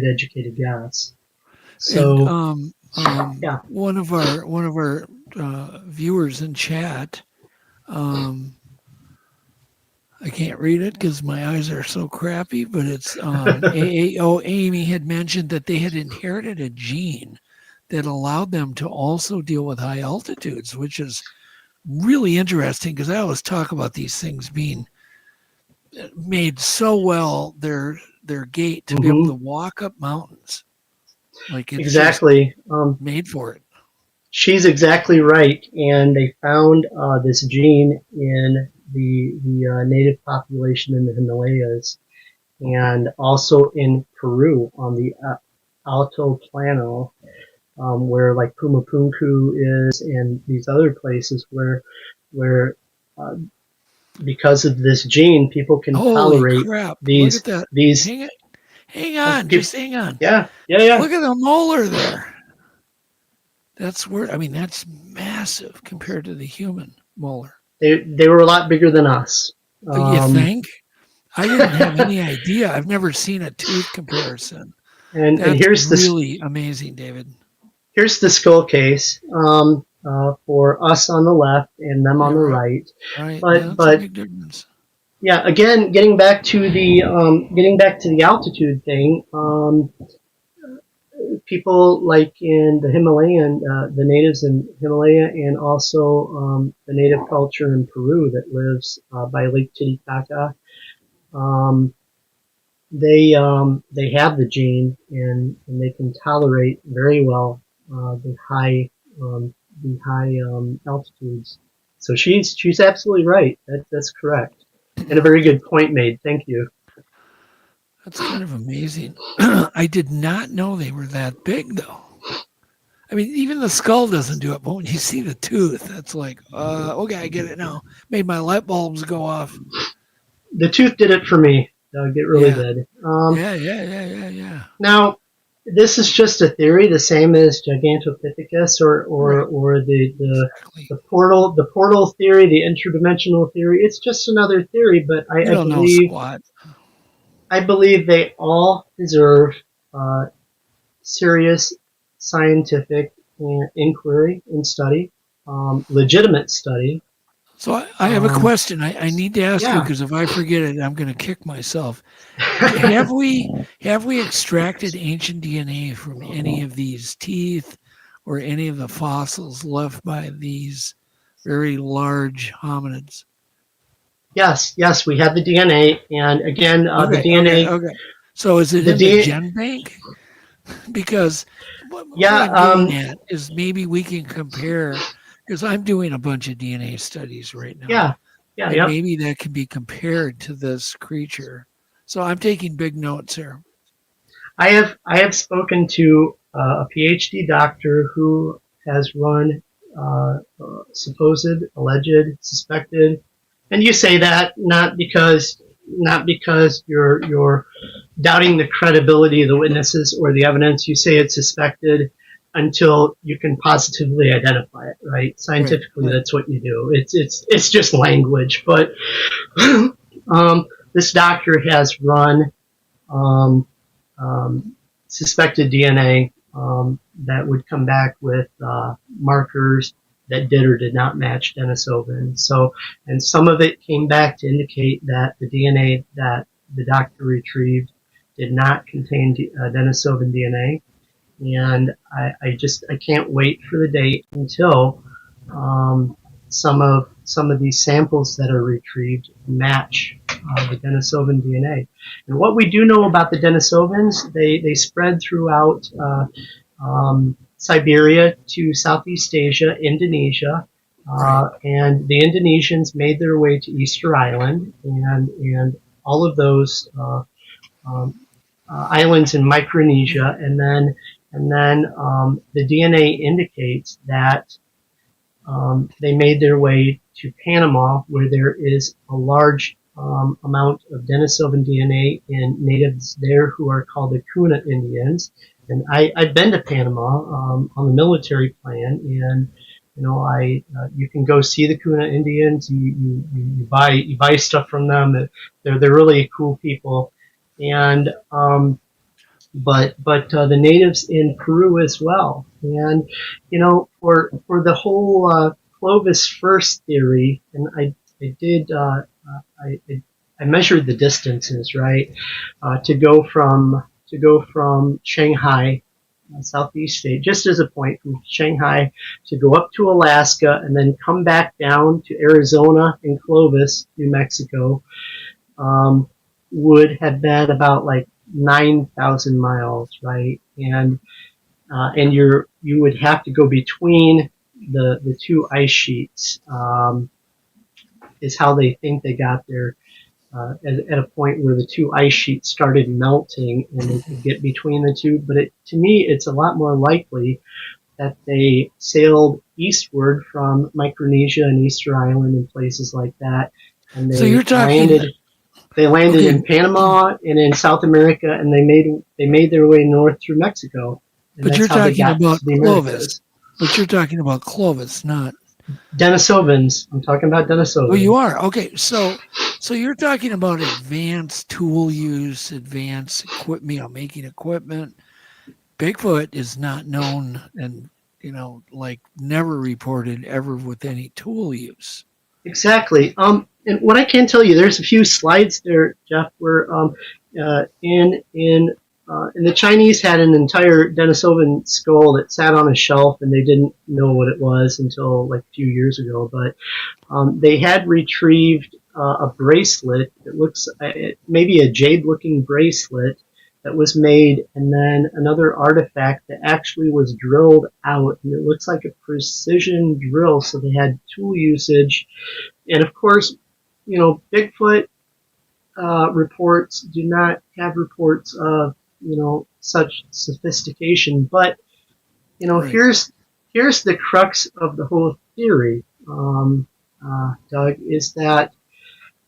educated guess. So, and, one of our viewers in chat, I can't read it because my eyes are so crappy, but it's Amy had mentioned that they had inherited a gene that allowed them to also deal with high altitudes, which is really interesting because I always talk about these things being made so well, their gait to be able to walk up mountains. Like it's Exactly. made for it. She's exactly right. And they found this gene in the native population in the Himalayas and also in Peru on the Alto Plano, where like Pumapunku is, and these other places where because of this gene, people can Holy tolerate crap. these Look at that. these. Hang on, just hang on. Yeah. Look at the molar there. That's where, I mean, that's massive compared to the human molar. They were a lot bigger than us. You think? I didn't have any idea. I've never seen a tooth comparison. And That's here's really amazing, David. Here's the skull case for us on the left and them on the right. Right. But That's a big difference. yeah, again, getting back to the altitude thing. People like in the Himalayan, the natives in Himalaya, and also the native culture in Peru that lives by Lake Titicaca. They have the gene and they can tolerate very well the high altitudes. So she's absolutely right. That's correct, and a very good point made. Thank you. That's kind of amazing. I did not know they were that big, though. I mean, even the skull doesn't do it, but when you see the tooth, that's like, okay, I get it now. Made my light bulbs go off. The tooth did it for me. Get really good. Yeah. Now, this is just a theory, the same as Gigantopithecus or the portal theory, the interdimensional theory. It's just another theory, but I believe they all deserve serious scientific inquiry and study, legitimate study. So I have a question. I need to ask you because if I forget it, I'm going to kick myself. Have we extracted ancient DNA from any of these teeth or any of the fossils left by these very large hominids? Yes, we have the DNA, and again, the DNA. Okay. So is it in the gen bank? Because what I'm getting at is maybe we can compare. Because I'm doing a bunch of DNA studies right now. Yeah. Maybe that can be compared to this creature. So I'm taking big notes here. I have spoken to a Ph.D. doctor who has run supposed, alleged, suspected, and you say that not because you're doubting the credibility of the witnesses or the evidence. You say it's suspected until you can positively identify it, right? Scientifically, that's what you do. It's just language, but this doctor has run suspected DNA that would come back with markers that did or did not match Denisovan. So, and some of it came back to indicate that the DNA that the doctor retrieved did not contain Denisovan DNA. And I can't wait for the date until some of these samples that are retrieved match the Denisovan DNA. And what we do know about the Denisovans, they spread throughout Siberia to Southeast Asia, Indonesia, and the Indonesians made their way to Easter Island, and all of those islands in Micronesia, and then the DNA indicates that they made their way to Panama, where there is a large amount of Denisovan DNA in natives there who are called the Kuna Indians. And I've been to Panama on the military plan, and you can go see the Kuna Indians. You buy stuff from them. They're really cool people, and but the natives in Peru as well. And for the whole Clovis first theory, and I measured the distances, right? To go from Shanghai, Southeast state, just as a point, from Shanghai to go up to Alaska and then come back down to Arizona and Clovis, New Mexico, would have been about like 9,000 miles, right? And you would have to go between the two ice sheets, is how they think they got there, at a point where the two ice sheets started melting and they could get between the two. But to me, it's a lot more likely that they sailed eastward from Micronesia and Easter Island and places like that, and So you're talking. they landed Okay. in Panama and in South America, and they made their way north through Mexico. And But that's you're how they talking got about to the Clovis. Americas. But you're talking about Clovis, not. Denisovans. I'm talking about Denisovans. Well, you are. Okay. So you're talking about advanced tool use, advanced equipment, making equipment. Bigfoot is not known and, like never reported ever with any tool use. Exactly. And what I can tell you, there's a few slides there, Jeff, where the Chinese had an entire Denisovan skull that sat on a shelf, and they didn't know what it was until like a few years ago. But they had retrieved a bracelet that looks maybe a jade-looking bracelet that was made, and then another artifact that actually was drilled out, and it looks like a precision drill. So they had tool usage, and of course, Bigfoot reports do not have reports of such sophistication. But Right. here's the crux of the whole theory, Doug, is that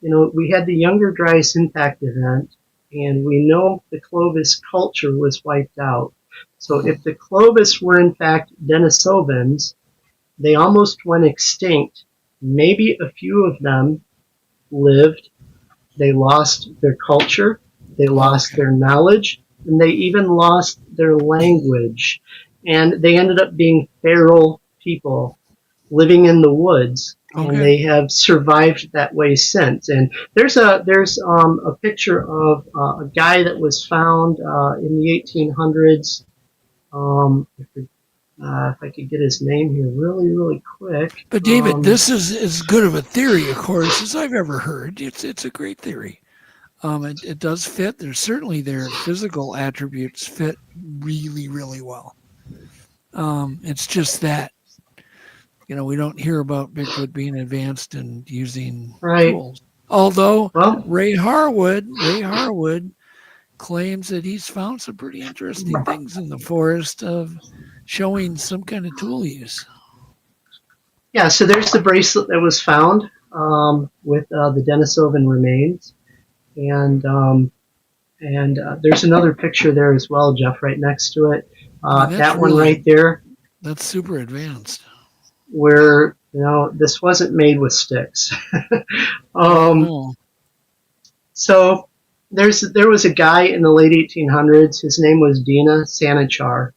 we had the Younger Dryas impact event, and we know the Clovis culture was wiped out. So if the Clovis were in fact Denisovans, they almost went extinct. Maybe a few of them lived. They lost their culture, they lost their knowledge, and they even lost their language. And they ended up being feral people living in the woods, and they have survived that way since. And there's a picture of a guy that was found in the 1800s. If I could get his name here really, really quick. But David, this is as good of a theory, of course, as I've ever heard. It's a great theory. It does fit. There's certainly their physical attributes fit really, really well. It's just that, we don't hear about Bigfoot being advanced and using tools. Although Ray Harwood claims that he's found some pretty interesting things in the forest of showing some kind of tool use. Yeah, so there's the bracelet that was found with the Denisovan remains, and there's another picture there as well, Jeff, right next to it. That one right there. That's super advanced. Where this wasn't made with sticks. So there was a guy in the late 1800s. His name was Dina Sanachar,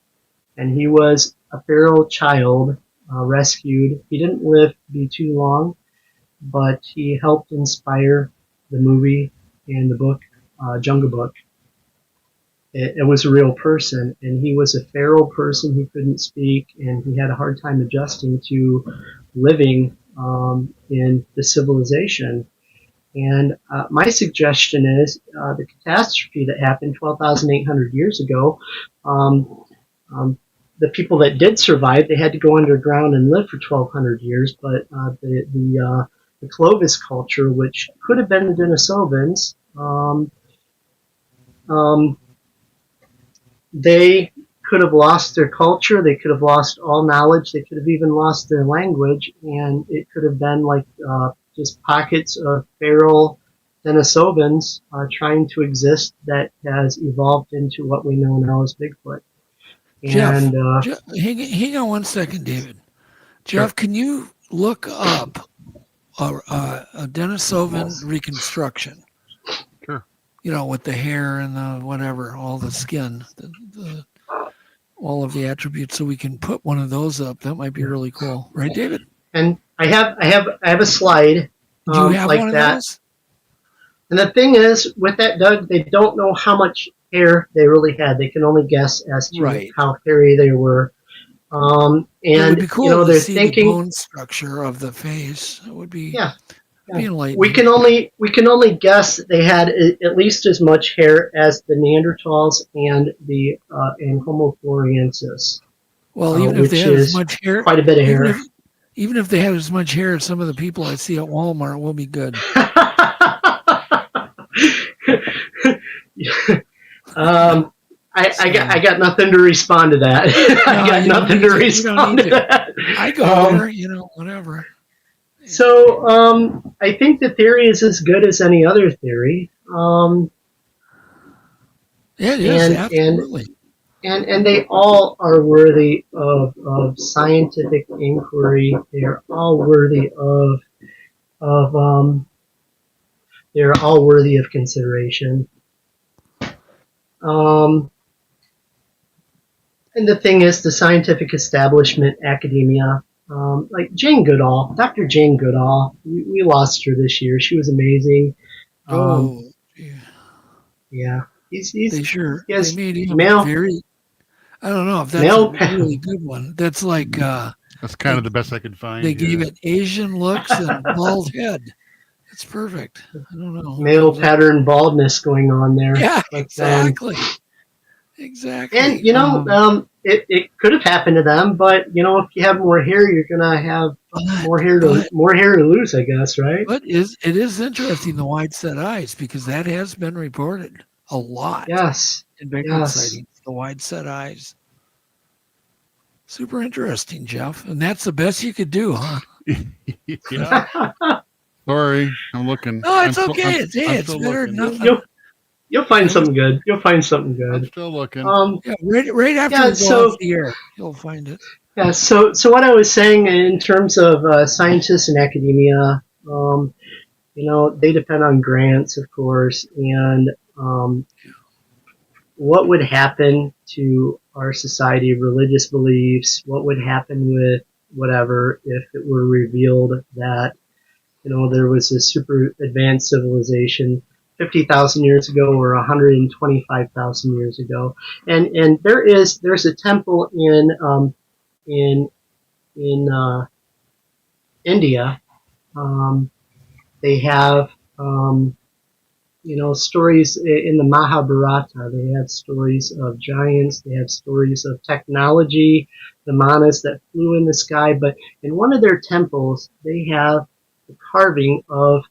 and he was a feral child rescued. He didn't live to be too long, but he helped inspire the movie and the book, Jungle Book. It was a real person, and he was a feral person who couldn't speak, and he had a hard time adjusting to living in the civilization. And my suggestion is the catastrophe that happened 12,800 years ago, the people that did survive, they had to go underground and live for 1,200 years, but the Clovis culture, which could have been the Denisovans, they could have lost their culture, they could have lost all knowledge, they could have even lost their language, and it could have been like just pockets of feral Denisovans trying to exist that has evolved into what we know now as Bigfoot. Jeff, hang on one second, David. Jeff, can you look up a Denisovan reconstruction? Sure. With the hair and the whatever, all the skin, all of the attributes, so we can put one of those up. That might be really cool, right, David? And I have a slide Do you have like one that. of those? And the thing is, with that, Doug, they don't know how much hair they really had. They can only guess as to Right. how hairy they were. It would And be cool you know, to they're see thinking, the bone structure of the face. It would be, yeah. be enlightening. We can only guess that they had at least as much hair as the Neanderthals and the and Homo floresiensis. Well, even if which they had as is much hair, quite a bit of hair. Even if they had as much hair as some of the people I see at Walmart, we'll be good. I got nothing to respond to that. I got nothing to respond to that. I go there, you know, whatever. So I think the theory is as good as any other theory. Yeah, it is, absolutely. And they all are worthy of scientific inquiry. They are all worthy they are all worthy of consideration. And the thing is, the scientific establishment, academia, like Jane Goodall, Dr. Jane Goodall, we lost her this year. She was amazing. Yeah, They made him male. very. I don't know if that's a really good one. That's like that's kind of the best I could find. They gave it Asian looks and bald head. It's perfect. I don't know. Male pattern baldness going on there. Yeah, but, exactly. Exactly. And you know, it could have happened to them, but you know, if you have more hair, you're gonna have more hair to lose, I guess, right? But it is interesting, the wide set eyes, because that has been reported a lot. Yes. In Bigfoot sightings, the wide set eyes. Super interesting, Jeff. And that's the best you could do, huh? Yeah. Sorry, I'm looking. No, it's okay. It's better than nothing. You'll find something good. You'll find something good. I'm still looking. Yeah, right after we go off the air, you'll find it. Yeah. So what I was saying in terms of scientists and academia, you know, they depend on grants, of course, and what would happen to our society, religious beliefs? What would happen with whatever if it were revealed that, you know, there was a super advanced civilization 50,000 years ago or 125,000 years ago, and there's a temple in India. They have you know, stories in the Mahabharata. They have stories of giants. They have stories of technology, the manas that flew in the sky. But in one of their temples, they have the carving of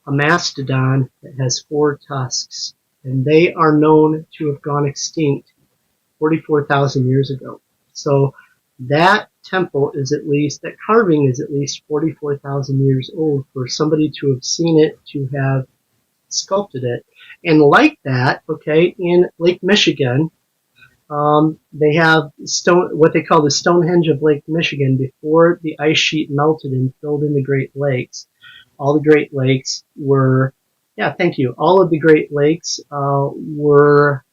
a mastodon that has 4 tusks, and they are known to have gone extinct 44,000 years ago. So that temple is that carving is at least 44,000 years old for somebody to have seen it, to have sculpted it. And like that, okay, in Lake Michigan, they have what they call the Stonehenge of Lake Michigan. Before the ice sheet melted and filled in the Great Lakes, all the Great Lakes were, all of the Great Lakes were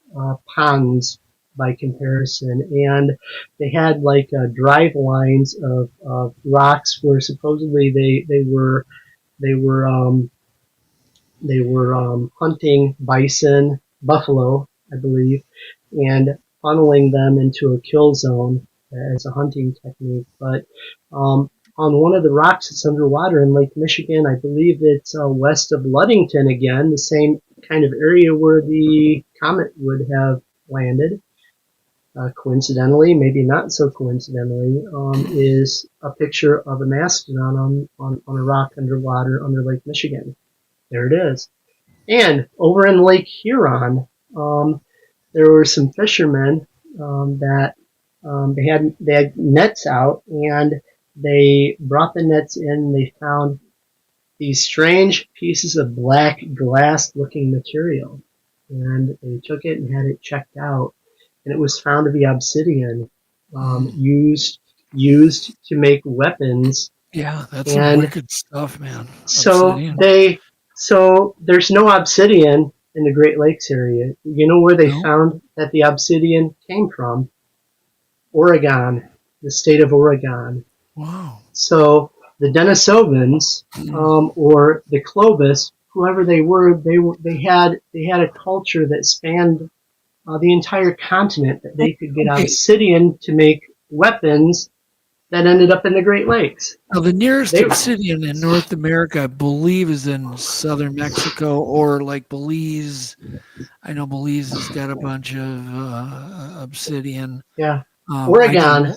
ponds by comparison, and they had like drive lines of rocks where supposedly they were hunting bison, buffalo, I believe, and funneling them into a kill zone as a hunting technique. But on one of the rocks that's underwater in Lake Michigan, I believe it's west of Ludington again, the same kind of area where the comet would have landed. Coincidentally, maybe not so coincidentally, is a picture of a mastodon on a rock underwater under Lake Michigan. There it is. And over in Lake Huron, there were some fishermen that they had nets out, and they brought the nets in. They found these strange pieces of black glass-looking material, and they took it and had it checked out, and it was found to be obsidian, used to make weapons. Yeah, that's some wicked stuff, man. So there's no obsidian in the Great Lakes area. You know where they found that the obsidian came from? Oregon, the state of Oregon. Wow. So the Denisovans, or the Clovis, whoever they were, they had a culture that spanned the entire continent, that they could get obsidian to make weapons that ended up in the Great Lakes. Now, the nearest obsidian in North America, I believe, is in southern Mexico or like Belize. I know Belize has got a bunch of obsidian. Yeah. Oregon.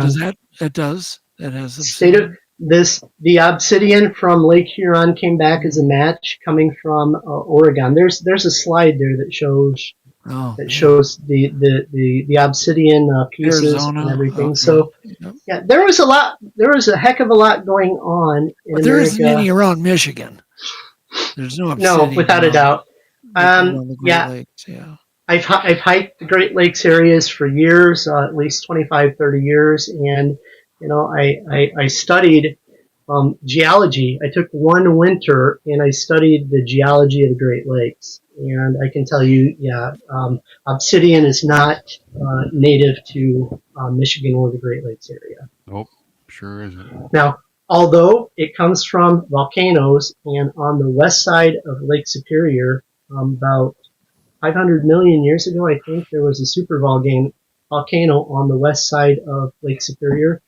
Does that? It does. That has State obsidian. of the obsidian from Lake Huron came back as a match coming from Oregon. There's a slide there that shows the obsidian pieces Arizona. and everything. Okay. So yeah, there was a heck of a lot going on in But there America. isn't any around Michigan. There's no obsidian. No, without a doubt. The Great Lakes, yeah. I've hiked the Great Lakes areas for years, at least 25, 30 years, and I studied geology. I took one winter and I studied the geology of the Great Lakes, and I can tell you, obsidian is not native to Michigan or the Great Lakes area. Nope, sure isn't. Now, although it comes from volcanoes, and on the west side of Lake Superior, about 500 million years ago, I think there was a volcano on the west side of Lake Superior,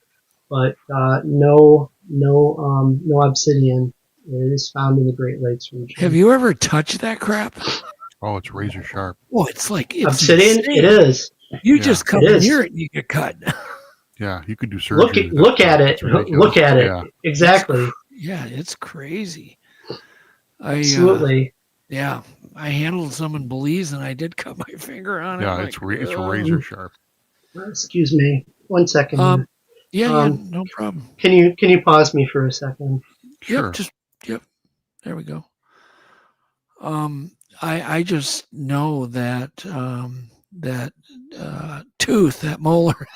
but no obsidian is found in the Great Lakes region. Have you ever touched that crap? Oh, it's razor sharp. Oh, it's obsidian. insane. It is. You just come near it and you get cut. Yeah, you could do surgery. Look at it. Look at it. Yeah. Exactly. Yeah, it's crazy. Absolutely. Yeah, I handled some in Belize and I did cut my finger on it. Yeah, it's razor sharp. Excuse me. 1 second. Yeah, no problem. Can you pause me for a second? Sure. Yep. There we go. I just know that that tooth, that molar,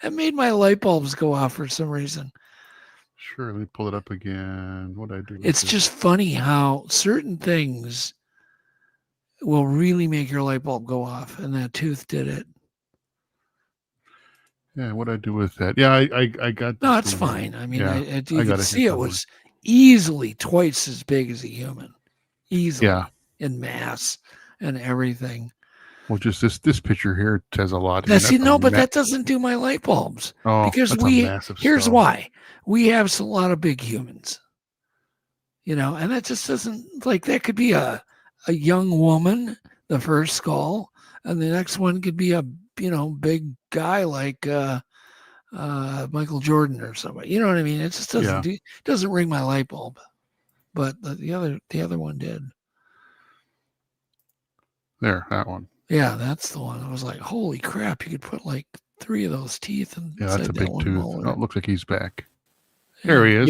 that made my light bulbs go off for some reason. Sure, let me pull it up again. What did I do? It's just funny how certain things will really make your light bulb go off, and that tooth did it. Yeah, what did I do with that? Yeah, I got. No, it's fine. I mean, yeah, you can see it was easily twice as big as a human, easily, in mass and everything. Well, just this picture here says a lot. But that doesn't do my light bulbs. Oh, because here's skull. why. We have a lot of big humans, and that just doesn't, that could be a young woman, the first skull, and the next one could be a, big guy like Michael Jordan or somebody. You know what I mean? It just doesn't ring my light bulb. But the other one did. There, that one. Yeah, that's the one. I was like, holy crap, you could put 3 of those teeth in. Yeah, that's a big tooth. molar. Oh, it looks like he's back. There he is.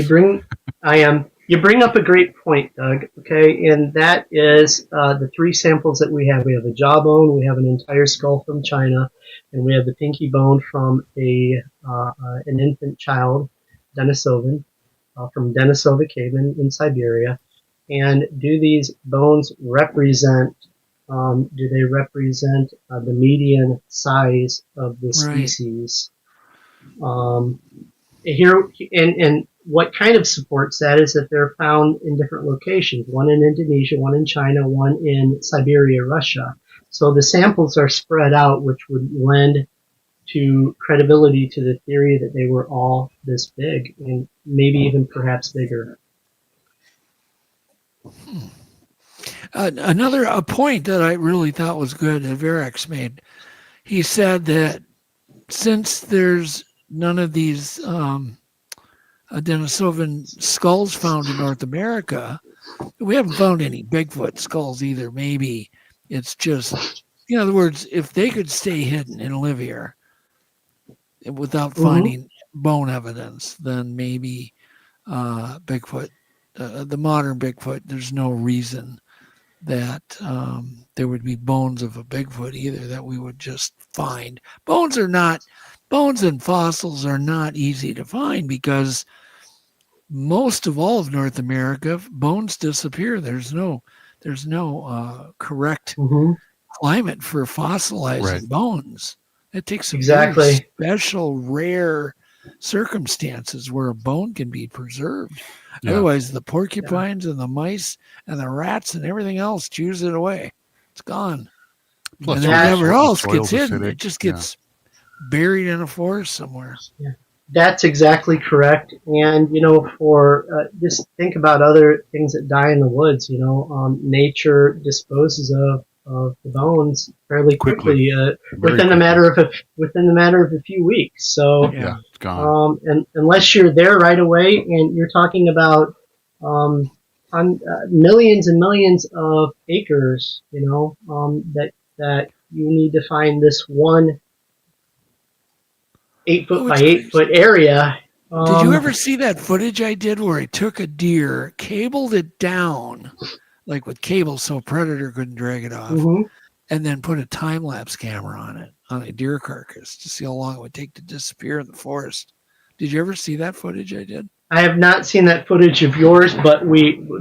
You bring up a great point, Doug. Okay, and that is the 3 samples that we have. We have a jawbone, we have an entire skull from China, and we have the pinky bone from an infant child, Denisovan, from Denisova Cave in Siberia. And do these bones represent? Do they represent the median size of the species? Here and what kind of supports that is that they're found in different locations, one in Indonesia, one in China, one in Siberia, Russia. So the samples are spread out, which would lend to credibility to the theory that they were all this big, and maybe even perhaps bigger. Another point that I really thought was good that Verax made, he said that since there's none of these Denisovan skulls found in North America, we haven't found any Bigfoot skulls either. Maybe it's just, in other words, if they could stay hidden and live here without finding bone evidence, then maybe Bigfoot, the modern Bigfoot, there's no reason that there would be bones of a Bigfoot either that we would just find. Bones and fossils are not easy to find because most of all of North America, bones disappear. There's no correct climate for fossilizing bones. It takes some very special, rare circumstances where a bone can be preserved. Yeah. Otherwise, the porcupines and the mice and the rats and everything else chews it away. It's gone. Plus, and then whatever else soil's gets hidden, acidic. it just gets buried in a forest somewhere. Yeah. That's exactly correct. And, for just think about other things that die in the woods, nature disposes of the bones fairly quickly, within the matter of a few weeks. So, yeah, it's gone. And unless you're there right away, and you're talking about millions and millions of acres, that you need to find this one 8 foot by 8 foot area. Did you ever see that footage I did where I took a deer, cabled it down, like with cable so a predator couldn't drag it off, and then put a time-lapse camera on it, on a deer carcass, to see how long it would take to disappear in the forest? Did you ever see that footage I did? I have not seen that footage of yours, but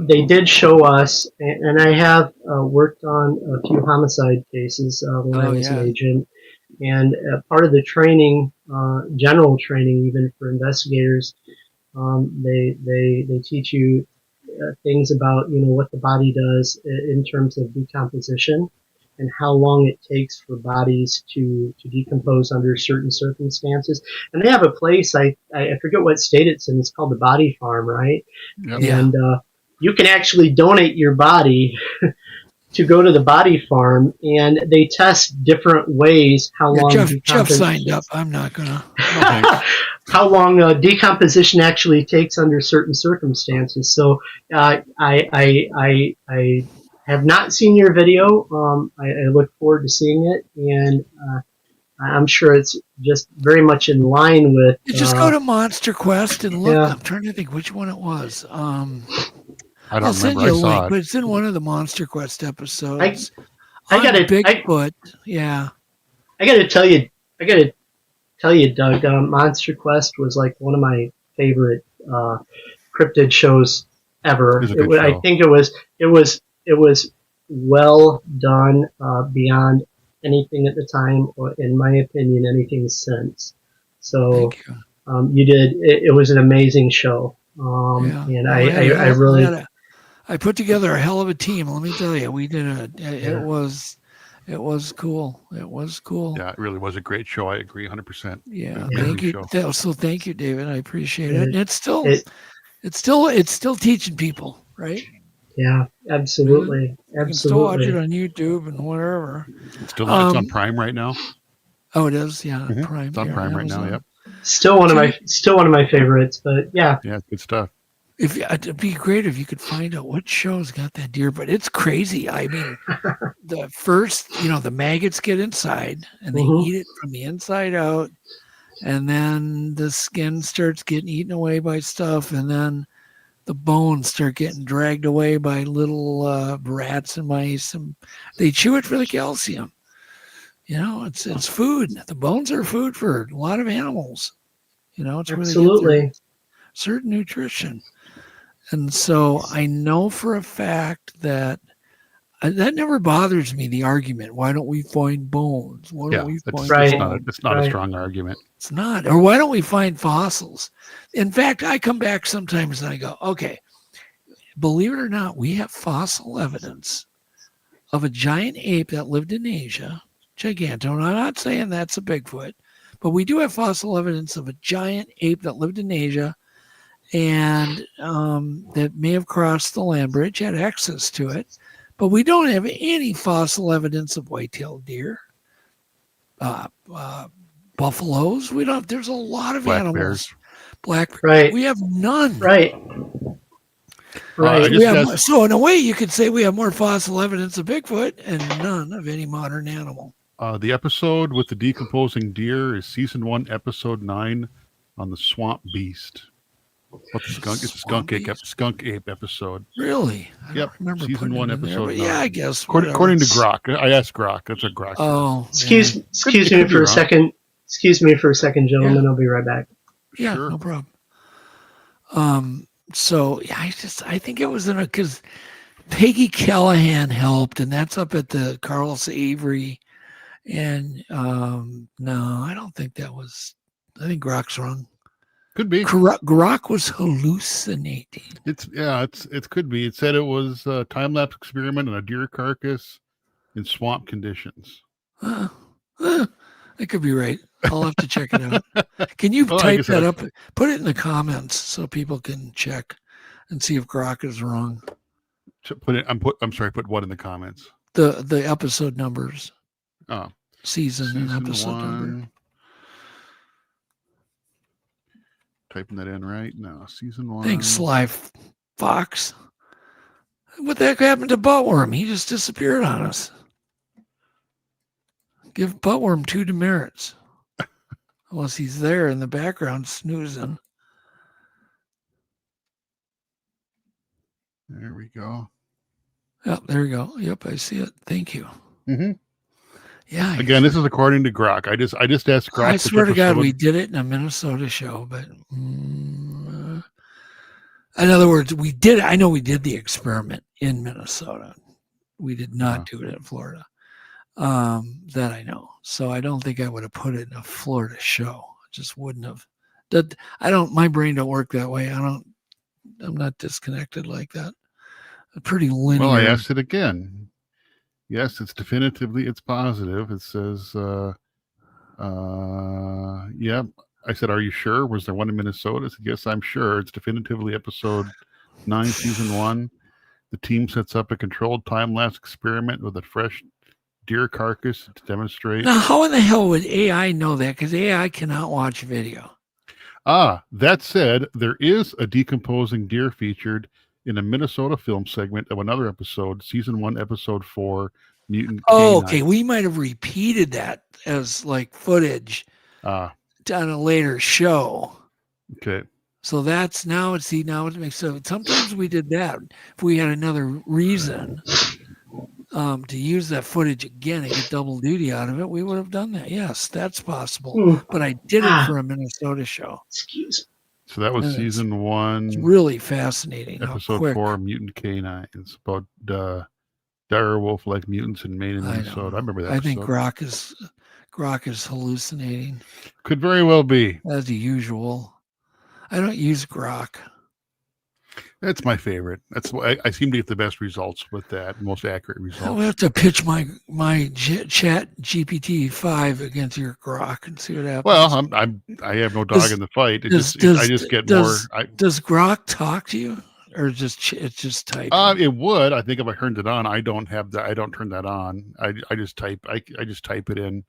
they did show us, and I have worked on a few homicide cases when I was an agent. And part of the training, general training, even for investigators, they teach you things about what the body does in terms of decomposition and how long it takes for bodies to decompose under certain circumstances. And they have a place, I forget what state it's in. It's called the Body Farm, right? Yep. And you can actually donate your body to go to the Body Farm, and they test different ways how long Jeff signed up. I'm not gonna. How long decomposition actually takes under certain circumstances. So I have not seen your video. I look forward to seeing it, and I'm sure it's just very much in line with. You just go to MonsterQuest and look. I'm trying to think which one it was. I'll send you a link, but it's in one of the MonsterQuest episodes. I got Bigfoot. I got to tell you, Doug. MonsterQuest was like one of my favorite cryptid shows ever. I think it was well done beyond anything at the time, or in my opinion, anything since. So you did. It was an amazing show. And I really. I put together a hell of a team. Let me tell you, we did it was cool. It was cool. Yeah, it really was a great show. I agree 100%. Yeah. Thank you. So thank you, David. I appreciate it. And it's still teaching people, right? Yeah, absolutely. You can still watch it on YouTube and whatever. It's on Prime right now. Oh, it is. Yeah, Prime. It's on Prime right now. Yep. Still one of my favorites, but yeah. Yeah, good stuff. It'd be great if you could find out what show's got that deer, but it's crazy. I mean, the first, the maggots get inside and they eat it from the inside out, and then the skin starts getting eaten away by stuff, and then the bones start getting dragged away by little rats and mice, and they chew it for the calcium. It's food. The bones are food for a lot of animals. It's absolutely where they get certain nutrition. And so I know for a fact that never bothers me, the argument. Why don't we find bones? Why don't we find bones? It's not a strong argument. It's not. Or why don't we find fossils? In fact, I come back sometimes and I go, okay, believe it or not, we have fossil evidence of a giant ape that lived in Asia, Giganto. And I'm not saying that's a Bigfoot, but we do have fossil evidence of a giant ape that lived in Asia and that may have crossed the land bridge, had access to it. But we don't have any fossil evidence of white-tailed deer, buffaloes. We don't. There's a lot of black animals. Bears. Right. We have none. Right. So in a way, you could say we have more fossil evidence of Bigfoot and none of any modern animal. The episode with the decomposing deer is season 1, episode 9, on the swamp beast. What the skunk? It's a skunk ape episode. Really? I yep. Remember season 1, episode 9. Yeah, I guess. According to Grok, I asked Grok. That's a Grok. Oh, excuse me for a second. Excuse me for a second, gentlemen. Yeah. I'll be right back. Yeah, sure. No problem. So yeah, I think it was because Peggy Callahan helped, and that's up at the Carlos Avery. And no, I don't think that was. I think Grok's wrong. Could be. Grok was hallucinating. It could be. It said it was a time-lapse experiment on a deer carcass in swamp conditions. That could be right. I'll have to check it out. Can you type that up? Put it in the comments so people can check and see if Grok is wrong. Put what in the comments? The episode numbers. Oh. Season and episode 1. number. Typing that in right now. Season 1. Thanks, Sly Fox. What the heck happened to Buttworm? He just disappeared on us. Give Buttworm 2 demerits. Unless he's there in the background snoozing. There we go. Yep, there we go. Yep, I see it. Thank you. Mm-hmm. Yeah. Again, this is according to Grok. I just asked Grok. I swear to God, we did it in a Minnesota show, but in other words, we did. I know we did the experiment in Minnesota. We did not do it in Florida. That I know. So I don't think I would have put it in a Florida show. I just wouldn't have. My brain don't work that way. I'm not disconnected like that. Pretty linear. Well, I asked it again. Yes, it's positive. It says, yeah. I said, are you sure? Was there one in Minnesota? I said, yes, I'm sure. It's definitively episode 9, season 1. The team sets up a controlled time-lapse experiment with a fresh deer carcass to demonstrate. Now, how in the hell would AI know that? Because AI cannot watch video. That said, there is a decomposing deer featured in a Minnesota film segment of another episode, season 1, episode 4, Mutant Canine. Okay. We might have repeated that as like footage on a later show. Okay. So that's now it makes so sometimes we did that. If we had another reason to use that footage again and get double duty out of it, we would have done that. Yes, that's possible. But I did it for a Minnesota show. Excuse me. So that was season 1. It's really fascinating. Episode 4, Mutant Canine. It's about dire wolf-like mutants in Maine and Minnesota. I remember that. I think Grok is hallucinating. Could very well be. As usual. I don't use Grok. That's my favorite. That's why I seem to get the best results with that, most accurate results. I'll have to pitch my chat GPT 5 against your Grok and see what happens. Well, I have no dog in the fight. I just get more. Does Grok talk to you, or it's just type? It would. I think if I turned it on, I don't have that. I don't turn that on. I just type. I just type it in.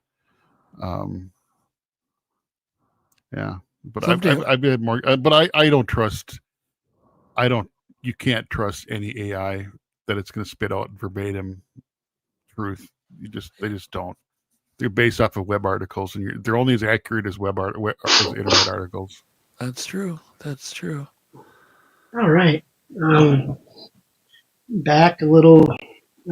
Yeah, but I've had more. But I don't trust. You can't trust any AI that it's going to spit out verbatim truth. They just don't. They're based off of web articles, and they're only as accurate as as internet articles. That's true. All right. Back a little bit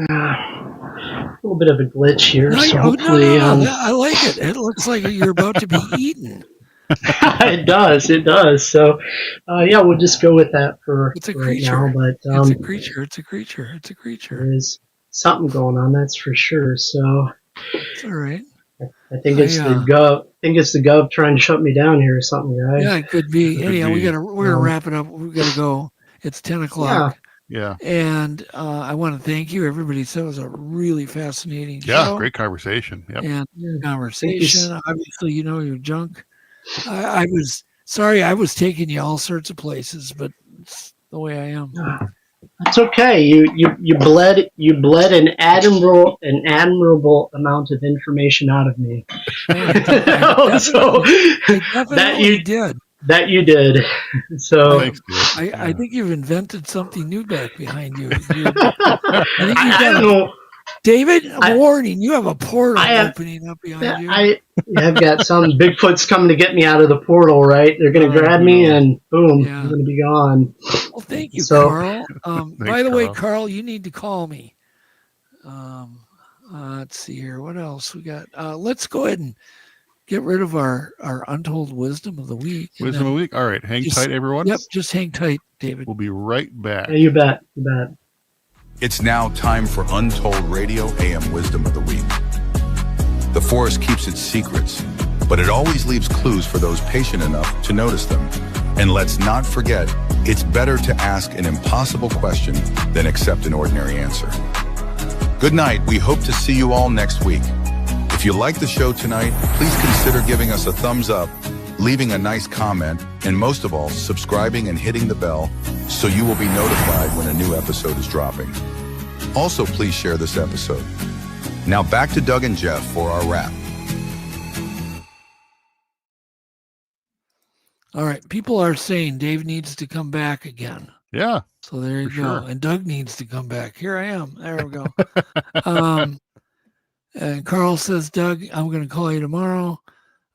of a glitch here. So hopefully, I like it. It looks like you're about to be eaten. It does. So, yeah, we'll just go with that for right now. But it's a creature. There is something going on, that's for sure. So, it's all right. I think it's the Gov. I think it's the Gov trying to shut me down here or something, guys. Yeah, it could be. Anyhow, we're gonna wrap it up. We gotta go. It's 10 o'clock. Yeah. And I want to thank you. Everybody said it was a really fascinating show. Great conversation. Yep. And conversation. Obviously, your junk. I was sorry I was taking you all sorts of places, but it's the way I am. That's okay. You bled an admirable amount of information out of me. So that you did. So thanks, I think you've invented something new back behind you. I don't know. David, warning, you have a portal opening up behind you. I've got some Bigfoot's coming to get me out of the portal, right? They're going to grab me and boom, I'm going to be gone. Well, thank you, Carl. By the way, Carl, you need to call me. Let's see here. What else we got? Let's go ahead and get rid of our untold wisdom of the week. Wisdom of the week. All right. Hang tight, everyone. Yep. Just hang tight, David. We'll be right back. Yeah, you bet. It's now time for Untold Radio AM Wisdom of the Week. The forest keeps its secrets, but it always leaves clues for those patient enough to notice them. And let's not forget, it's better to ask an impossible question than accept an ordinary answer. Good night. We hope to see you all next week. If you like the show tonight, please consider giving us a thumbs up, leaving a nice comment, and most of all, subscribing and hitting the bell so you will be notified when a new episode is dropping. Also, please share this episode. Now back to Doug and Jeff for our wrap. All right. People are saying Dave needs to come back again. Yeah. So there you go. Sure. And Doug needs to come back. Here I am. There we go. And Carl says, Doug, I'm going to call you tomorrow.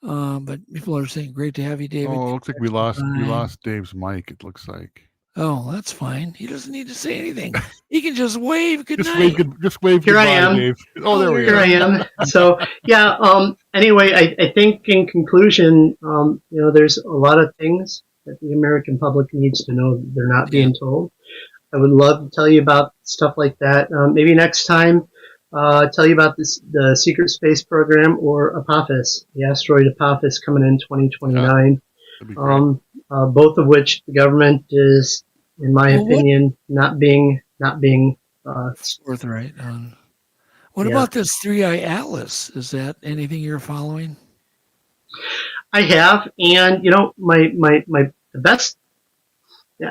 But people are saying, great to have you, David. Oh, it looks like we lost Dave's mic, it looks like. Oh, that's fine. He doesn't need to say anything. He can just wave good Just night. wave Here I goodbye, am. Dave. Oh, there we Here are. I am. So, yeah, anyway, I think in conclusion, there's a lot of things that the American public needs to know that they're not being told. I would love to tell you about stuff like that. Maybe next time, tell you about the secret space program or Apophis, the asteroid Apophis coming in 2029. Both of which the government is, in my opinion, not being forthright on. What about this 3-eye atlas? Is that anything you're following? I have, and the best.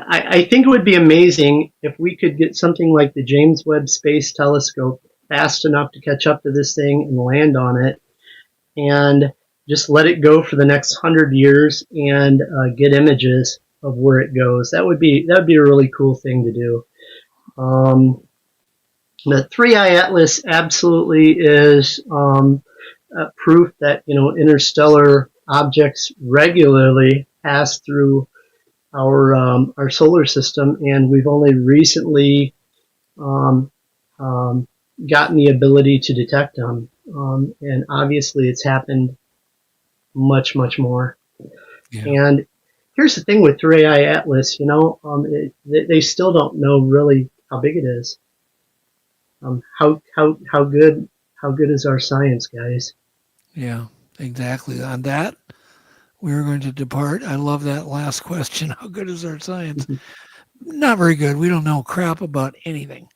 I think it would be amazing if we could get something like the James Webb Space Telescope fast enough to catch up to this thing and land on it, and just let it go for the next 100 years and get images of where it goes. That would be a really cool thing to do. The 3-eye atlas absolutely is proof that interstellar objects regularly pass through our solar system, and we've only recently gotten the ability to detect them. And obviously, it's happened much more. Yeah. And here's the thing with 3-eye atlas, they still don't know really how big it is. How good is our science, guys? Yeah, exactly. On that, we're going to depart. I love that last question. How good is our science? Not very good. We don't know crap about anything.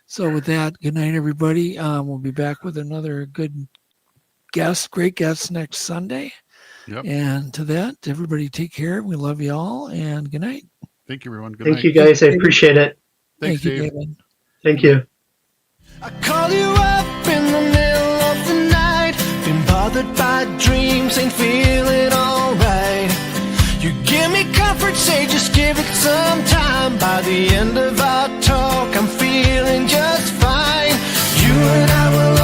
So with that, good night, everybody. We'll be back with another great guest next Sunday. Yep. And to that, everybody take care. We love you all, and good night. Thank you, everyone. Good night. Thank you, guys. I appreciate it. Thanks, Thank you, Dave. David. Thank you. I call you up in the middle of the night, been bothered by dreams, ain't feeling alright. You give me comfort, say just give it some time. By the end of our talk, I'm feeling just fine. You and I will